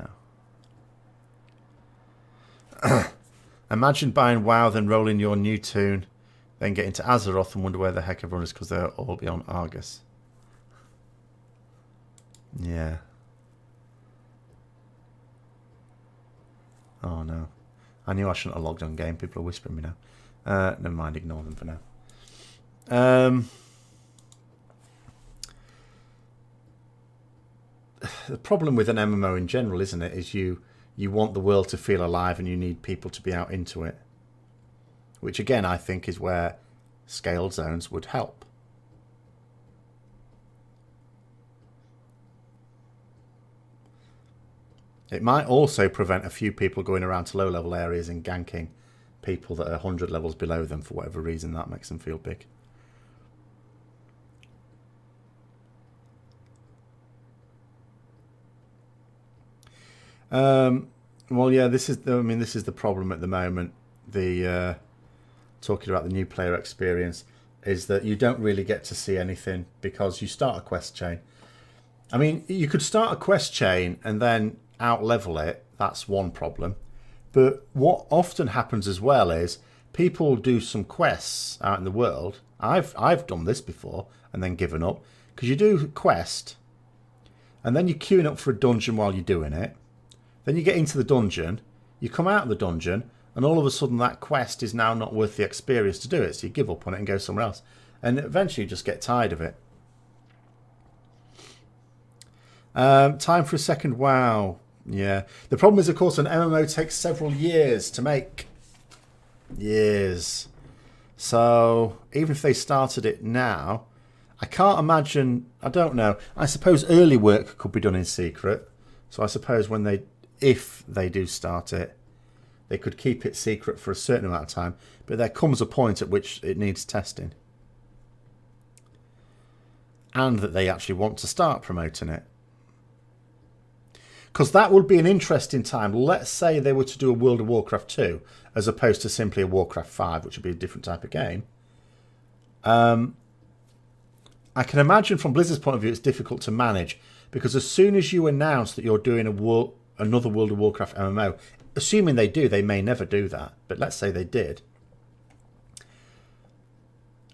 know. Imagine buying WoW, then rolling your new tune, then get into Azeroth and wonder where the heck everyone is because they're all beyond Argus. Yeah. Oh no. I knew I shouldn't have logged on game. People are whispering me now. Never mind, ignore them for now. The problem with an MMO in general, isn't it, is you want the world to feel alive and you need people to be out into it. Which again, I think is where scaled zones would help. It might also prevent a few people going around to low level areas and ganking people that are 100 levels below them for whatever reason that makes them feel big. Well, yeah, this is the problem at the moment. The talking about the new player experience is that you don't really get to see anything because you start a quest chain. I mean, you could start a quest chain and then out level it. That's one problem. But what often happens as well is people do some quests out in the world. I've done this before and then given up because you do a quest and then you're queuing up for a dungeon while you're doing it. Then you get into the dungeon, you come out of the dungeon, and all of a sudden that quest is now not worth the experience to do it. So you give up on it and go somewhere else. And eventually you just get tired of it. Time for a second WoW. Yeah. The problem is, of course, an MMO takes several years to make. Years. So even if they started it now, I can't imagine, I don't know. I suppose early work could be done in secret. So I suppose if they do start it, they could keep it secret for a certain amount of time, but there comes a point at which it needs testing. And that they actually want to start promoting it. Because that would be an interesting time. Let's say they were to do a World of Warcraft 2, as opposed to simply a Warcraft 5, which would be a different type of game. I can imagine from Blizzard's point of view it's difficult to manage, because as soon as you announce that you're doing another World of Warcraft MMO, assuming they do, they may never do that, but let's say they did,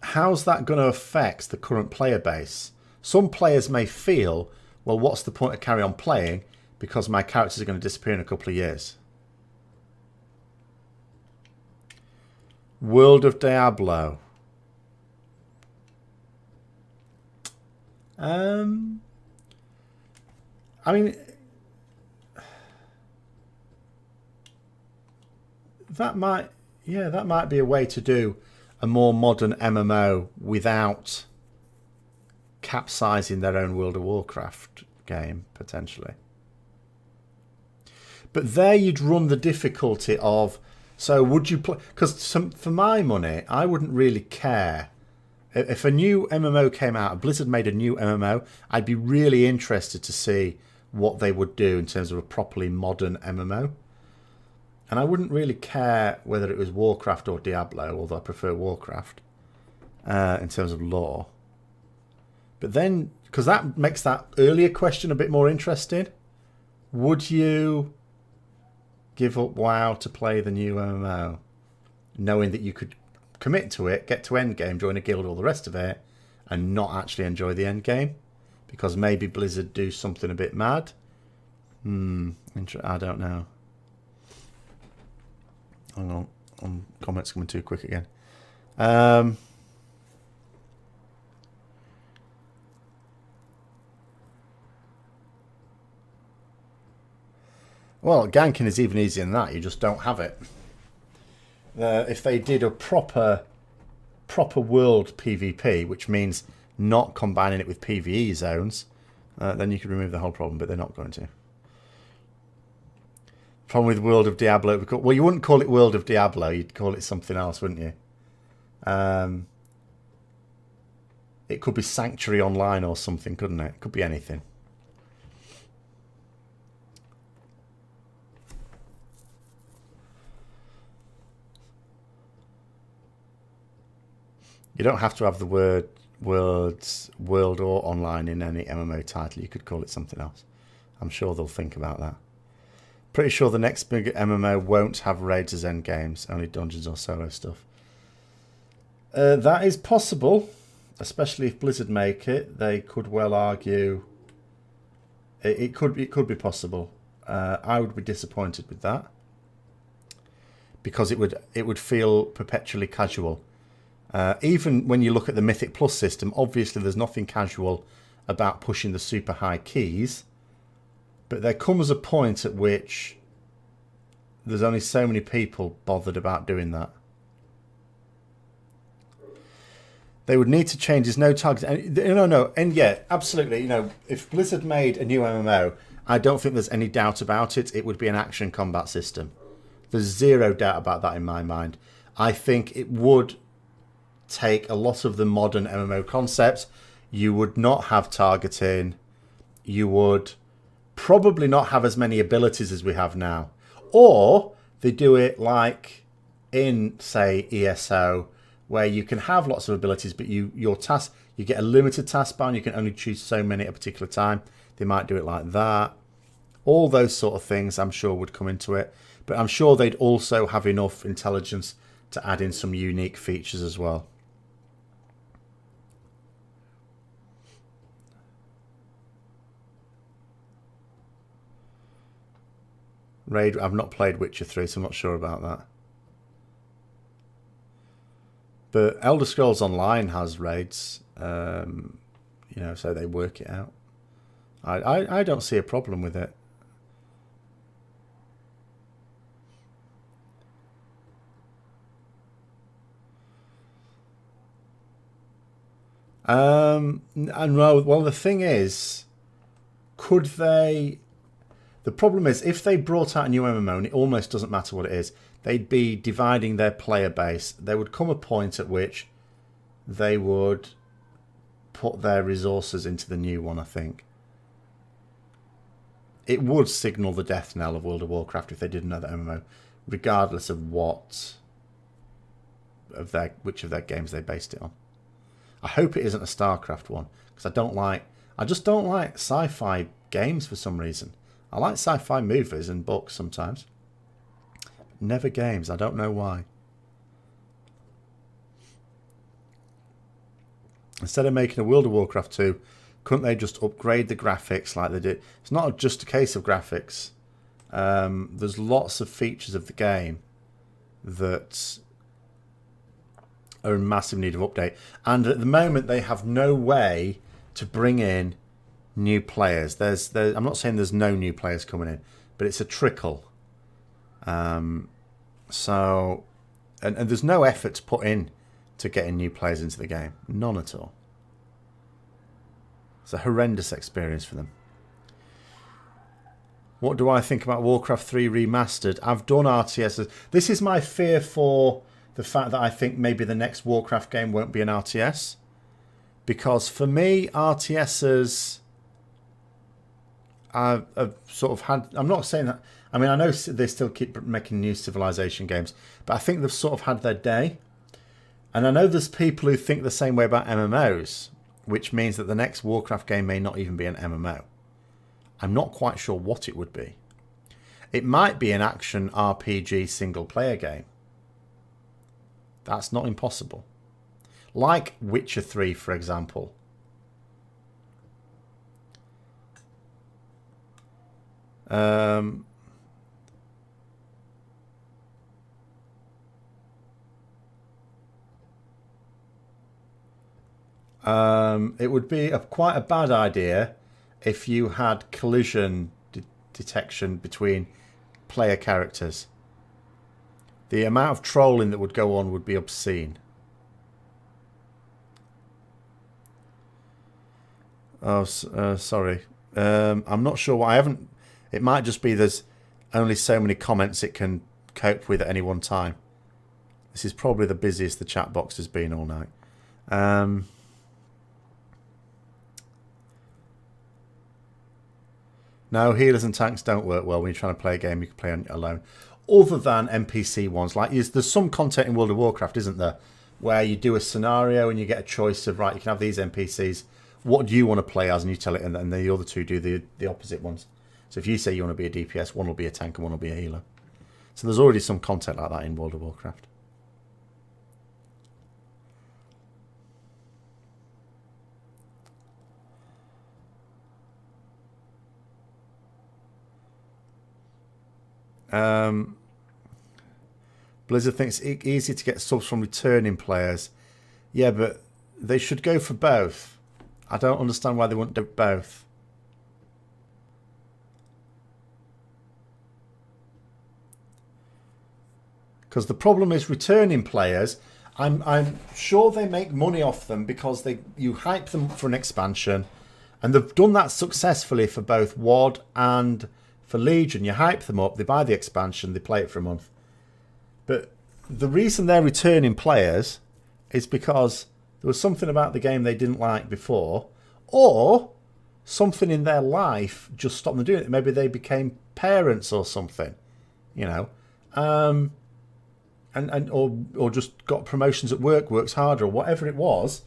how's that going to affect the current player base? Some players may feel, well, what's the point of carry on playing because my characters are going to disappear in a couple of years? World of Diablo. I mean, that might be a way to do a more modern MMO without capsizing their own World of Warcraft game, potentially. But there you'd run the difficulty of, so would you play, because for my money, I wouldn't really care. If a new MMO came out, Blizzard made a new MMO, I'd be really interested to see what they would do in terms of a properly modern MMO. And I wouldn't really care whether it was Warcraft or Diablo, although I prefer Warcraft in terms of lore. But then, because that makes that earlier question a bit more interesting, would you give up WoW to play the new MMO, knowing that you could commit to it, get to endgame, join a guild, all the rest of it, and not actually enjoy the endgame? Because maybe Blizzard do something a bit mad? I don't know. Hang on, comments coming too quick again. Well, ganking is even easier than that. You just don't have it. If they did a proper world PvP, which means not combining it with PvE zones, then you could remove the whole problem, but they're not going to. Problem with World of Diablo, well, you wouldn't call it World of Diablo, you'd call it something else, wouldn't you? It could be Sanctuary Online or something, couldn't it? It could be anything. You don't have to have the words world or online in any MMO title. You could call it something else. I'm sure they'll think about that. Pretty sure the next big MMO won't have raids as end games, only dungeons or solo stuff. That is possible, especially if Blizzard make it. They could well argue it could be possible. I would be disappointed with that because it would feel perpetually casual. Even when you look at the Mythic Plus system, obviously there's nothing casual about pushing the super high keys. But there comes a point at which there's only so many people bothered about doing that. They would need to change. There's no target. No. And yeah, absolutely. If Blizzard made a new MMO, I don't think there's any doubt about it. It would be an action combat system. There's zero doubt about that in my mind. I think it would take a lot of the modern MMO concepts. You would not have targeting. You would probably not have as many abilities as we have now. Or they do it like in, say, ESO, where you can have lots of abilities, but you get a limited task bar and you can only choose so many at a particular time. They might do it like that. All those sort of things I'm sure would come into it. But I'm sure they'd also have enough intelligence to add in some unique features as well. Raid, I've not played Witcher 3, so I'm not sure about that. But Elder Scrolls Online has raids, so they work it out. I don't see a problem with it. Well, the thing is, could they... The problem is, if they brought out a new MMO, and it almost doesn't matter what it is, they'd be dividing their player base. There would come a point at which they would put their resources into the new one, I think. It would signal the death knell of World of Warcraft if they did another MMO, regardless of which of their games they based it on. I hope it isn't a StarCraft one, because I just don't like sci-fi games for some reason. I like sci-fi movies and books sometimes. Never games. I don't know why. Instead of making a World of Warcraft 2, couldn't they just upgrade the graphics like they did? It's not just a case of graphics. There's lots of features of the game that are in massive need of update. And at the moment, they have no way to bring in new players. I'm not saying there's no new players coming in, but it's a trickle. And there's no effort to put in to getting new players into the game. None at all. It's a horrendous experience for them. What do I think about Warcraft 3 Remastered? I've done RTSs. This is my fear for the fact that I think maybe the next Warcraft game won't be an RTS. Because for me, RTSs... I've sort of had... I'm not saying that... I mean, I know they still keep making new Civilization games, but I think they've sort of had their day. And I know there's people who think the same way about MMOs, which means that the next Warcraft game may not even be an MMO. I'm not quite sure what it would be. It might be an action RPG single-player game. That's not impossible. Like Witcher 3, for example. It would be quite a bad idea if you had collision detection between player characters. The amount of trolling that would go on would be obscene. Oh, sorry. I'm not sure why. I haven't... It might just be there's only so many comments it can cope with at any one time. This is probably the busiest the chat box has been all night. No, healers and tanks don't work well when you're trying to play a game you can play on alone. Other than NPC ones. Like there's some content in World of Warcraft, isn't there? Where you do a scenario and you get a choice of, right, you can have these NPCs. What do you want to play as? And you tell it, and then the other two do the opposite ones. So if you say you want to be a DPS, one will be a tank and one will be a healer. So there's already some content like that in World of Warcraft. Blizzard thinks it's easy to get subs from returning players. Yeah, but they should go for both. I don't understand why they wouldn't do both. Because the problem is returning players. I'm sure they make money off them because you hype them for an expansion, and they've done that successfully for both WoD and for Legion. You hype them up, they buy the expansion, they play it for a month. But the reason they're returning players is because there was something about the game they didn't like before, or something in their life just stopped them doing it. Maybe they became parents or something, you know, or just got promotions at work, works harder, or whatever it was.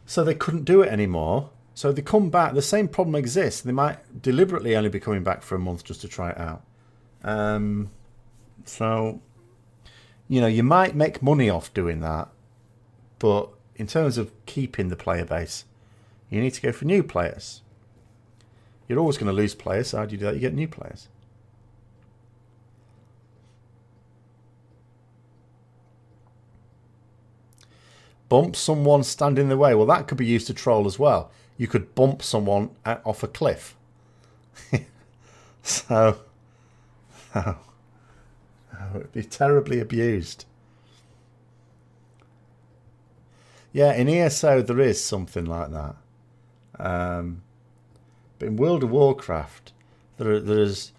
So they couldn't do it anymore. So they come back. The same problem exists. They might deliberately only be coming back for a month just to try it out. So, you know, you might make money off doing that, but in terms of keeping the player base, you need to go for new players. You're always going to lose players, so how do you do that? You get new players. Bump someone, stand in the way. Well, that could be used to troll as well. You could bump someone off a cliff. So, it would be terribly abused. Yeah, in ESO there is something like that. But in World of Warcraft, there's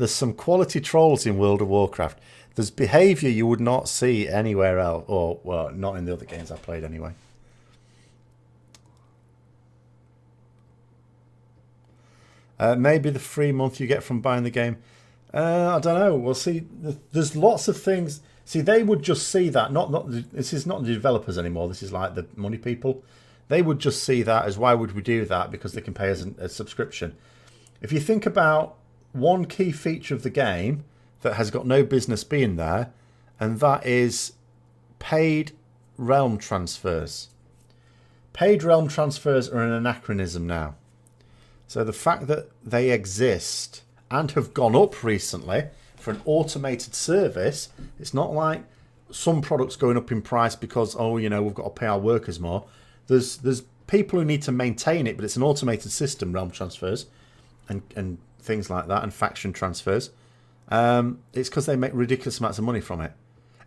some quality trolls in World of Warcraft. There's behaviour you would not see anywhere else, or well, not in the other games I played anyway. Maybe the free month you get from buying the game. I don't know. We'll see. There's lots of things. See, they would just see that. This is not the developers anymore. This is like the money people. They would just see that as, why would we do that? Because they can pay us a subscription. If you think about one key feature of the game that has got no business being there, and that is paid realm transfers. Paid realm transfers are an anachronism now. So the fact that they exist and have gone up recently for an automated service, it's not like some products going up in price because, oh, you know, we've got to pay our workers more. There's people who need to maintain it, but it's an automated system, realm transfers and things like that, and faction transfers. It's because they make ridiculous amounts of money from it.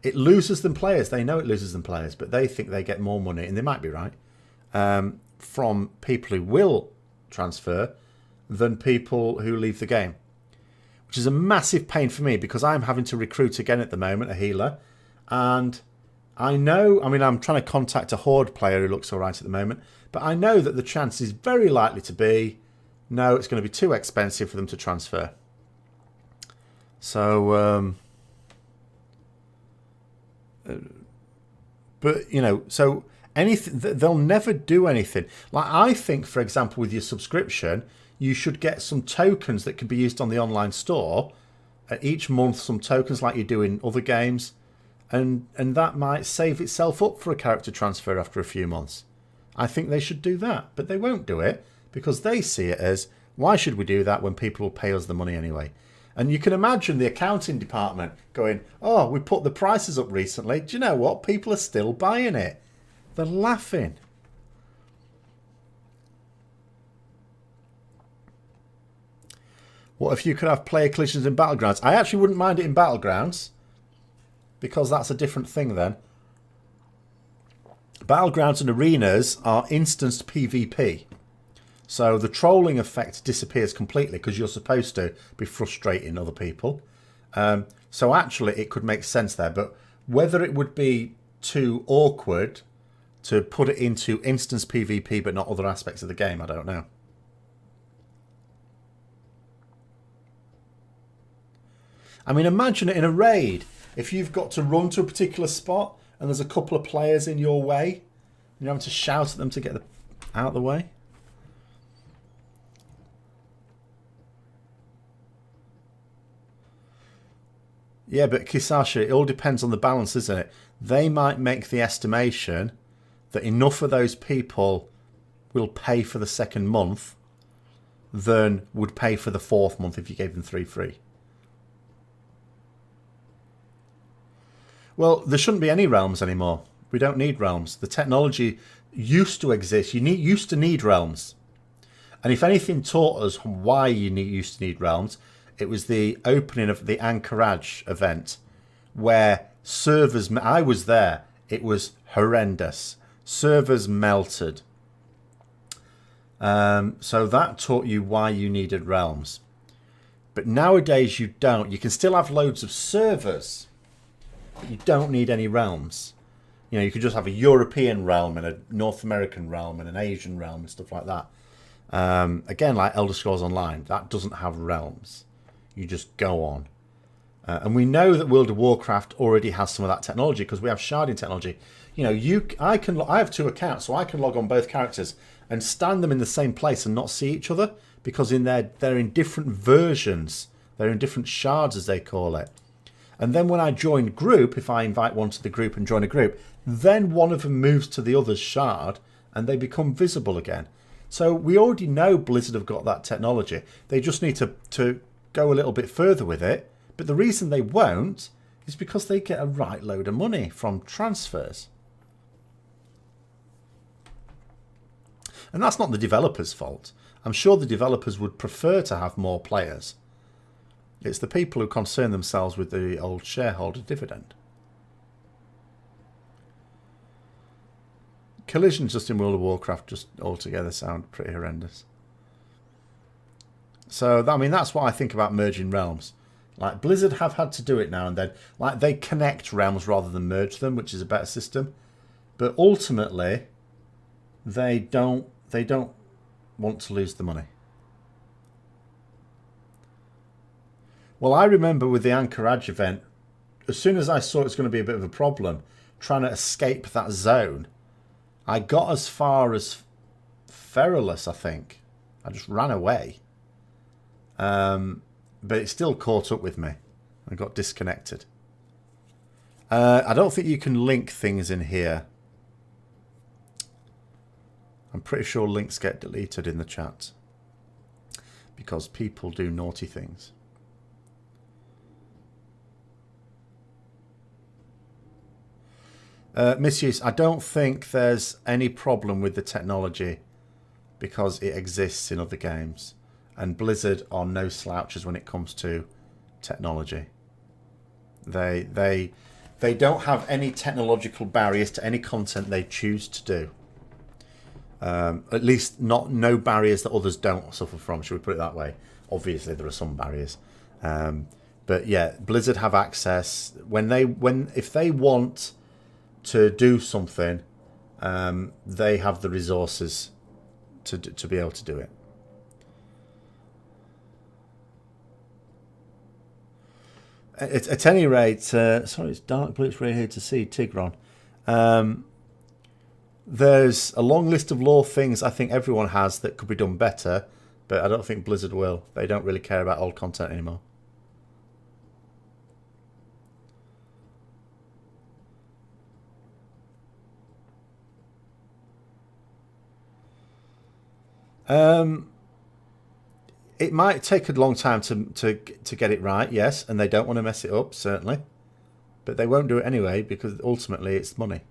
It loses them players. They know it loses them players, but they think they get more money, and they might be right, from people who will transfer than people who leave the game, which is a massive pain for me because I'm having to recruit again at the moment, a healer, and I know, I mean, I'm trying to contact a Horde player who looks all right at the moment, but I know that the chance is very likely to be, no, it's going to be too expensive for them to transfer. So, but, you know, so anything, they'll never do anything. Like, I think, for example, with your subscription, you should get some tokens that can be used on the online store each month, some tokens like you do in other games, and that might save itself up for a character transfer after a few months. I think they should do that, but they won't do it because they see it as, why should we do that when people will pay us the money anyway? And you can imagine the accounting department going, oh, we put the prices up recently. Do you know what? People are still buying it. They're laughing. What if you could have player collisions in Battlegrounds? I actually wouldn't mind it in Battlegrounds, because that's a different thing then. Battlegrounds and arenas are instanced PvP. So the trolling effect disappears completely because you're supposed to be frustrating other people. So actually it could make sense there. But whether it would be too awkward to put it into instance PvP but not other aspects of the game, I don't know. I mean, imagine it in a raid. If you've got to run to a particular spot and there's a couple of players in your way, you're having to shout at them to get out of the way. Yeah, but Kisasha, it all depends on the balance, isn't it? They might make the estimation that enough of those people will pay for the second month than would pay for the fourth month if you gave them 3 free. Well, there shouldn't be any realms anymore. We don't need realms. The technology used to exist. You used to need realms. And if anything taught us why you used to need realms, it was the opening of the Anchorage event where servers... I was there. It was horrendous. Servers melted. So that taught you why you needed realms. But nowadays you don't. You can still have loads of servers, but you don't need any realms. You know, you could just have a European realm and a North American realm and an Asian realm and stuff like that. Again, like Elder Scrolls Online, that doesn't have realms. You just go on. And we know that World of Warcraft already has some of that technology because we have sharding technology. You know, I have 2 accounts, so I can log on both characters and stand them in the same place and not see each other because they're in different versions. They're in different shards, as they call it. And then when I join group, if I invite one to the group and join a group, then one of them moves to the other's shard and they become visible again. So we already know Blizzard have got that technology. They just need to go a little bit further with it. But the reason they won't is because they get a right load of money from transfers. And that's not the developers' fault. I'm sure the developers would prefer to have more players. It's the people who concern themselves with the old shareholder dividend. Collisions just in World of Warcraft just altogether sound pretty horrendous. So, I mean, that's what I think about merging realms. Like, Blizzard have had to do it now and then. Like, they connect realms rather than merge them, which is a better system. But ultimately, they don't want to lose the money. Well, I remember with the Anchorage event, as soon as I saw it's going to be a bit of a problem, trying to escape that zone, I got as far as Feralus, I think. I just ran away. But it still caught up with me. I got disconnected. I don't think you can link things in here. I'm pretty sure links get deleted in the chat. Because people do naughty things. Misuse, I don't think there's any problem with the technology because it exists in other games. And Blizzard are no slouches when it comes to technology. They don't have any technological barriers to any content they choose to do. At least no barriers that others don't suffer from, should we put it that way. Obviously there are some barriers. But yeah, Blizzard have access. If they want to do something, they have the resources to be able to do it. At any rate, sorry, it's dark blue. It's really here to see Tigron. There's a long list of lore things I think everyone has that could be done better, but I don't think Blizzard will. They don't really care about old content anymore. It might take a long time to get it right, yes, and they don't want to mess it up, certainly. But they won't do it anyway, because ultimately it's money.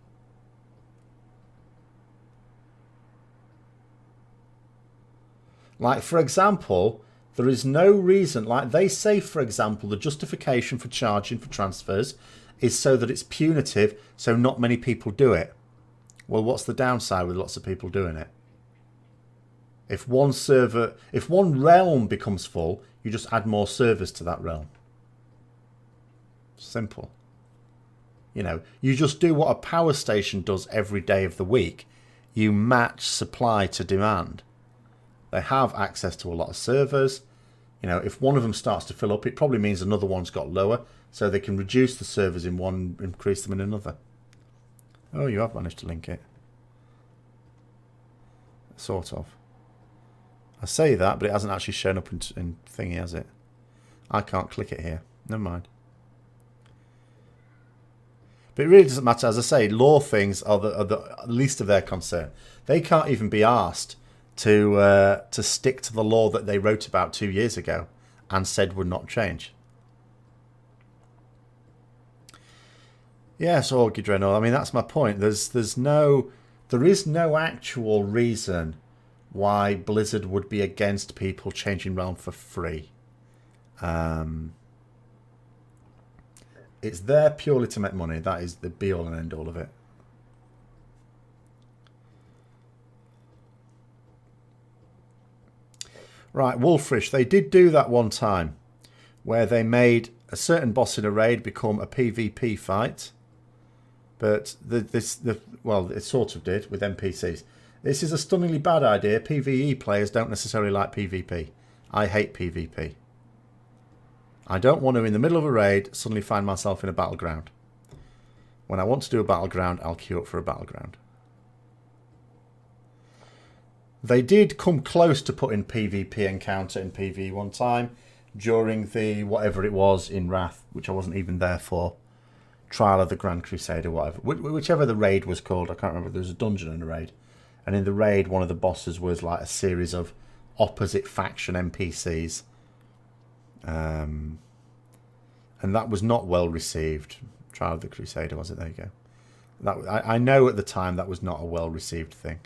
Like, for example, There is no reason, like they say, for example, the justification for charging for transfers is so that it's punitive, so not many people do it. Well, what's the downside with lots of people doing it? If one server, if one realm becomes full, you just add more servers to that realm. Simple. You know, you just do what a power station does every day of the week. You match supply to demand. They have access to a lot of servers. You know, if one of them starts to fill up, it probably means another one's got lower, so they can reduce the servers in one, increase them in another. Oh, you have managed to link it. Sort of. I say that, but it hasn't actually shown up in thingy, has it? I can't click it here. Never mind. But it really doesn't matter. As I say, law things are the least of their concern. They can't even be asked to stick to the law that they wrote about 2 years ago and said would not change. Yes, Orgidrenor. I mean, that's my point. There is no actual reason why Blizzard would be against people changing realm for free. It's there purely to make money. That is the be all and end all of it. Right, Wolfrish. They did do that one time where they made a certain boss in a raid become a PvP fight. But well, it sort of did with NPCs. This is a stunningly bad idea. PvE players don't necessarily like PvP. I hate PvP. I don't want to, in the middle of a raid, suddenly find myself in a battleground. When I want to do a battleground, I'll queue up for a battleground. They did come close to putting PvP encounter in PvE one time during the whatever it was in Wrath, which I wasn't even there for. Trial of the Grand Crusade or whatever. Whichever the raid was called, I can't remember. There was a dungeon in a raid. And in the raid, one of the bosses was like a series of opposite faction NPCs. And that was not well received. Trial of the Crusader, was it? There you go. I know at the time that was not a well received thing.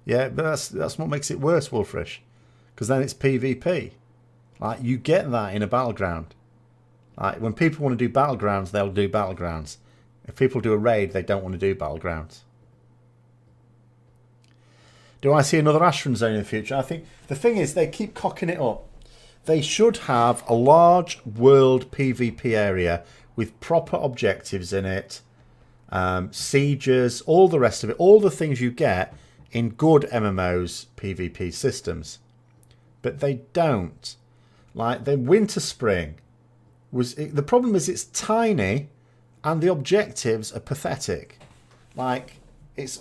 Yeah, but that's what makes it worse, Wolfrish. Because then it's PvP. Like, you get that in a battleground. Like, when people want to do battlegrounds, they'll do battlegrounds. If people do a raid, they don't want to do battlegrounds. Do I see another Ashran zone in the future? I think the thing is, they keep cocking it up. They should have a large world PvP area with proper objectives in it, sieges, all the rest of it, all the things you get in good MMOs PvP systems. But they don't. Like the Winter Spring the problem is it's tiny and the objectives are pathetic. Like it's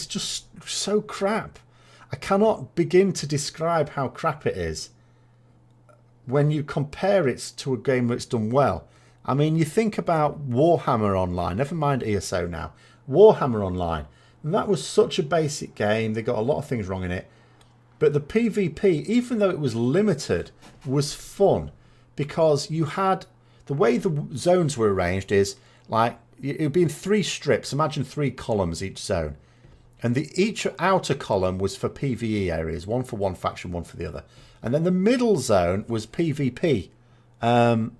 just so crap. I cannot begin to describe how crap it is when you compare it to a game that's done well. I mean, you think about Warhammer Online, never mind ESO now, Warhammer Online. And that was such a basic game. They got a lot of things wrong in it. But the PvP, even though it was limited, was fun. Because you had... The way the zones were arranged is like... It would be in 3 strips. Imagine 3 columns each zone. And each outer column was for PvE areas. One for one faction, one for the other. And then the middle zone was PvP. And...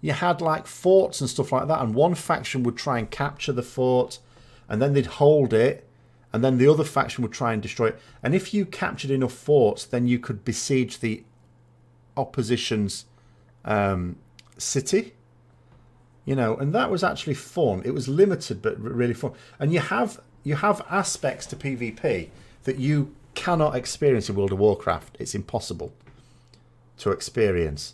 You had like forts and stuff like that, and one faction would try and capture the fort, and then they'd hold it, and then the other faction would try and destroy it. And if you captured enough forts, then you could besiege the opposition's city. You know, and that was actually fun. It was limited, but really fun. And you have aspects to PvP that you cannot experience in World of Warcraft. It's impossible to experience.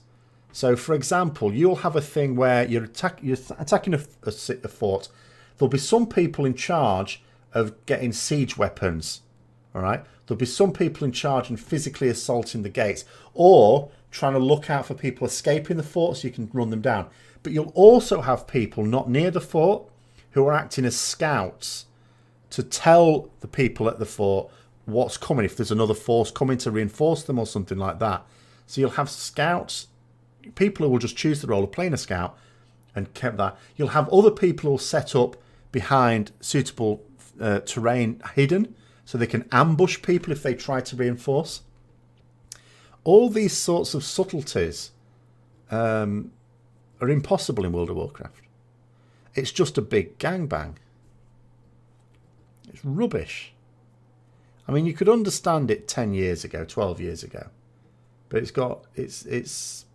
So, for example, you'll have a thing where you're attacking a fort. There'll be some people in charge of getting siege weapons. All right. There'll be some people in charge and physically assaulting the gates, or trying to look out for people escaping the fort so you can run them down. But you'll also have people not near the fort who are acting as scouts to tell the people at the fort what's coming, if there's another force coming to reinforce them or something like that. So you'll have scouts, people who will just choose the role of playing a scout and kept that. You'll have other people who will set up behind suitable terrain hidden so they can ambush people if they try to reinforce. All these sorts of subtleties are impossible in World of Warcraft. It's just a big gangbang. It's rubbish. I mean, you could understand it 10 years ago, 12 years ago. But it's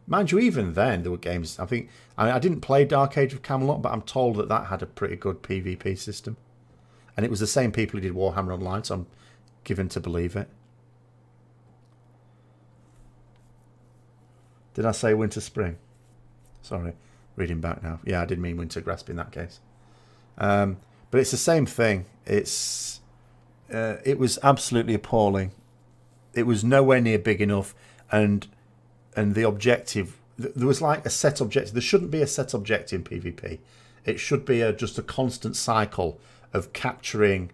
mind you, even then there were games, I didn't play Dark Age of Camelot, but I'm told that had a pretty good PvP system. And it was the same people who did Warhammer Online, so I'm given to believe it. Did I say winter spring? Sorry, reading back now. Yeah, I did mean winter grasp in that case. But it's the same thing. It was absolutely appalling. It was nowhere near big enough, and the objective, there was like a set objective. There shouldn't be a set objective in PvP. It should be just a constant cycle of capturing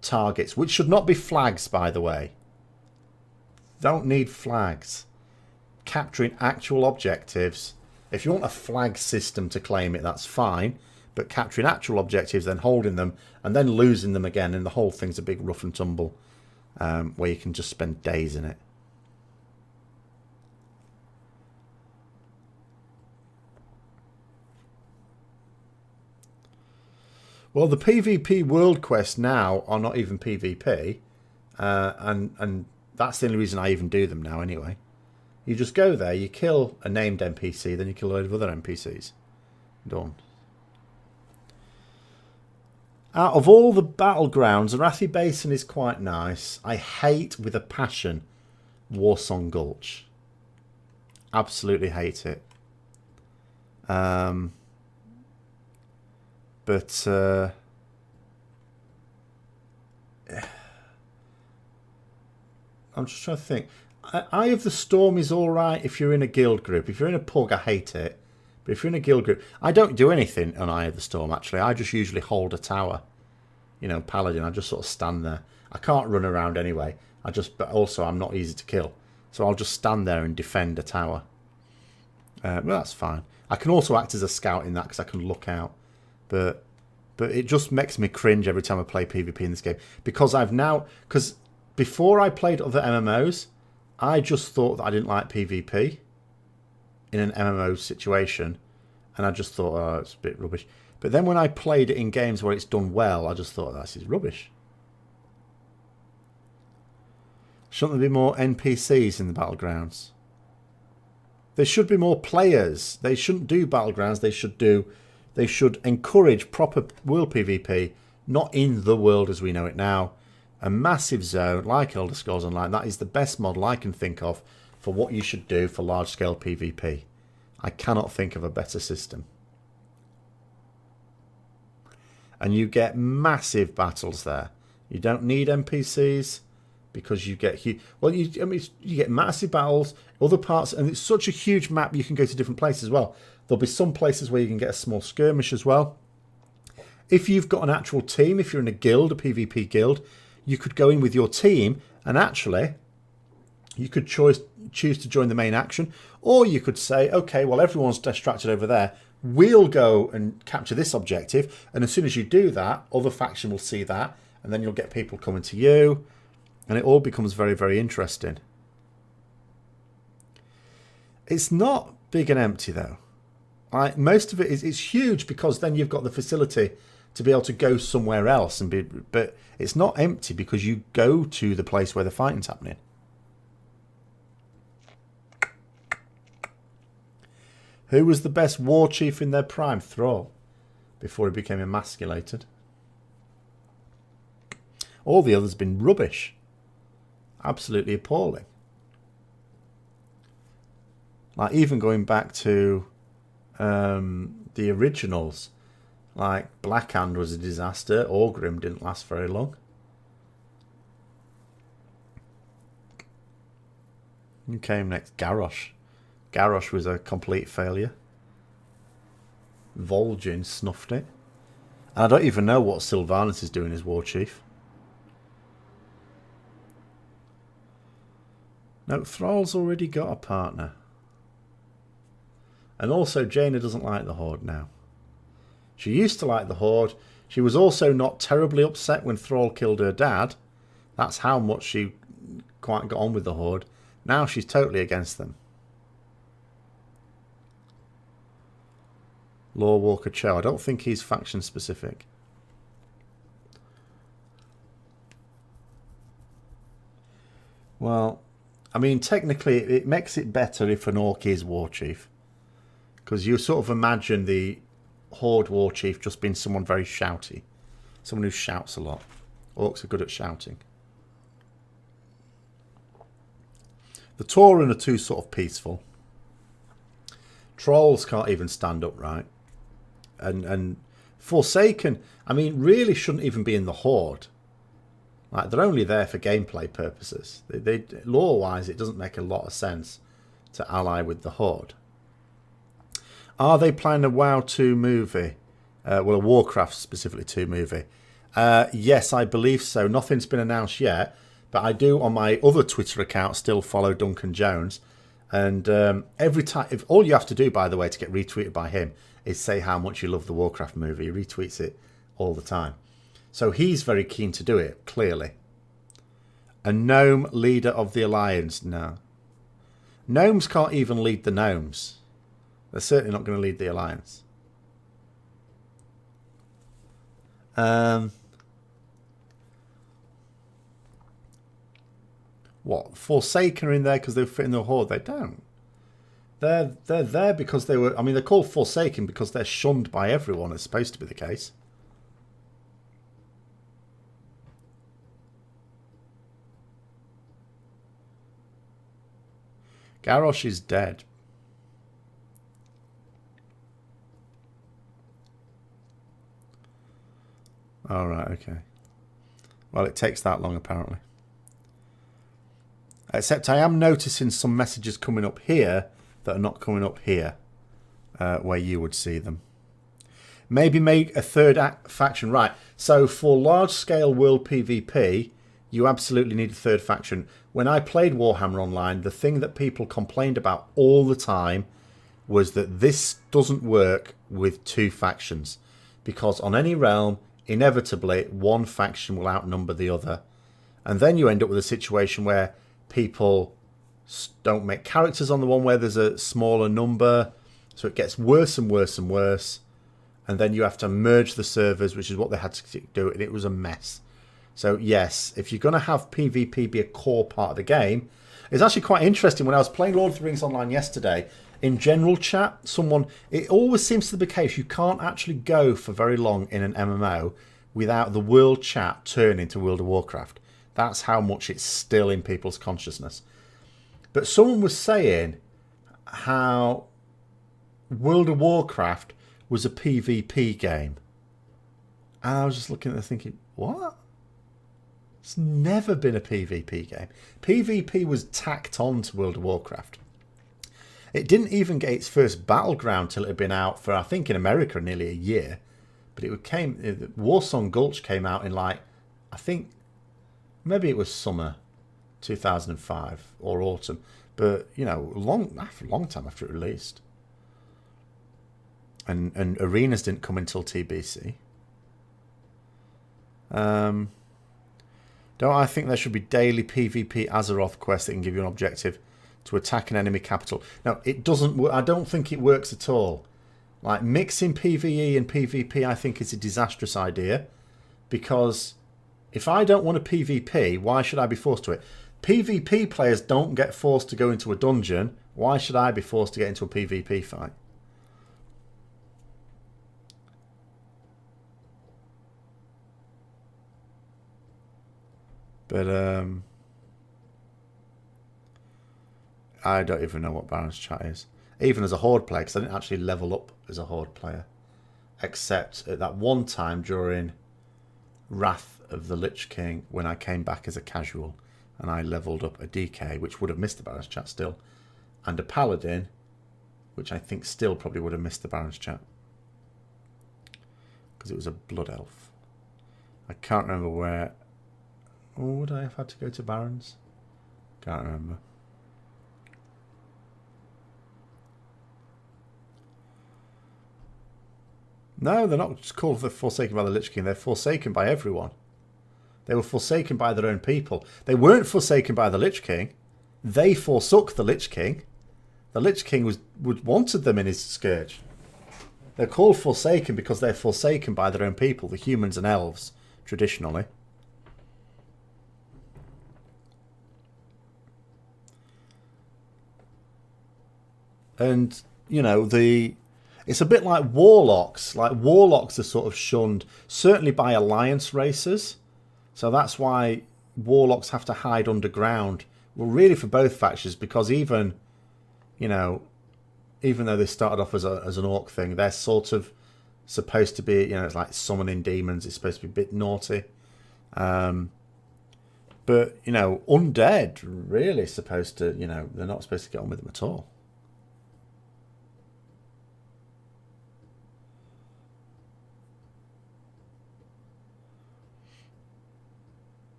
targets, which should not be flags, by the way. Don't need flags. Capturing actual objectives. If you want a flag system to claim it, that's fine. But capturing actual objectives, then holding them, and then losing them again, and the whole thing's a big rough and tumble, where you can just spend days in it. Well, the PvP world quests now are not even PvP, and that's the only reason I even do them now anyway. You just go there, you kill a named NPC, then you kill a load of other NPCs. Done. Out of all the battlegrounds, Arathi Basin is quite nice. I hate with a passion Warsong Gulch. Absolutely hate it. I'm just trying to think. Eye of the Storm is alright if you're in a guild group. If you're in a pug, I hate it. But if you're in a guild group, I don't do anything on Eye of the Storm, actually. I just usually hold a tower. You know, Paladin, I just sort of stand there. I can't run around anyway. But also I'm not easy to kill. So I'll just stand there and defend a tower. Well, that's fine. I can also act as a scout in that because I can look out. But it just makes me cringe every time I play PvP in this game. Because because before I played other MMOs, I just thought that I didn't like PvP in an MMO situation. And I just thought, oh, it's a bit rubbish. But then when I played it in games where it's done well, I just thought, this is rubbish. Shouldn't there be more NPCs in the battlegrounds? There should be more players. They shouldn't do battlegrounds. They should encourage proper world PvP, not in the world as we know it now. A massive zone like Elder Scrolls Online. That is the best model I can think of for what you should do for large-scale PvP. I cannot think of a better system. And you get massive battles there. You don't need NPCs because you get you get massive battles, other parts, and it's such a huge map. You can go to different places as well. There'll be some places where you can get a small skirmish as well. If you've got an actual team, if you're in a guild, a PvP guild, you could go in with your team and actually you could choose to join the main action, or you could say, okay, well, everyone's distracted over there. We'll go and capture this objective, and as soon as you do that, other faction will see that, and then you'll get people coming to you, and it all becomes very, very interesting. It's not big and empty, though. Most of it is huge because then you've got the facility to be able to go somewhere else, but it's not empty because you go to the place where the fighting's happening. Who was the best war chief in their prime? Thrall, before he became emasculated. All the others have been rubbish. Absolutely appalling. Like even going back to the originals, like Blackhand was a disaster. Orgrim didn't last very long. Who came next? Garrosh. Garrosh was a complete failure. Vol'jin snuffed it. And I don't even know what Sylvanas is doing as war chief. No, Thrall's already got a partner. And also, Jaina doesn't like the Horde now. She used to like the Horde. She was also not terribly upset when Thrall killed her dad. That's how much she quite got on with the Horde. Now she's totally against them. Law Walker Cho. I don't think he's faction specific. Well, I mean, technically it makes it better if an Orc is war chief. Because you sort of imagine the Horde war chief just being someone very shouty. Someone who shouts a lot. Orcs are good at shouting. The Tauren are too sort of peaceful. Trolls can't even stand upright. And Forsaken, I mean, really shouldn't even be in the Horde. Like, they're only there for gameplay purposes. Lore-wise, it doesn't make a lot of sense to ally with the Horde. Are they planning a WoW 2 movie? Well, a Warcraft specifically 2 movie. Yes, I believe so. Nothing's been announced yet, but I do on my other Twitter account still follow Duncan Jones. And every time, if all you have to do, by the way, to get retweeted by him is say how much you love the Warcraft movie. He retweets it all the time. So he's very keen to do it, clearly. A gnome leader of the Alliance? No. Gnomes can't even lead the gnomes. They're certainly not going to lead the Alliance. What? Forsaken are in there because they fit in the Horde? They don't. They're there because they were... I mean, they're called Forsaken because they're shunned by everyone. It's supposed to be the case. Garrosh is dead. All right, okay. Well, it takes that long, apparently. Except I am noticing some messages coming up here that are not coming up here, where you would see them. Maybe make a third faction. Right, so for large-scale world PvP, you absolutely need a third faction. When I played Warhammer Online, the thing that people complained about all the time was that this doesn't work with 2 factions. Because on any realm, inevitably, one faction will outnumber the other. And then you end up with a situation where people don't make characters on the one where there's a smaller number. So it gets worse and worse and worse. And then you have to merge the servers, which is what they had to do. And it was a mess. So yes, if you're going to have PvP be a core part of the game, it's actually quite interesting. When I was playing Lord of the Rings Online yesterday, in general chat, it always seems to be the case, you can't actually go for very long in an MMO without the world chat turn into World of Warcraft. That's how much it's still in people's consciousness. But someone was saying how World of Warcraft was a PvP game. And I was just looking at it thinking, what? It's never been a PvP game. PvP was tacked on to World of Warcraft. It didn't even get its first battleground till it had been out for, I think, in America nearly a year. But Warsong Gulch came out in I think, maybe it was summer 2005 or autumn. But, you know, a long time after it released. And arenas didn't come until TBC. Don't I think there should be daily PvP Azeroth quests that can give you an objective to attack an enemy capital? No, it doesn't work. I don't think it works at all. Like, mixing PvE and PvP, I think, is a disastrous idea. Because if I don't want a PvP, why should I be forced to it? PvP players don't get forced to go into a dungeon. Why should I be forced to get into a PvP fight? But, I don't even know what Baron's chat is. Even as a Horde player, because I didn't actually level up as a Horde player. Except at that one time during Wrath of the Lich King, when I came back as a casual. And I leveled up a DK, which would have missed the Baron's chat still. And a Paladin, which I think still probably would have missed the Baron's chat. because it was a blood elf. I can't remember where. Oh, would I have had to go to Barons? Can't remember. No, they're not just called forsaken by the Lich King. They're forsaken by everyone. They were forsaken by their own people. They weren't forsaken by the Lich King. They forsook the Lich King. The Lich King wanted them in his scourge. They're called forsaken because they're forsaken by their own people, the humans and elves, traditionally. And, you know, it's a bit like warlocks. Like, warlocks are sort of shunned, certainly by alliance races. So that's why warlocks have to hide underground. Well, really for both factions, because even, you know, even though they started off as an orc thing, they're sort of supposed to be, you know, it's like summoning demons. It's supposed to be a bit naughty. But, you know, undead really supposed to, you know, they're not supposed to get on with them at all.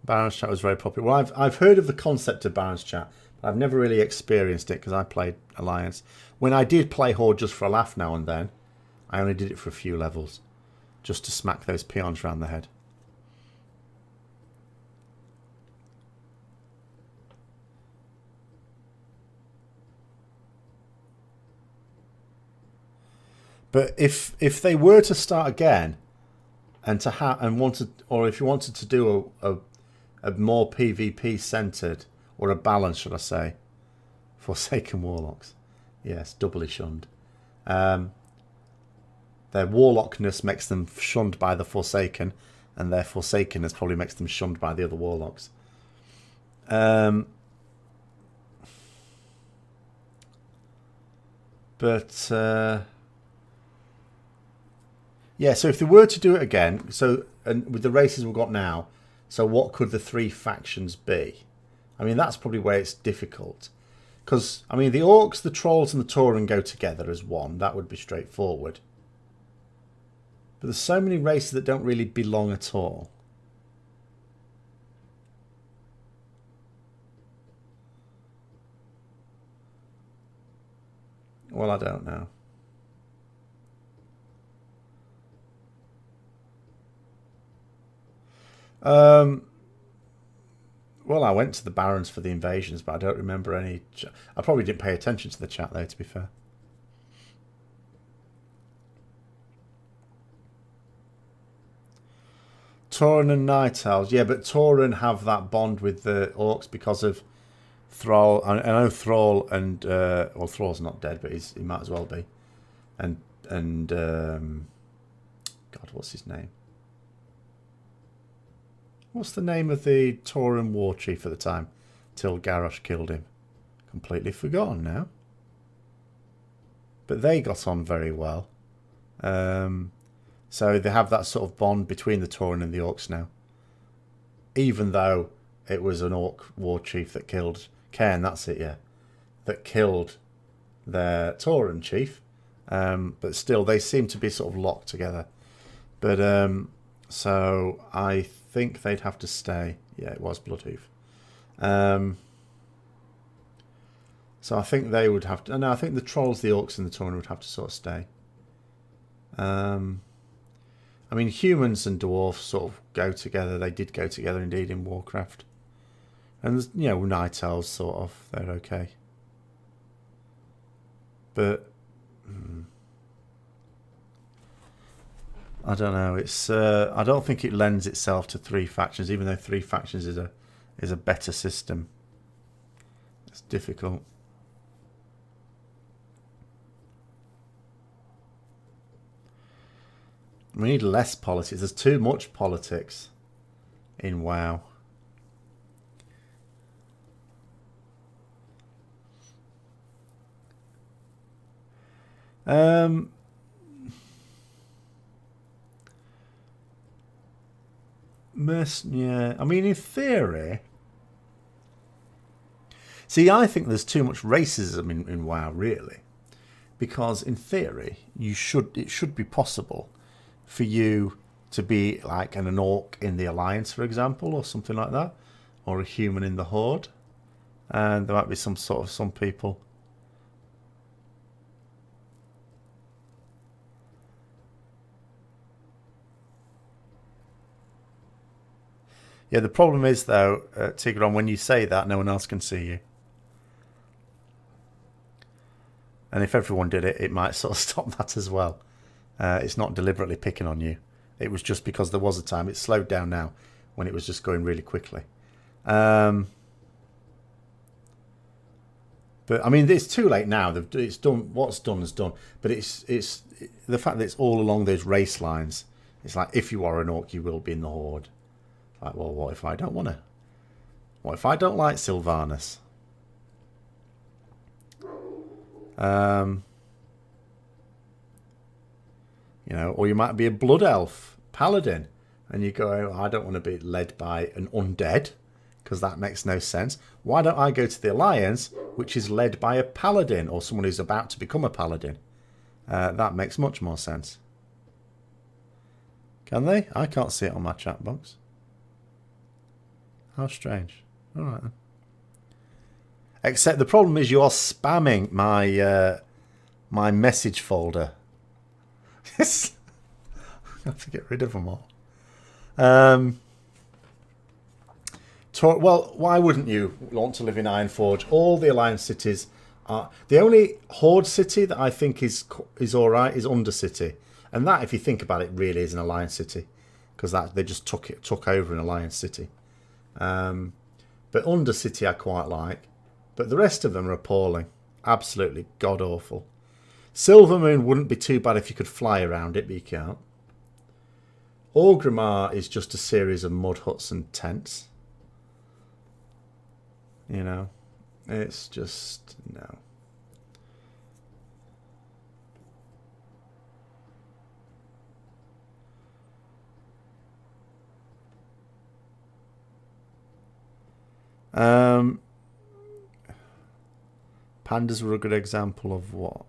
Baron's Chat was very popular. Well, I've heard of the concept of Baron's Chat, but I've never really experienced it because I played Alliance. When I did play Horde just for a laugh now and then, I only did it for a few levels, just to smack those peons around the head. But if they were to start again, and to or if you wanted to do a more PvP centered, or a balance, should I say, Forsaken Warlocks, yes, doubly shunned. Their warlockness makes them shunned by the Forsaken, and their Forsakenness probably makes them shunned by the other warlocks. Yeah, so if they were to do it again, and with the races we've got now, so what could the three factions be? I mean, that's probably where it's difficult. Because, I mean, the Orcs, the Trolls and the Tauren go together as one. That would be straightforward. But there's so many races that don't really belong at all. Well, I don't know. Well, I went to the Barons for the invasions, but I don't remember any. I probably didn't pay attention to the chat, though, to be fair. Tauren and Night Owls. Yeah, but Tauren have that bond with the Orcs because of Thrall. I know Thrall and... well, Thrall's not dead, but he might as well be. And God, what's his name? What's the name of the Tauren war chief at the time? Till Garrosh killed him. Completely forgotten now. But they got on very well. So they have that sort of bond between the Tauren and the Orcs now. Even though it was an Orc war chief that killed... Cairn, that's it, yeah. That killed their Tauren chief. But still, they seem to be sort of locked together. But... so I think they'd have to stay. Yeah, it was Bloodhoof. So I think they would have to... No, I think the Trolls, the Orcs and the Tauren would have to sort of stay. I mean, humans and dwarves sort of go together. They did go together indeed in Warcraft. And, you know, Night Elves sort of, they're okay. But... I don't know. It's I don't think it lends itself to three factions, even though three factions is a better system. It's difficult. We need less politics. There's too much politics in WoW. Yeah, I mean, in theory, See, I think there's too much racism in WoW, really, because in theory, it should be possible for you to be like an orc in the Alliance, for example, or something like that, or a human in the Horde, and there might be some people. Yeah, the problem is though, Tigron, when you say that, no one else can see you. And if everyone did it, it might sort of stop that as well. It's not deliberately picking on you. It was just because there was a time. It's slowed down now when it was just going really quickly. But I mean, it's too late now. It's done. What's done is done. But it's the fact that it's all along those race lines. It's like, if you are an orc, you will be in the Horde. Like, well, what if I don't want to? What if I don't like Sylvanas? You know, or you might be a blood elf paladin, and you go, oh, I don't want to be led by an undead, because that makes no sense. Why don't I go to the Alliance, which is led by a paladin, or someone who's about to become a paladin? That makes much more sense. Can they? I can't see it on my chat box. How strange. All right then. Except the problem is you're spamming my my message folder. I have to get rid of them all. Well, why wouldn't you want to live in Ironforge? All the Alliance cities are... The only Horde city that I think is all right is Undercity. And that, if you think about it, really is an Alliance city. Because that they just took over an Alliance city. But Undercity I quite like. But the rest of them are appalling. Absolutely god-awful. Silvermoon wouldn't be too bad if you could fly around it, but you can't. Orgrimmar is just a series of mud huts and tents. You know, it's just, no. Pandas were a good example of what?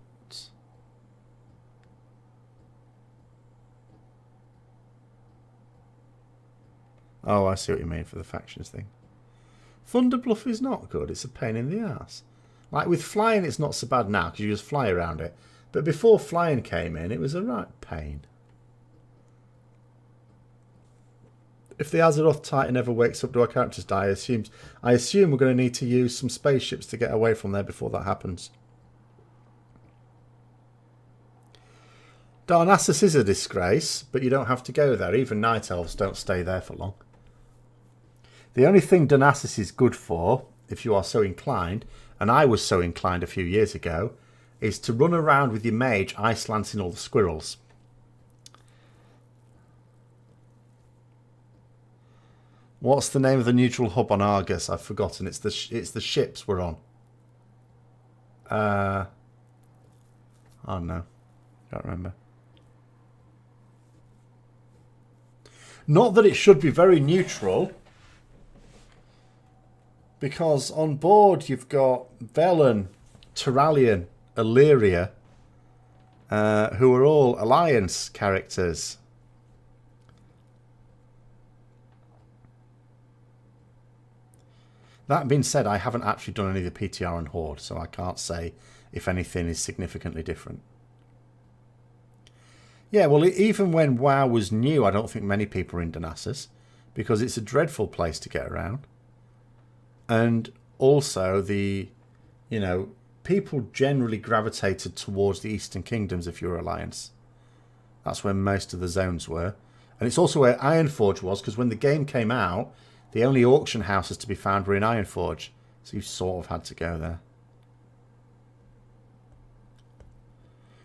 Oh, I see what you mean for the factions thing. Thunderbluff is not good. It's a pain in the ass. Like with flying, it's not so bad now because you just fly around it. But before flying came in, it was a right pain. If the Azeroth Titan ever wakes up, do our characters die? I assume we're going to need to use some spaceships to get away from there before that happens. Darnassus is a disgrace, but you don't have to go there. Even Night Elves don't stay there for long. The only thing Darnassus is good for, if you are so inclined, and I was so inclined a few years ago, is to run around with your mage ice-lancing all the squirrels. What's the name of the neutral hub on Argus? I've forgotten. It's the ships we're on. I don't know. Can't remember. Not that it should be very neutral, because on board you've got Velen, Turalyon, Illyria, who are all Alliance characters. That being said, I haven't actually done any of the PTR on Horde, so I can't say if anything is significantly different. Yeah, well, even when WoW was new, I don't think many people were in Darnassus, because it's a dreadful place to get around. And also, people generally gravitated towards the Eastern Kingdoms if you were Alliance. That's where most of the zones were. And it's also where Ironforge was, because when the game came out, the only auction houses to be found were in Ironforge. So you sort of had to go there.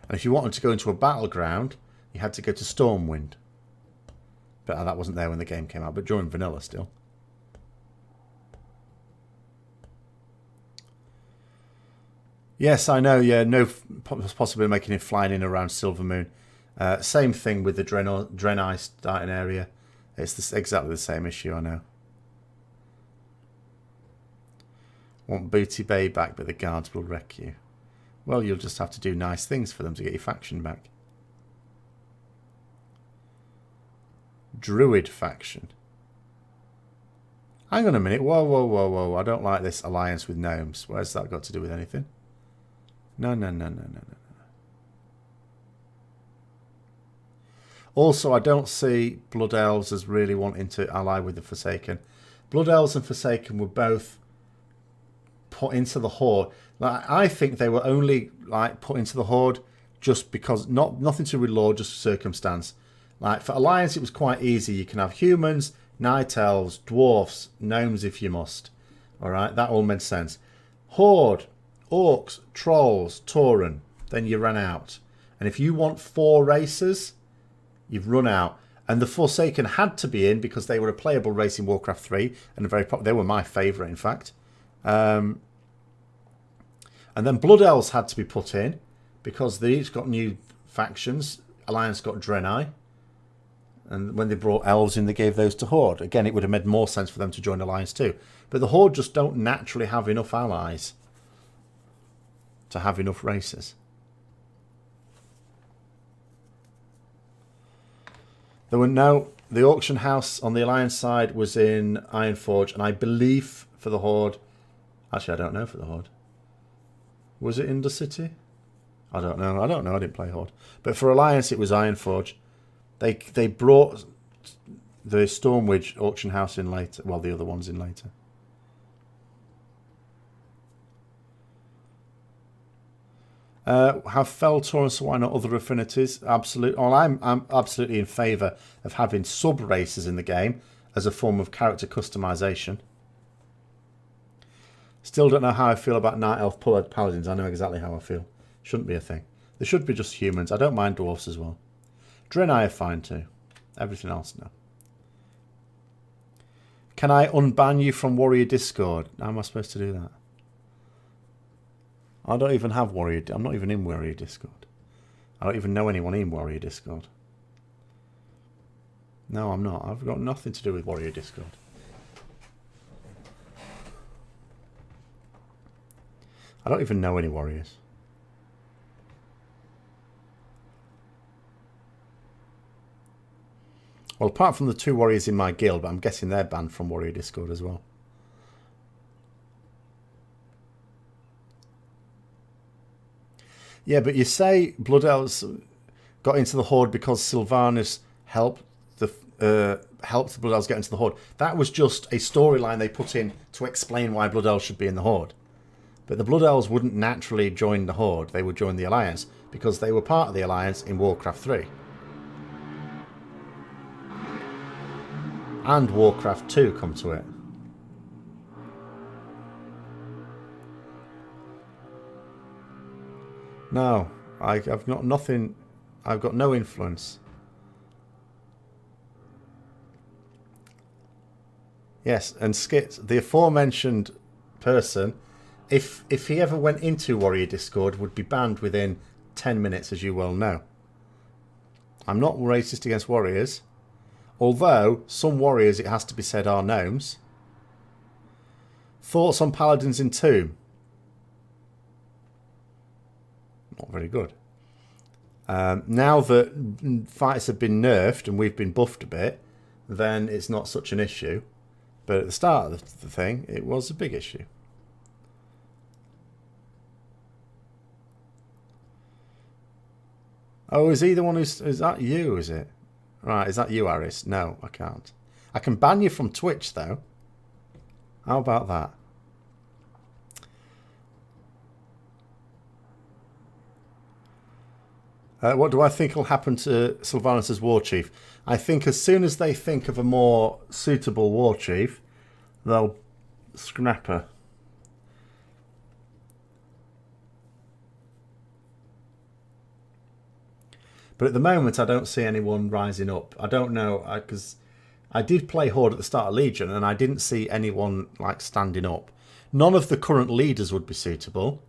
And if you wanted to go into a battleground, you had to go to Stormwind. But that wasn't there when the game came out, but during vanilla still. Yes, I know, yeah, no possibly making it flying in around Silvermoon. Same thing with the Draenei starting area. It's exactly the same issue, I know. Want Booty Bay back, but the guards will wreck you. Well, you'll just have to do nice things for them to get your faction back. Druid faction. Hang on a minute. Whoa, whoa, whoa, whoa. I don't like this alliance with gnomes. Where's that got to do with anything? No, no, no, no, no, no. Also, I don't see Blood Elves as really wanting to ally with the Forsaken. Blood Elves and Forsaken were both put into the Horde. Like, I think they were only like put into the Horde just because, nothing to do with law, just circumstance. Like for Alliance, it was quite easy. You can have humans, night elves, dwarfs, gnomes if you must. All right, that all made sense. Horde, orcs, trolls, Tauren. Then you ran out. And if you want 4 races, you've run out. And the Forsaken had to be in because they were a playable race in Warcraft 3 and they were my favourite, in fact. And then Blood Elves had to be put in because they each got new factions. Alliance got Draenei. And when they brought elves in, they gave those to Horde. Again, it would have made more sense for them to join Alliance too. But the Horde just don't naturally have enough allies to have enough races. There were no... The auction house on the Alliance side was in Ironforge. And I believe for the Horde... Actually, I don't know for the Horde. Was it in the city? I don't know. I don't know. I didn't play Horde. But for Alliance, it was Ironforge. They brought the Stormwidge auction house in later. Well, the other ones in later. Have Fel, Taurus, why not other affinities? Absolutely. Well, I'm absolutely in favour of having sub-races in the game as a form of character customization. Still don't know how I feel about Night Elf Paladins. I know exactly how I feel. Shouldn't be a thing. They should be just humans. I don't mind dwarfs as well. Draenei are fine too. Everything else, no. Can I unban you from Warrior Discord? How am I supposed to do that? I don't even have Warrior... I'm not even in Warrior Discord. I don't even know anyone in Warrior Discord. No, I'm not. I've got nothing to do with Warrior Discord. I don't even know any warriors. Well, apart from the 2 warriors in my guild, but I'm guessing they're banned from Warrior Discord as well. Yeah, but you say Blood Elves got into the Horde because Sylvanas helped the Blood Elves get into the Horde. That was just a storyline they put in to explain why Blood Elves should be in the Horde. But the Blood Elves wouldn't naturally join the Horde. They would join the Alliance because they were part of the Alliance in Warcraft 3. And Warcraft 2 come to it. No, I've got nothing. I've got no influence. Yes, and Skit, the aforementioned person, if he ever went into Warrior Discord, would be banned within 10 minutes, as you well know. I'm not racist against warriors. Although, some warriors, it has to be said, are gnomes. Thoughts on Paladins in Tomb? Not very good. Now that fighters have been nerfed and we've been buffed a bit, then it's not such an issue. But at the start of the thing, it was a big issue. Oh, is he the one who's... Is that you, is it? Right, is that you, Aris? No, I can't. I can ban you from Twitch, though. How about that? What do I think will happen to Sylvanas' war chief? I think as soon as they think of a more suitable war chief, they'll scrap her. But at the moment, I don't see anyone rising up. I don't know, because I did play Horde at the start of Legion, and I didn't see anyone like standing up. None of the current leaders would be suitable.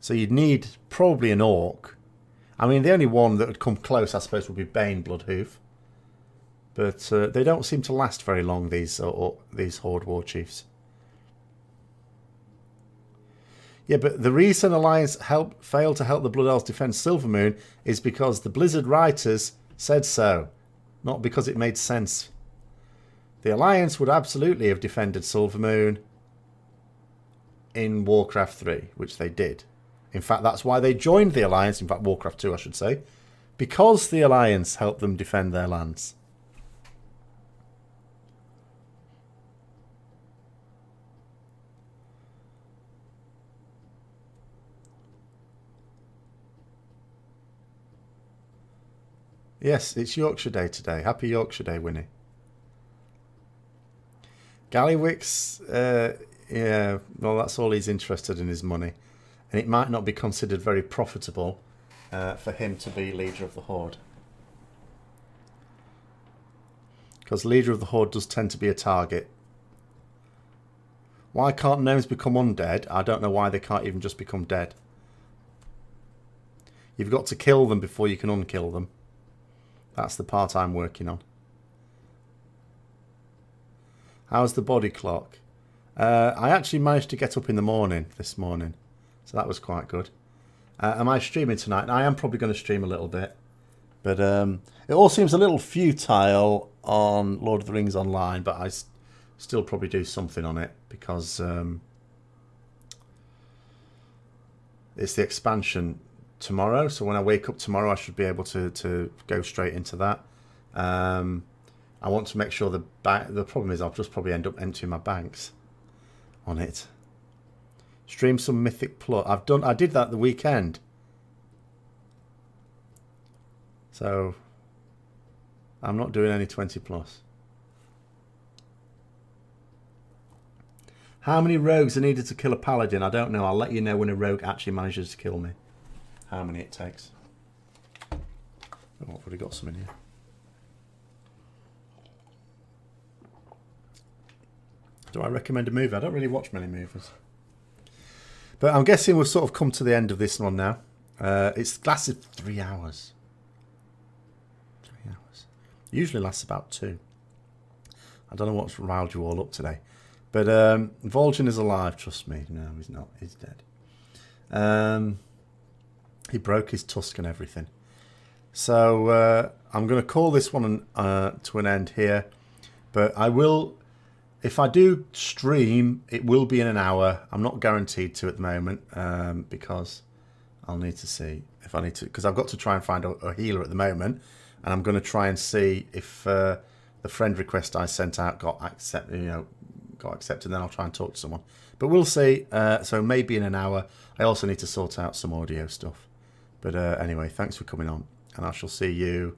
So you'd need probably an Orc. I mean, the only one that would come close, I suppose, would be Bane Bloodhoof. But they don't seem to last very long, these Horde war chiefs. Yeah, but the reason Alliance failed to help the Blood Elves defend Silvermoon is because the Blizzard writers said so, not because it made sense. The Alliance would absolutely have defended Silvermoon in Warcraft 3, which they did. In fact, that's why they joined the Alliance, in fact Warcraft 2 I should say, because the Alliance helped them defend their lands. Yes, it's Yorkshire Day today. Happy Yorkshire Day, Winnie. Gallywix, yeah, well, that's all he's interested in is money. And it might not be considered very profitable for him to be leader of the Horde. Because leader of the Horde does tend to be a target. Why can't gnomes become undead? I don't know why they can't even just become dead. You've got to kill them before you can unkill them. That's the part I'm working on. How's the body clock? I actually managed to get up in the morning this morning. So that was quite good. Am I streaming tonight? I am probably going to stream a little bit. But it all seems a little futile on Lord of the Rings Online. But I still probably do something on it. Because it's the expansion tomorrow. So when I wake up tomorrow, I should be able to go straight into that. I want to make sure the problem is I'll just probably end up emptying my banks on it. Stream some Mythic Plus. I did that the weekend. So I'm not doing any 20 plus. How many rogues are needed to kill a paladin? I don't know. I'll let you know when a rogue actually manages to kill me. How many it takes. Oh, I've already got some in here. Do I recommend a movie? I don't really watch many movies. But I'm guessing we've sort of come to the end of this one now. It's lasted 3 hours. 3 hours. Usually lasts about 2. I don't know what's riled you all up today. But Vol'jin is alive, trust me. No, he's not. He's dead. He broke his tusk and everything. So I'm going to call this one to an end here. But I will... If I do stream, it will be in an hour. I'm not guaranteed to at the moment because I'll need to see if I need to, because I've got to try and find a healer at the moment, and I'm going to try and see if the friend request I sent out got accepted. And then I'll try and talk to someone. But we'll see. So maybe in an hour. I also need to sort out some audio stuff. But anyway, thanks for coming on, and I shall see you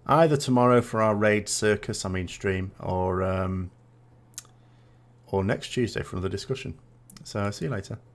either tomorrow for our raid circus, stream, or next Tuesday for another discussion. So see you later.